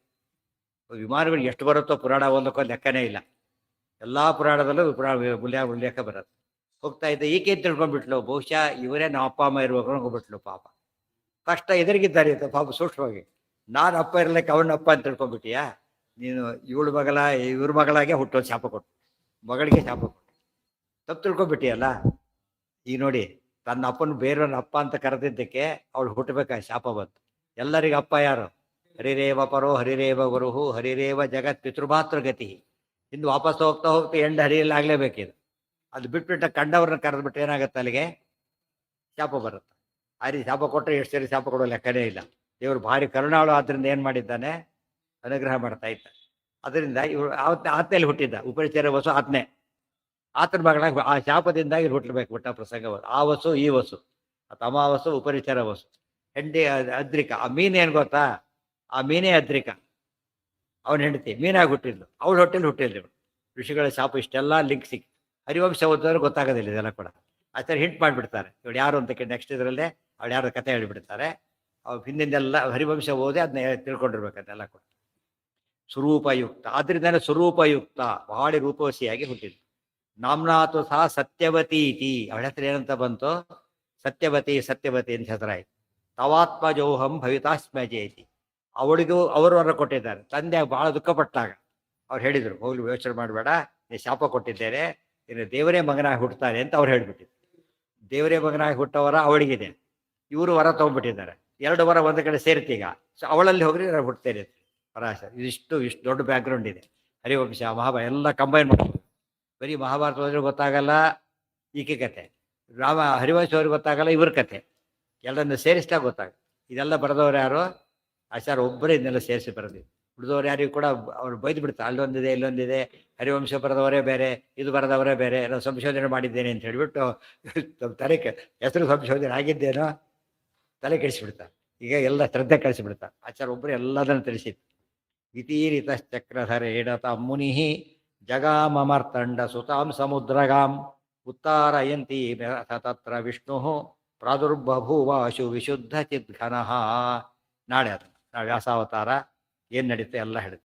ವಿಮಾನಗಳು ಎಷ್ಟು ಬರುತ್ತೋ ಪುರಾಣ ಓದಕ್ಕೋ ಲೆಕ್ಕನೇ ಇಲ್ಲ. ಎಲ್ಲಾ ಪುರಾಣದಲ್ಲೂ ಉಲ್ಲೇಖ ಬರುತ್ತೆ. ಹೋಗ್ತಾ ಇದ್ದ ಈಕೆ ತಿಳ್ಕೊಂಡ್ಬಿಟ್ಲು, ಬಹುಶಃ ಇವರೇ ನಮ್ಮ ಅಪ್ಪ ಅಮ್ಮ ಇರ್ಬೇಕು ಹೋಗ್ಬಿಟ್ಲು. ಪಾಪ ಕಷ್ಟ ಎದುರಿಗಿದ್ದಾರೆ ಅಂತ ಪಾಪ ಸೂಕ್ಷ್ಮವಾಗಿ. ನಾನು ಅಪ್ಪ ಇರ್ಲಿಕ್ಕೆ ಅವನ ಅಪ್ಪ ಅಂತ ತಿಳ್ಕೊಂಡ್ಬಿಟ್ಟಿಯಾ ನೀನು? ಇವ್ರ ಮಗಳಾಗೆ ಹುಟ್ಟೋದು ಶಾಪ ಕೊಟ್ಟು, ಮಗಳಿಗೆ ಶಾಪ ಕೊಟ್ಟು ತಪ್ಪು ತಿಳ್ಕೊಂಡ್ಬಿಟ್ಟಿಯಲ್ಲ. ಈಗ ನೋಡಿ, ತನ್ನ ಅಪ್ಪನ ಬೇರೆಯವ್ರ ಅಪ್ಪ ಅಂತ ಕರೆದಿದ್ದಕ್ಕೆ ಅವಳು ಹುಟ್ಟಬೇಕಾ ಶಾಪ ಬಂತು. ಎಲ್ಲರಿಗೂ ಅಪ್ಪ ಯಾರು? ಹರಿರೇವ ಪರೋ ಹರಿರೇವ ಗುರುಹು ಹರಿರೇವ ಜಗತ್ ಪಿತೃಮಾತೃಗತಿ. ಇನ್ನು ವಾಪಸ್ ಹೋಗ್ತಾ ಎಂಡ್ ಹರಿಯಲ್ಲಿ ಆಗ್ಲೇಬೇಕಿದು. ಅದು ಬಿಟ್ಬಿಟ್ಟ ಕಂಡವ್ರನ್ನ ಕರೆದ್ಬಿಟ್ಟು ಏನಾಗುತ್ತೆ, ಅಲ್ಲಿಗೆ ಶಾಪ ಬರುತ್ತೆ. ಆ ರೀತಿ ಶಾಪ ಕೊಟ್ಟರೆ ಎಷ್ಟು ಸರಿ ಶಾಪ ಕೊಡೋ ಲೆಕ್ಕನೇ ಇಲ್ಲ. ದೇವರು ಭಾರಿ ಕರುಣಾಳು ಆದ್ರಿಂದ ಏನು ಮಾಡಿದ್ದಾನೆ, ಅನುಗ್ರಹ ಮಾಡ್ತಾ ಇದ್ದ. ಅದರಿಂದ ಇವರು ಆತ್ಮೆಯಲ್ಲಿ ಹುಟ್ಟಿದ್ದ ಉಪರಿಚರ ವಸು ಆತ್ಮೆ. ಆತನ ಮಗಳಾಗಿ ಆ ಶಾಪದಿಂದಾಗಿ ಹುಟ್ಟಬೇಕು ಹುಟ್ಟ ಪ್ರಸಂಗ. ಆ ವಸು ಈ ವಸು, ಅಮಾವಸು ಉಪರಿಚರ ವಸು, ಹೆಂಡಿ ಅದ್ರಿಕ. ಆ ಮೀನು ಏನು ಗೊತ್ತಾ, ಆ ಮೀನೇ ಅದ್ರಿಕ. ಅವನ ಹೆಂಡತಿ ಮೀನಾಗಿ ಹುಟ್ಟಿದ್ಲು, ಅವಳು ಹೊಟ್ಟೆಲಿ ಹುಟ್ಟಿದ್ಲು. ಋಷಿಗಳ ಶಾಪ ಇಷ್ಟೆಲ್ಲ ಲಿಂಕ್ ಸಿಕ್. ಹರಿವಂಶ ಓದಿದ್ರೆ ಗೊತ್ತಾಗೋದಿಲ್ಲ ಇದೆಲ್ಲ ಕೂಡ. ಆಚಾರ್ಯ ಹಿಂಟ್ ಮಾಡಿಬಿಡ್ತಾರೆ ಇವಳು ಯಾರು ಅಂತ. ನೆಕ್ಸ್ಟ್ ಇದರಲ್ಲೇ ಅವಳು ಯಾರು ಕಥೆ ಹೇಳಿಬಿಡ್ತಾರೆ. ಅವ್ರು ಹಿಂದಿಂದೆಲ್ಲ ಹರಿವಂಶ ಓದಿ ಅದನ್ನ ತಿಳ್ಕೊಂಡಿರ್ಬೇಕಂತೆಲ್ಲ ಕೂಡ. ಸ್ವರೂಪಯುಕ್ತ, ಆದ್ರಿಂದಾನೆ ಸ್ವರೂಪಯುಕ್ತ, ಬಹಳ ರೂಪವಸಿಯಾಗಿ ಹುಟ್ಟಿದ್ಲು. ನಾಮ್ನಾತು ಸಹ ಸತ್ಯವತಿ ಇತಿ. ಅವಳ ಹೆಸರು ಏನಂತ ಬಂತು? ಸತ್ಯವತಿ. ಸತ್ಯವತಿ ಅಂತ ಹೆಸರಾಯ್ತು. ತವಾತ್ಮಜೋಹಂ ಭವಿತಾಸ್ಮಜೇತಿ. ಅವಳಿಗೂ ಅವರು ವರ ಕೊಟ್ಟಿದ್ದಾರೆ. ತಂದೆ ಬಹಳ ದುಃಖಪಟ್ಟಾಗ ಅವ್ರು ಹೇಳಿದರು, ಹೋಗ್ಲಿ ಯೋಚನೆ ಮಾಡಬೇಡ, ನೀ ಶಾಪ ಕೊಟ್ಟಿದ್ದೇನೆ, ಇನ್ನು ದೇವರೇ ಮಗನಾಗಿ ಹುಟ್ಟುತ್ತಾರೆ ಅಂತ ಅವ್ರು ಹೇಳ್ಬಿಟ್ಟಿದ್ರು. ದೇವರೇ ಮಗನಾಗಿ ಹುಟ್ಟವರ ಅವಳಿಗಿದೆ, ಇವರು ವರ ತಗೊಂಡ್ಬಿಟ್ಟಿದ್ದಾರೆ. 2 ವರ ಒಂದು ಕಡೆ ಸೇರ್ತೀಗ. ಸೊ ಅವಳಲ್ಲಿ ಹೋಗ್ರಿ ನಾನು ಹುಡ್ತೇನೆ ಪರಾಶರ. ಇಷ್ಟು ದೊಡ್ಡ ಬ್ಯಾಕ್ಗ್ರೌಂಡ್ ಇದೆ. ಹರಿವಂಶ ಮಹಾಭಾರತ ಎಲ್ಲ ಕಂಬೈನ್ ಮಾಡ್ಬೋದು. ಬರೀ ಮಹಾಭಾರತ ಹೋದ್ರೆ ಗೊತ್ತಾಗಲ್ಲ ಈಕೆ ಕತೆ, ಹರಿವಂಶ ಅವ್ರಿಗೆ ಗೊತ್ತಾಗಲ್ಲ ಇವ್ರ ಕತೆ. ಎಲ್ಲರನ್ನು ಸೇರಿಸಿದಾಗ ಗೊತ್ತಾಗುತ್ತೆ. ಇದೆಲ್ಲ ಬರೆದವ್ರು ಯಾರು? ಆಚಾರ್ಯ ಒಬ್ಬರೇ ಇದನ್ನೆಲ್ಲ ಸೇರಿಸಿ ಬರೆದಿದ್ದು. ಉಳಿದವ್ರು ಯಾರಿಗೂ ಕೂಡ ಅವ್ರು ಬೈದು ಬಿಡ್ತಾರೆ, ಅಲ್ಲೊಂದಿದೆ ಇಲ್ಲೊಂದಿದೆ, ಹರಿವಂಶ ಬರೆದವರೇ ಬೇರೆ, ಇದು ಬರೆದವರೇ ಬೇರೆ, ನಾನು ಸಂಶೋಧನೆ ಮಾಡಿದ್ದೇನೆ ಅಂತ ಹೇಳಿಬಿಟ್ಟು ತಲೆ ಹೆಸರು ಸಂಶೋಧನೆ ಆಗಿದ್ದೇನೋ ತಲೆ ಕೆಡಿಸಿಬಿಡ್ತಾರೆ. ಈಗ ಎಲ್ಲ ಶ್ರದ್ಧೆ ಕಳಿಸಿಬಿಡ್ತಾರೆ. ಆಚಾರ್ಯ ಒಬ್ಬರು ಎಲ್ಲದನ್ನು ತಿಳಿಸಿತ್ತು. ಇತೀರಿತ ಚಕ್ರಧರೆ ಏಡತ ಮುನಿ ಜಗಾಮಮರ್ತಂಡ ಸುತಾಂ ಸಮುದ್ರಗಾಂ ಉತ್ತಾರಯಂತಿ ತತ್ರ ವಿಷ್ಣು ಪ್ರಾದುರ್ಬಭೂವಾಶು ವಿಶುದ್ಧ ಚಿದ್ಘನಃ. ನಾಳೆ ಅದು ವ್ಯಾಸಾವತಾರ ಏನು ನಡೀತೆ ಎಲ್ಲ ಹೇಳುತ್ತೆ.